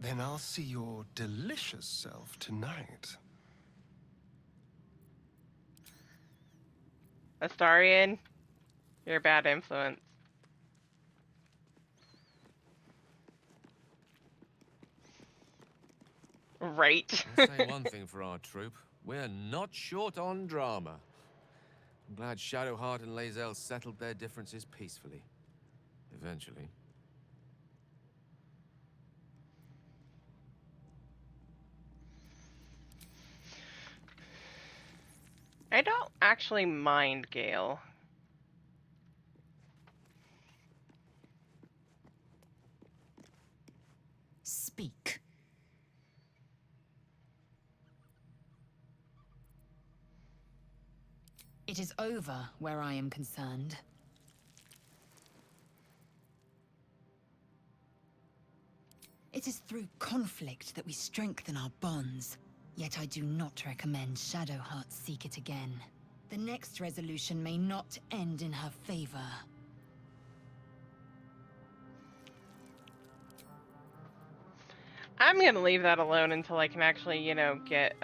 Then I'll see your delicious self tonight. Astarion, you're a bad influence. Right. I'll say one thing for our troop. We're not short on drama. I'm glad Shadowheart and Lae'zel settled their differences peacefully. Eventually. I don't actually mind Gale. Speak. It is over where I am concerned. It is through conflict that we strengthen our bonds. Yet I do not recommend Shadowheart seek it again. The next resolution may not end in her favor. I'm gonna leave that alone until I can actually, you know, get,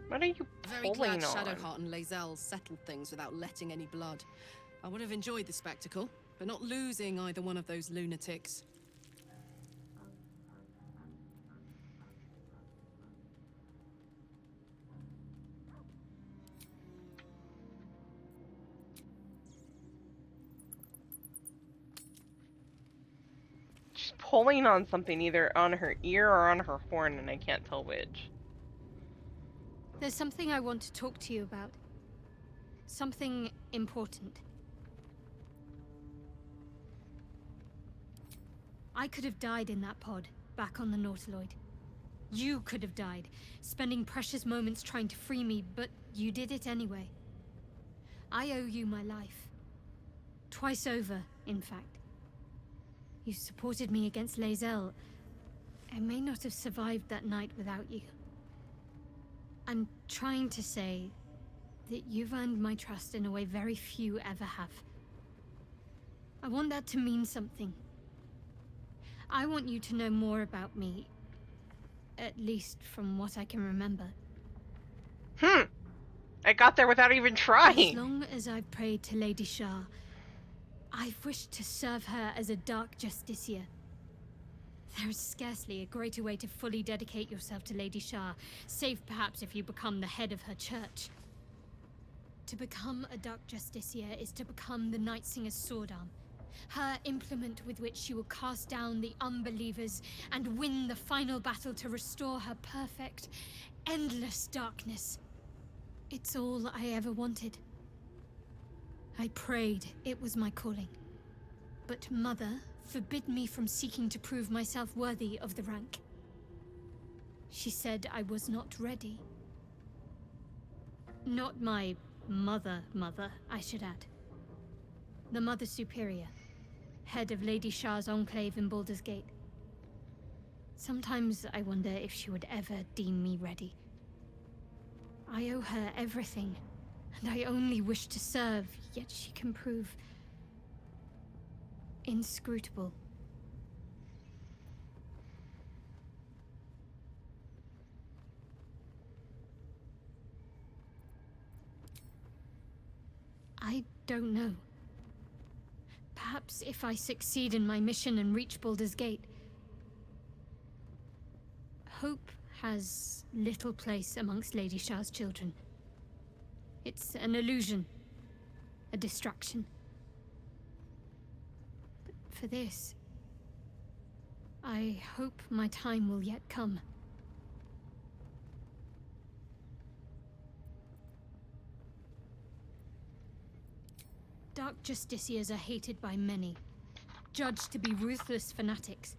What are you Very pulling glad on? Shadowheart and Lae'zel settled things without letting any blood. I would have enjoyed the spectacle, but not losing either one of those lunatics. She's pulling on something either on her ear or on her horn, and I can't tell which. There's something I want to talk to you about. Something important. I could have died in that pod, back on the Nautiloid. You could have died, spending precious moments trying to free me, but you did it anyway. I owe you my life. Twice over, in fact. You supported me against Lae'zel. I may not have survived that night without you. I'm trying to say that you've earned my trust in a way very few ever have. I want that to mean something. I want you to know more about me, at least from what I can remember. I got there without even As trying. long as I've prayed to Lady Shah, I've wished to serve her as a Dark Justiciar. There is scarcely a greater way to fully dedicate yourself to Lady Shah, save perhaps if you become the head of her church. To become a Dark Justiciar is to become the Night Singer's sword arm, her implement with which she will cast down the unbelievers and win the final battle to restore her perfect, endless darkness. It's all I ever wanted. I prayed it was my calling. But Mother forbid me from seeking to prove myself worthy of the rank. She said I was not ready. Not my mother, I should add. The Mother Superior, head of Lady Shah's enclave in Baldur's Gate. Sometimes I wonder if she would ever deem me ready. I owe her everything, and I only wish to serve, yet she can prove inscrutable. I don't know. Perhaps if I succeed in my mission and reach Baldur's Gate. Hope has little place amongst Lady Shah's children. It's an illusion, a distraction. But for this, I hope my time will yet come. Dark Justiciars are hated by many, judged to be ruthless fanatics.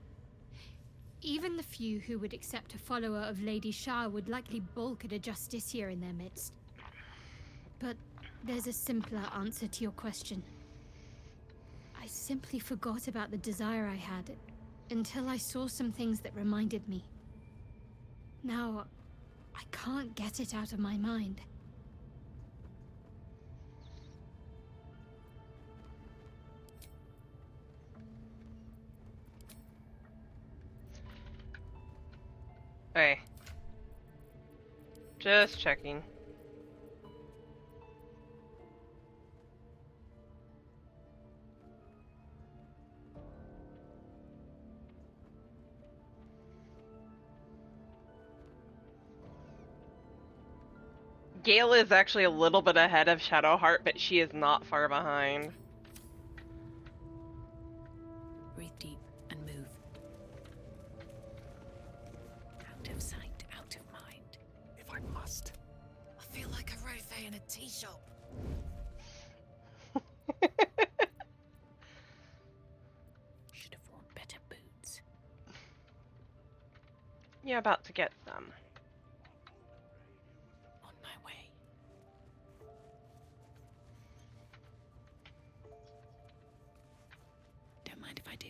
Even the few who would accept a follower of Lady Shah would likely balk at a Justiciar in their midst. But there's a simpler answer to your question. I simply forgot about the desire I had until I saw some things that reminded me. Now, I can't get it out of my mind. Hey. Just checking. Gale is actually a little bit ahead of Shadowheart, but she is not far behind. Breathe deep and move. Out of sight, out of mind. If I must. I feel like a rose in a tea shop. Should have worn better boots. You're about to get some. On my way. Don't mind if I do.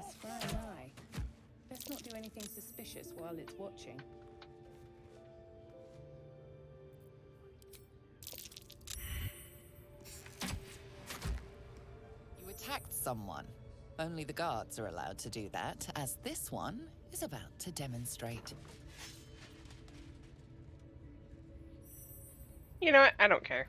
It's far and eye. Let's not do anything suspicious while it's watching. You attacked someone. Only the guards are allowed to do that, as this one is about to demonstrate. You know what? I don't care.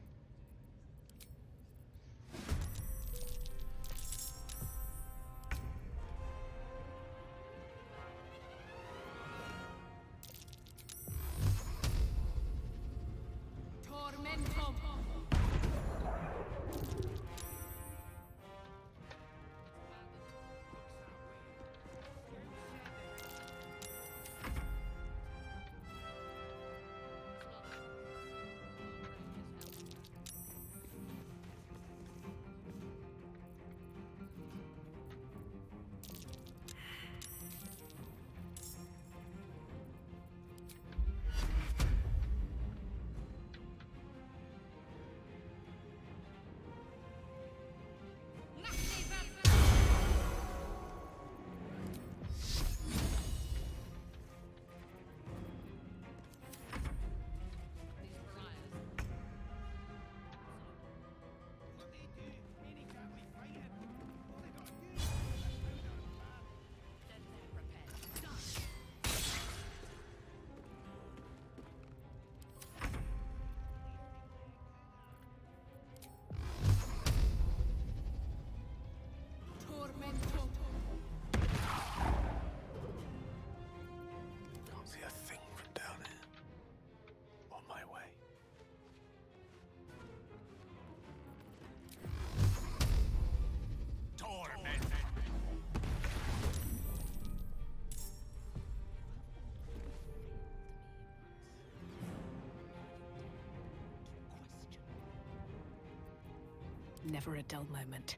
Never a dull moment.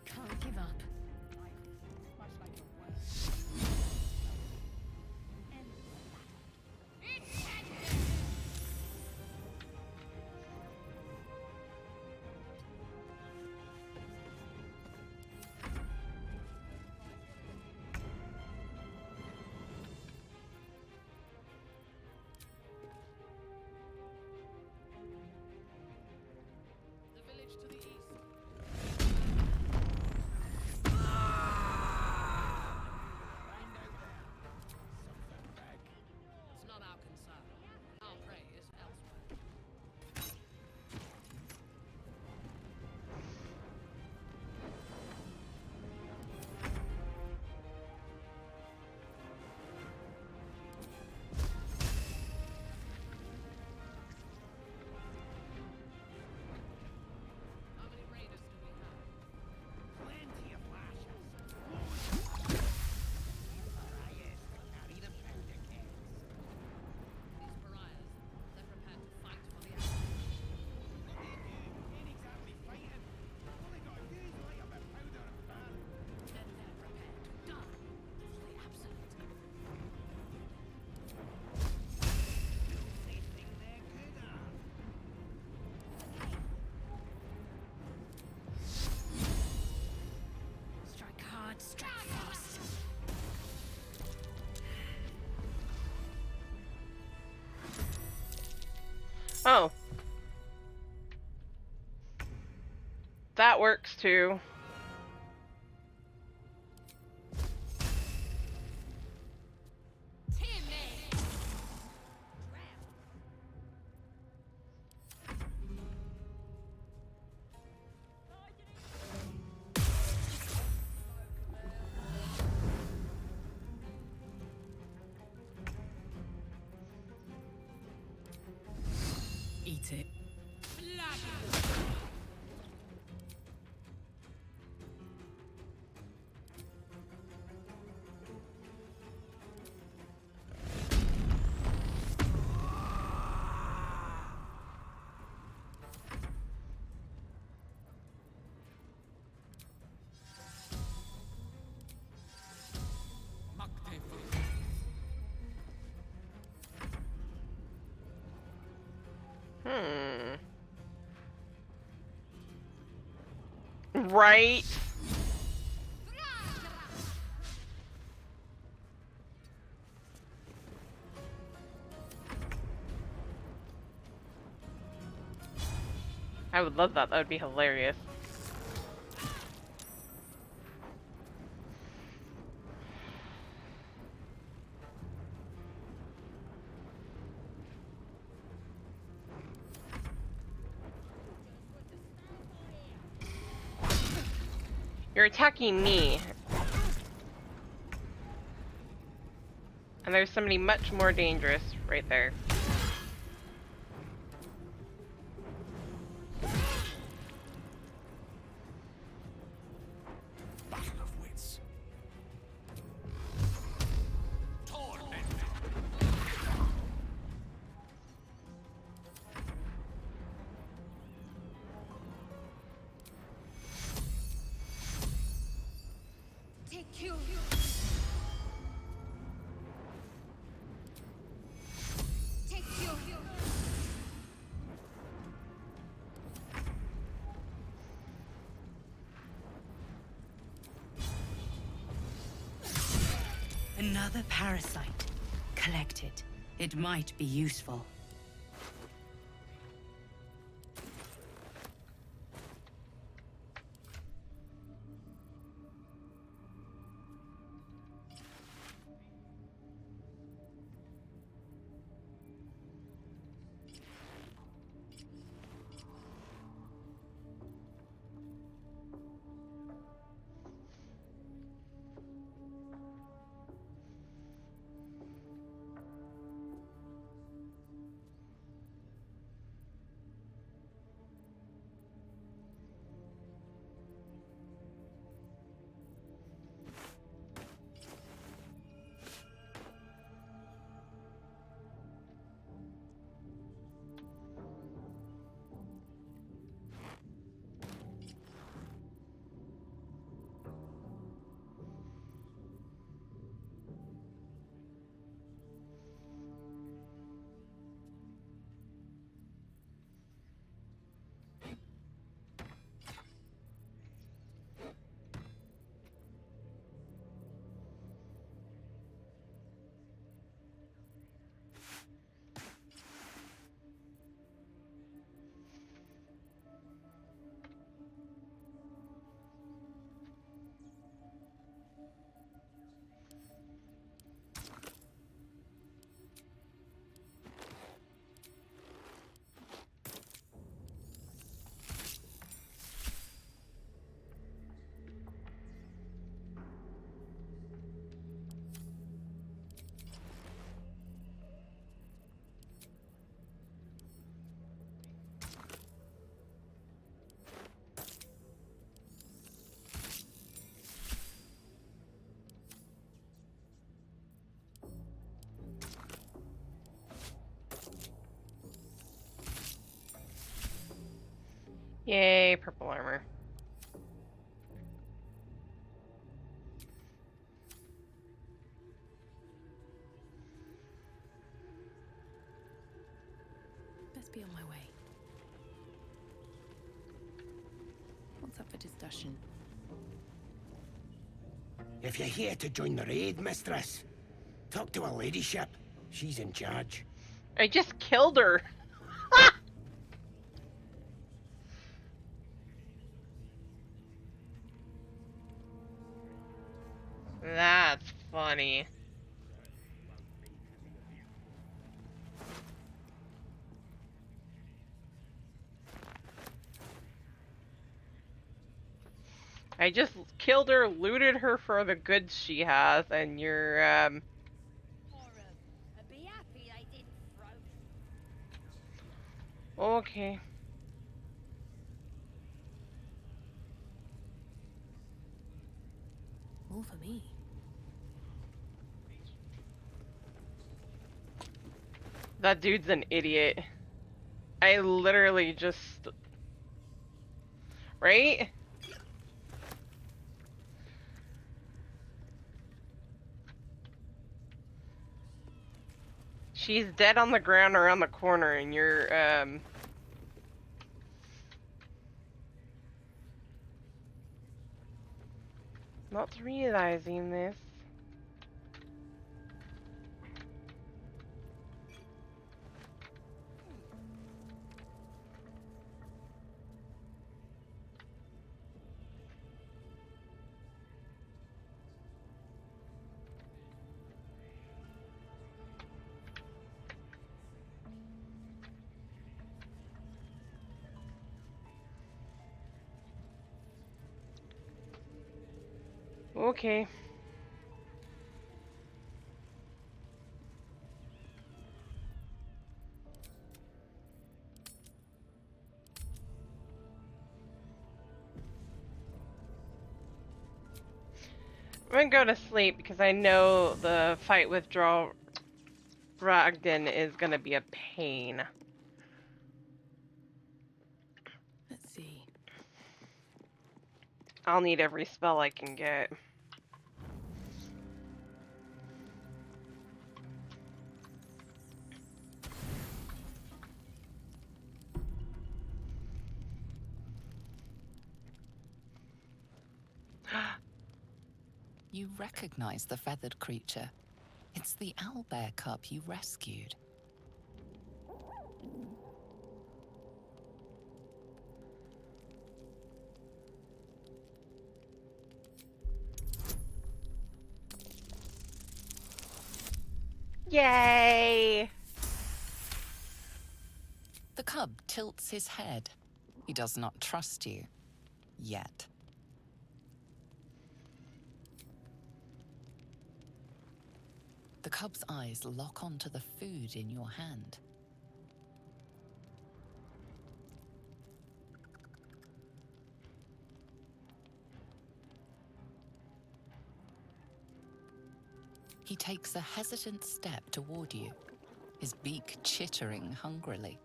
Can't give up. It's not our concern. Our prey is elsewhere. How many raiders do we have? Plenty of lashes. Pariahs to carry the powder kegs. These pariahs, they're prepared to fight for the Empire. Ain't exactly fighting. All they gotta do is light up a powder and burn. And they're prepared to die for the Absolute. They think they're good at. Strike hard, strike fast. Oh. That works too. Eat it. Right? I would love that. That would be hilarious. You're attacking me. And there's somebody much more dangerous right there. Battle of wits. Torment. Take you. Take you. Another parasite. Collect it. It might be useful. Yay, purple armor. Best be on my way. What's up for discussion? If you're here to join the raid, mistress, talk to her ladyship. She's in charge. I just killed her. That's funny. I just killed her, looted her for the goods she has, and you're, okay. All for me. That dude's an idiot. I literally just... Right? She's dead on the ground around the corner, and you're, not realizing this. Okay. I'm gonna go to sleep because I know the fight with Brogdon is gonna be a pain. Let's see. I'll need every spell I can get. You recognize the feathered creature. It's the owlbear cub you rescued. Yay! The cub tilts his head. He does not trust you. Yet. The cub's eyes lock onto the food in your hand. He takes a hesitant step toward you, his beak chittering hungrily.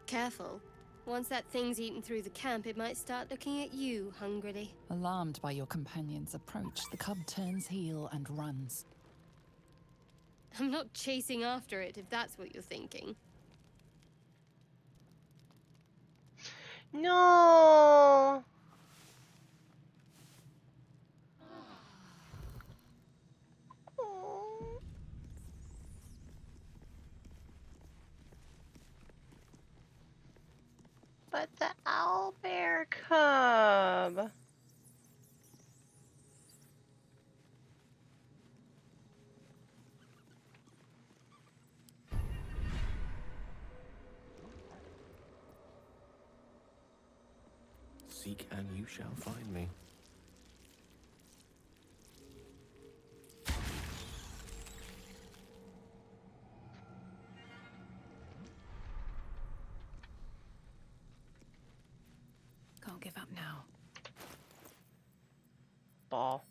Careful. Once that thing's eaten through the camp, it might start looking at you hungrily. Alarmed by your companion's approach, the cub turns heel and runs. I'm not chasing after it, if that's what you're thinking. No! But the owlbear cub. Seek and you shall find me. Can't give up now. Ball.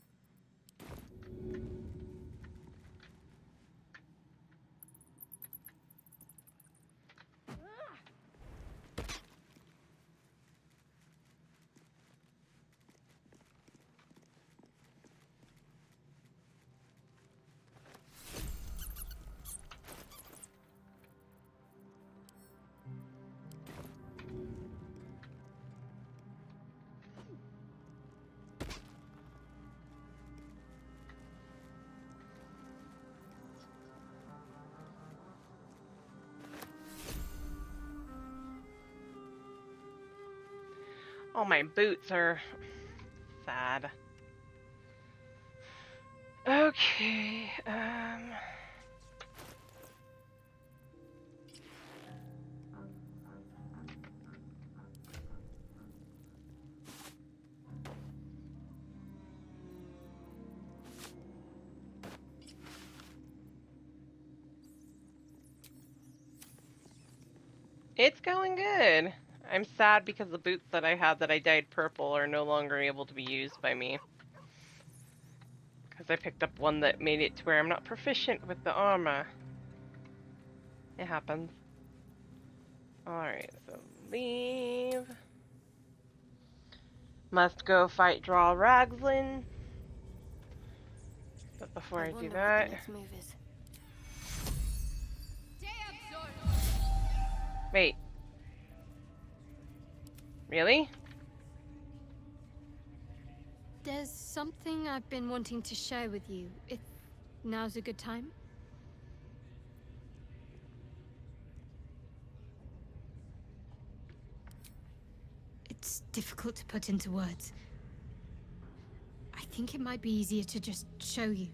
All my boots are sad. Okay, it's going good. I'm sad because the boots that I had that I dyed purple are no longer able to be used by me. Because I picked up one that made it to where I'm not proficient with the armor. It happens. Alright, so leave. Must go fight Draw Raglan. But before I do that... Wait. Really? There's something I've been wanting to share with you, if now's a good time. It's difficult to put into words. I think it might be easier to just show you.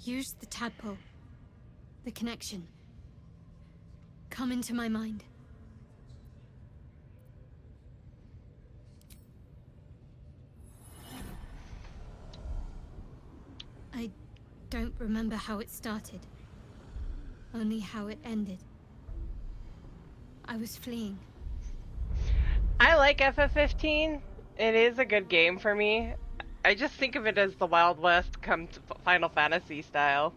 Use the tadpole. The connection. Come into my mind. I don't remember how it started. Only how it ended. I was fleeing. I like FF15. It is a good game for me. I just think of it as the Wild West come to Final Fantasy style.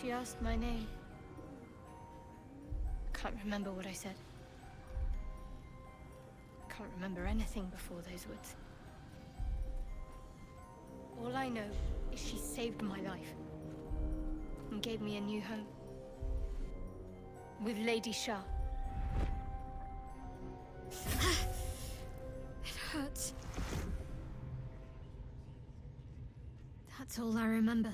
She asked my name. Can't remember what I said. Can't remember anything before those words. All I know is she saved my life and gave me a new home. With Lady Shah. It hurts. That's all I remember.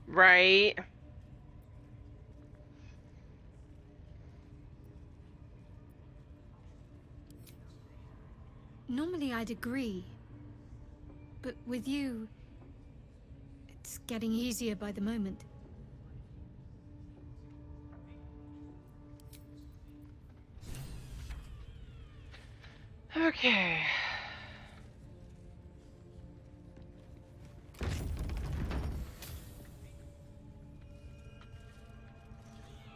Right. Normally I'd agree, but with you, it's getting easier by the moment. Okay.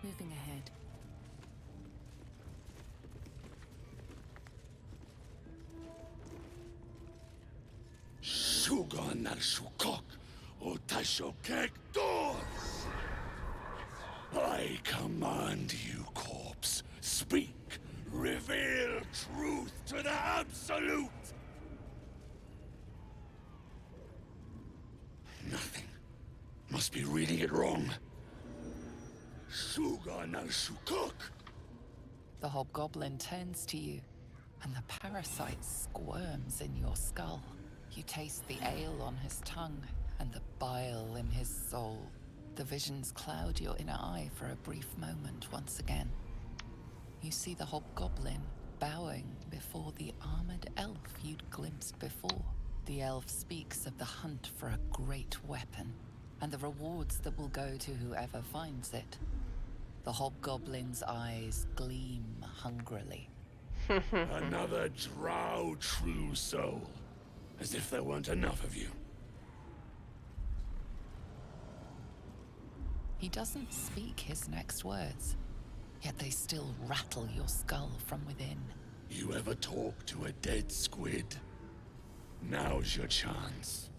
Moving ahead. Shugan al Shukok, Otashokek doors. I command you, corpse. Speak. Reveal truth to the Absolute. Nothing. Must be reading it wrong. Shugan al Shukok. The hobgoblin turns to you, and the parasite squirms in your skull. You taste the ale on his tongue, and the bile in his soul. The visions cloud your inner eye for a brief moment once again. You see the hobgoblin bowing before the armored elf you'd glimpsed before. The elf speaks of the hunt for a great weapon, and the rewards that will go to whoever finds it. The hobgoblin's eyes gleam hungrily. Another drow true soul. As if there weren't enough of you. He doesn't speak his next words, yet they still rattle your skull from within. You ever talk to a dead squid? Now's your chance.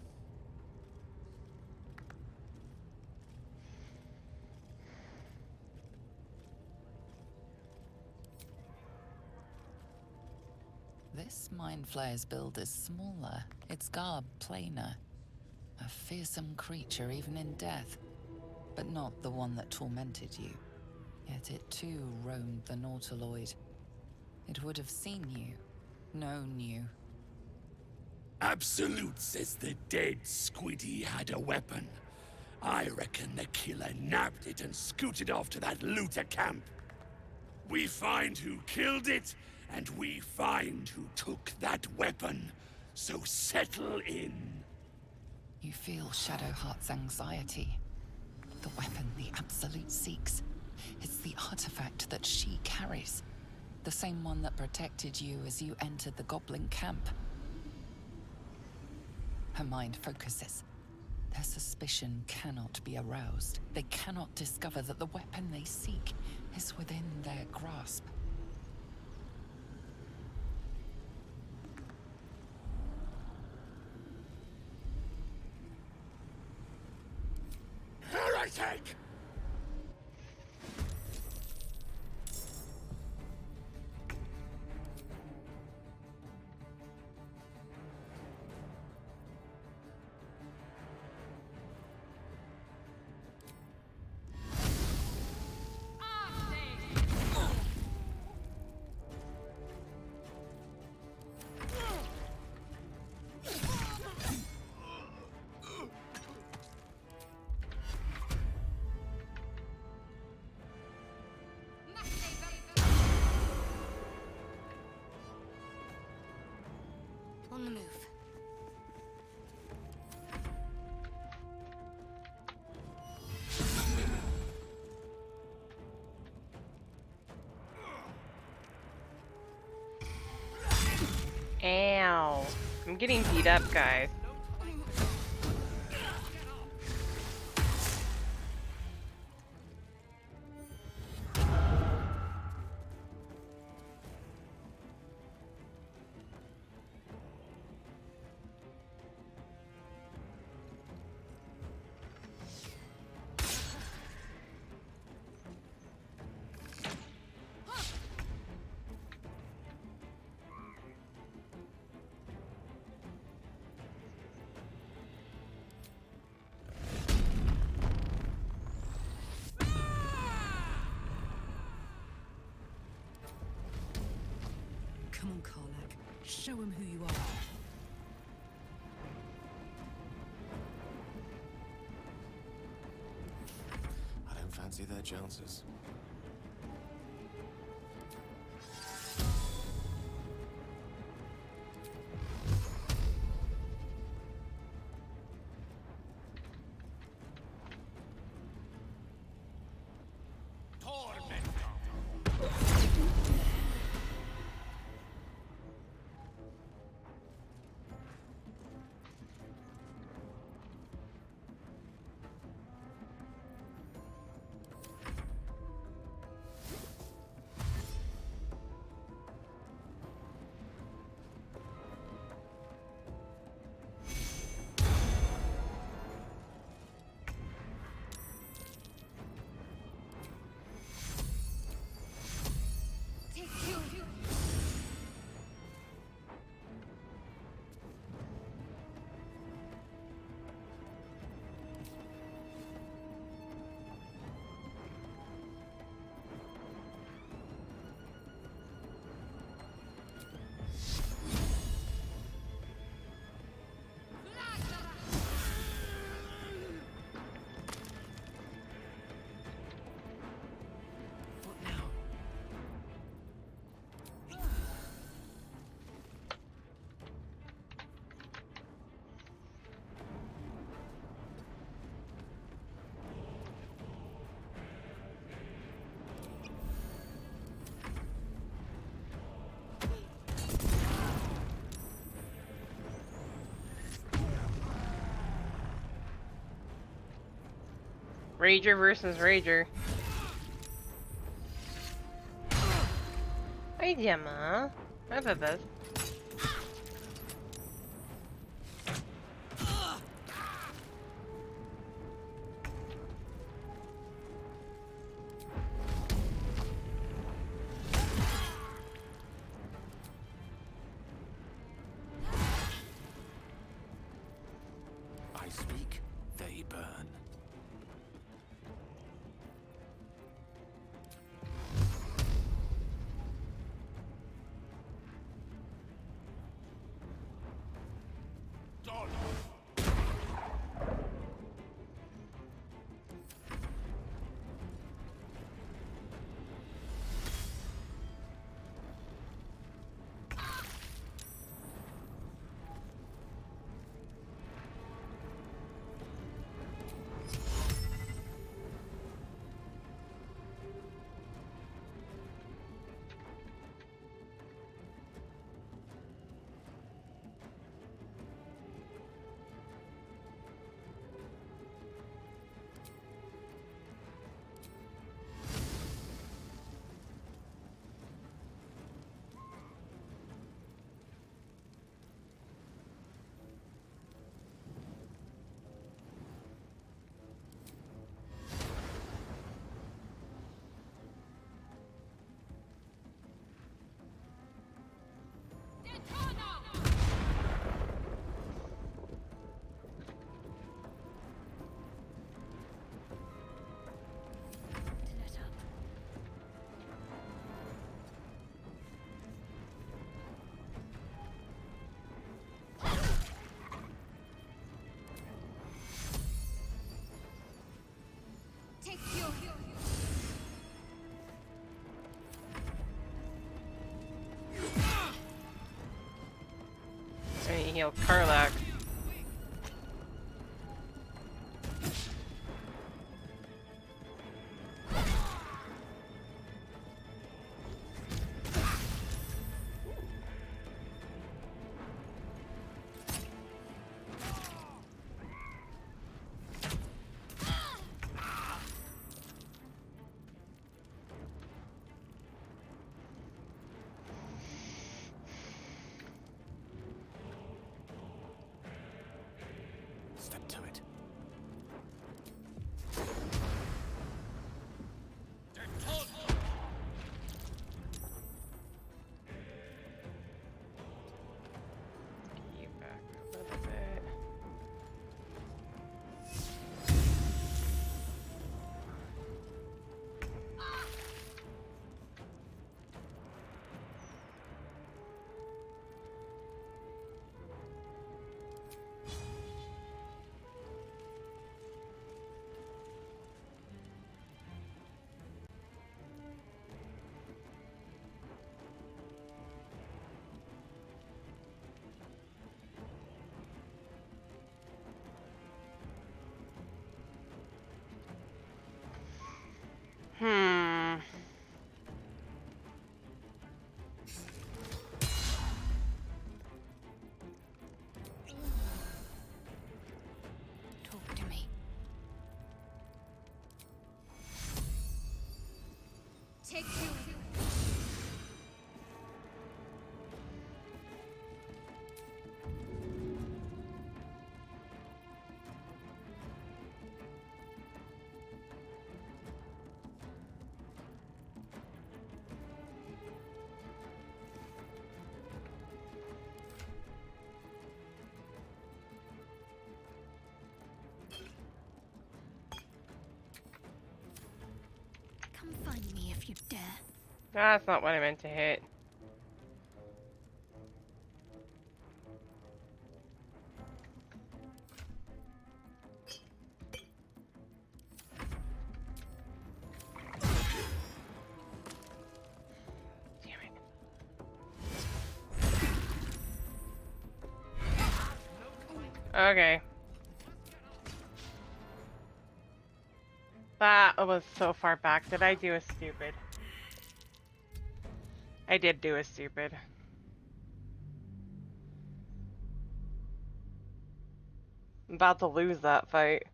This Mind Flayer's build is smaller, its garb plainer. A fearsome creature even in death, but not the one that tormented you. Yet it too roamed the Nautiloid. It would have seen you, known you. Absolute says the dead squiddy had a weapon. I reckon the killer nabbed it and scooted off to that looter camp. We find who killed it, and we find who took that weapon. So settle in. You feel Shadowheart's anxiety. The weapon the Absolute seeks. It's the artifact that she carries. The same one that protected you as you entered the goblin camp. Her mind focuses. Their suspicion cannot be aroused. They cannot discover that the weapon they seek is within their grasp. Heretic! On the move. Ow. I'm getting beat up, guys. Come on, Karlak. Show him who you are. I don't fancy their chances. Rager versus Rager. Idziemy. FFS. I speak, they burn. I need to heal Karlak. Step to it. You back a little bit. Hmm. Talk to me. Take you. Come find me if you dare. That's not what I meant to hit. Okay. That was so far back. Did I do a stupid? I did do a stupid. I'm about to lose that fight.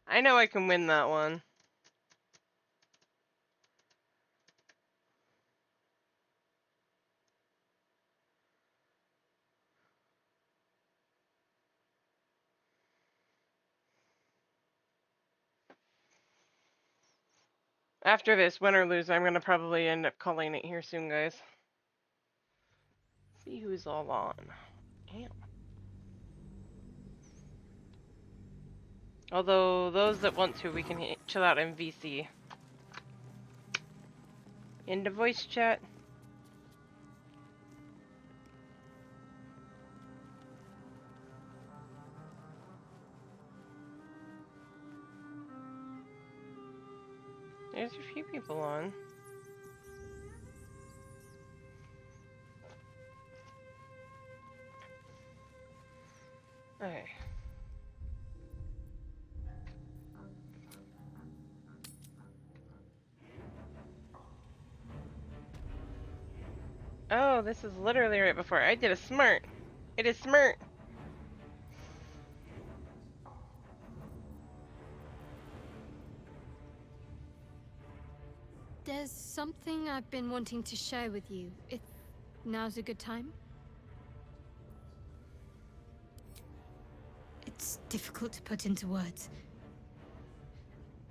I know I can win that one. After this, win or lose, I'm gonna probably end up calling it here soon, guys. See who's all on. Damn. Although those that want to, we can chill out in VC. Into voice chat. There's a few people on. Okay. Oh, this is literally right before I did a smart. It is smart. There's something I've been wanting to share with you, if now's a good time. It's difficult to put into words.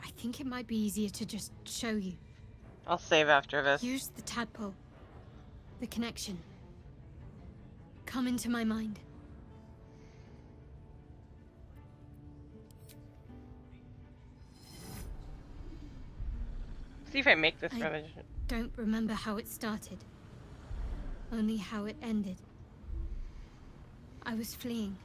I think it might be easier to just show you. I'll save after this. Use the tadpole. The connection. Come into my mind. See if I make this I revision. Don't remember how it started. Only how it ended. I was fleeing.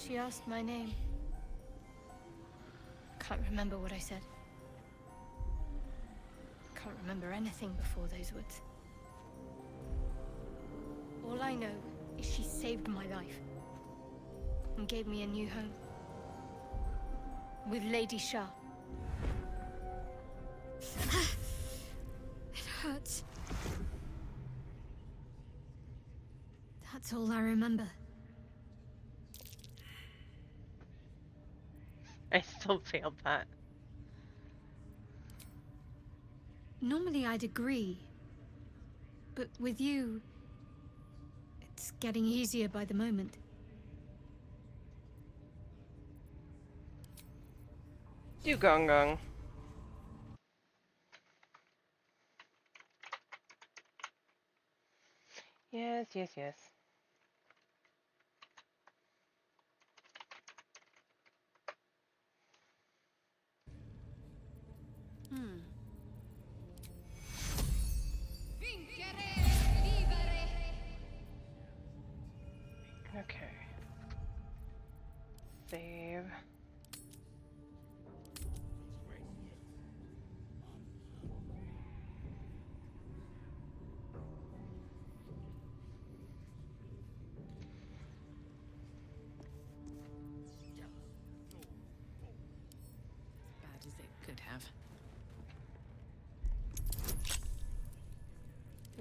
She asked my name. Can't remember what I said. Can't remember anything before those words. All I know is she saved my life and gave me a new home with Lady Shah. It hurts. That's all I remember. I still failed that. Normally I'd agree, but with you, it's getting easier by the moment. Do gong gong. Yes, yes, yes. Okay. Save. Bad as it could have.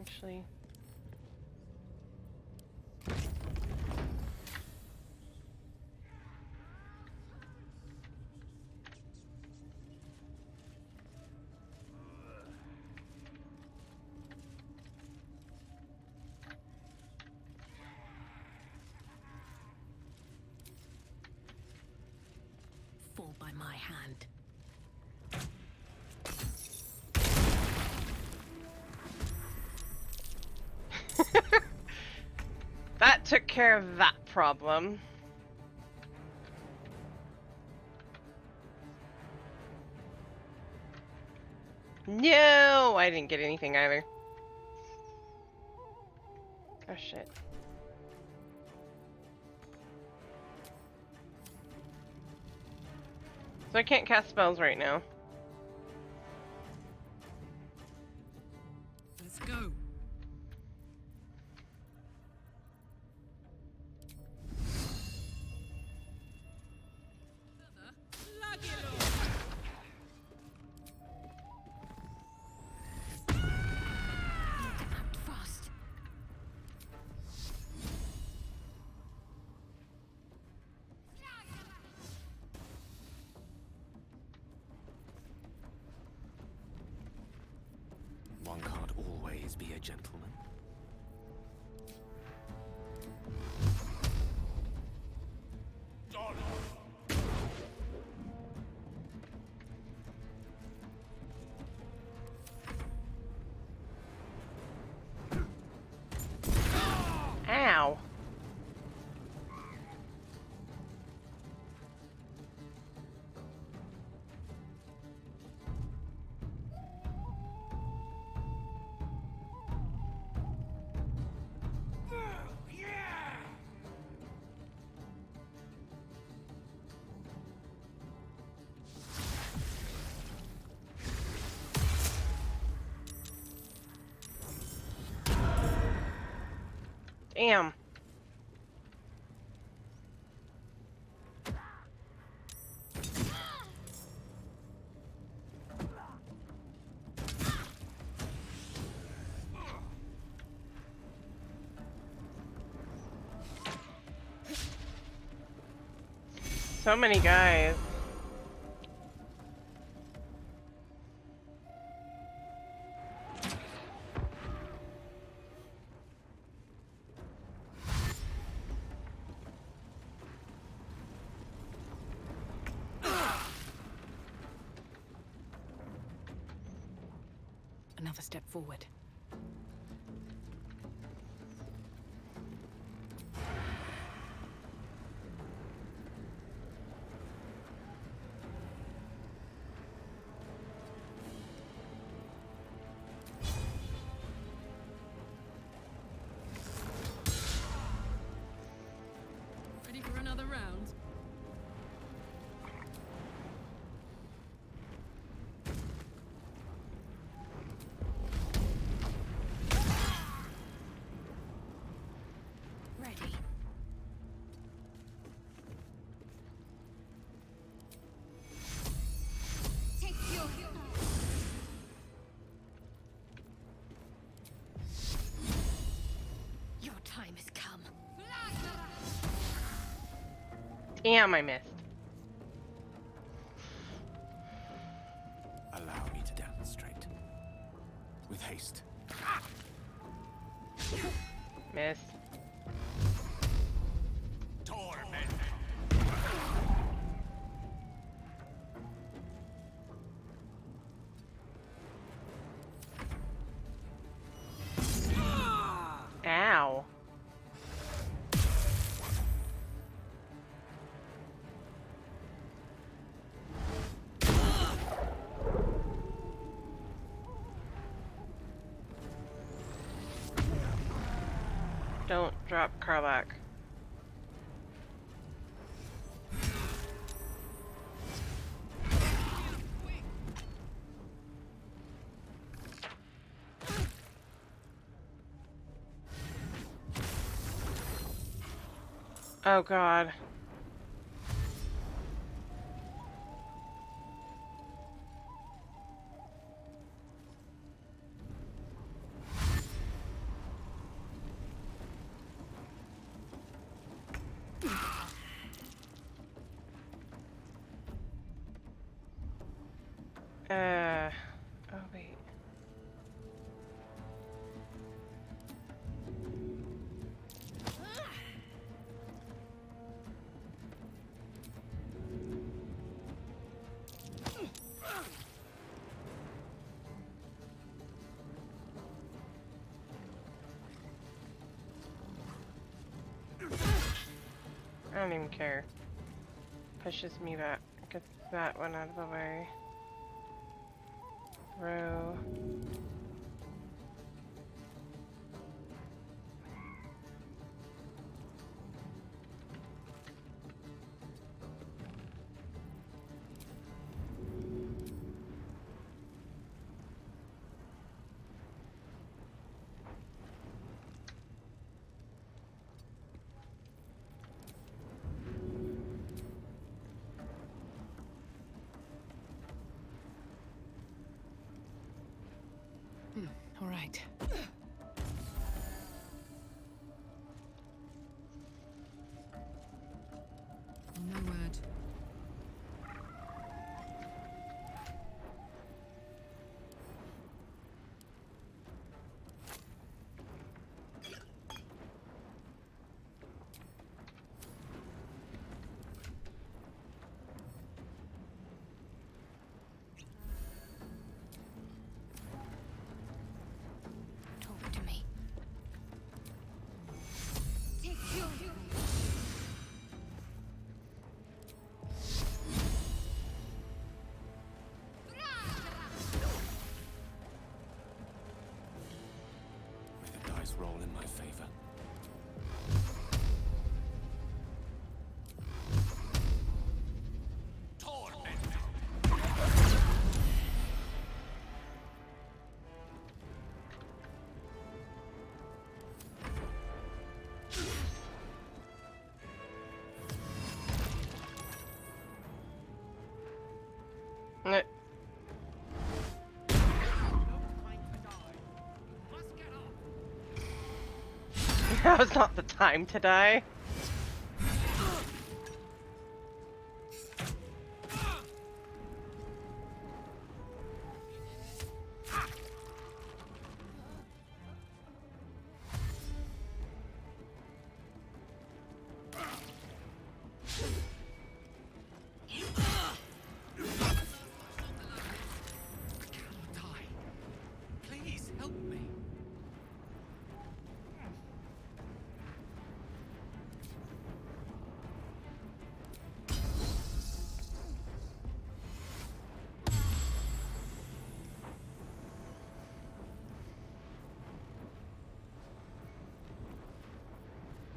Actually. Fall by my hand. took care of that problem. No, I didn't get anything either. Oh shit. So I can't cast spells right now. Let's go. Fast. One can't always be a gentleman. Ow. Damn. So many guys. Another step forward. Ready for another round? Ready. Take your Your time has come. Damn, I missed. Allow me to demonstrate. With haste. Miss. Torment. Ow. Don't drop Karlak. Oh god. Oh wait. I don't even care. Pushes me back. Get that one out of the way. Throw. All right. No word. Talk to me. May the dice roll in my favor. Now's not the time to die. Please help me.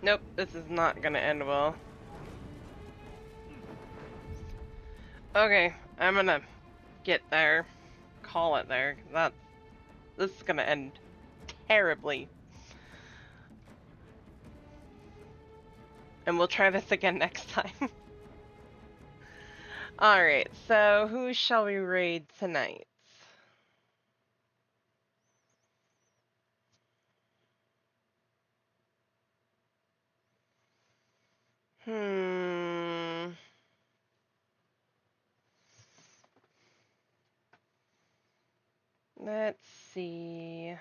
Nope, this is not gonna end well. Okay, I'm gonna get there. Call it there. This is gonna end terribly. And we'll try this again next time. Alright, so who shall we raid tonight? Let's see.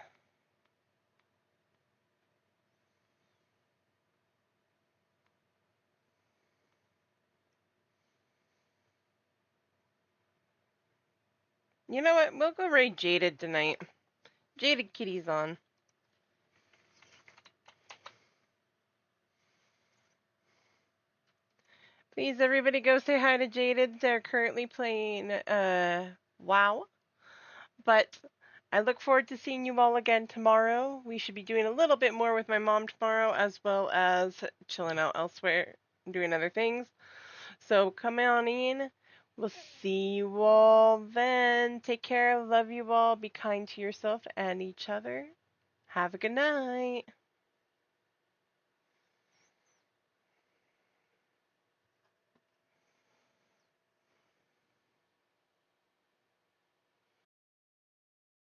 You know what? We'll go raid Jaded tonight. Jaded Kitty's on. Please, everybody go say hi to Jaded. They're currently playing, WoW. But I look forward to seeing you all again tomorrow. We should be doing a little bit more with my mom tomorrow, as well as chilling out elsewhere and doing other things. So come on in. We'll see you all then. Take care. Love you all. Be kind to yourself and each other. Have a good night.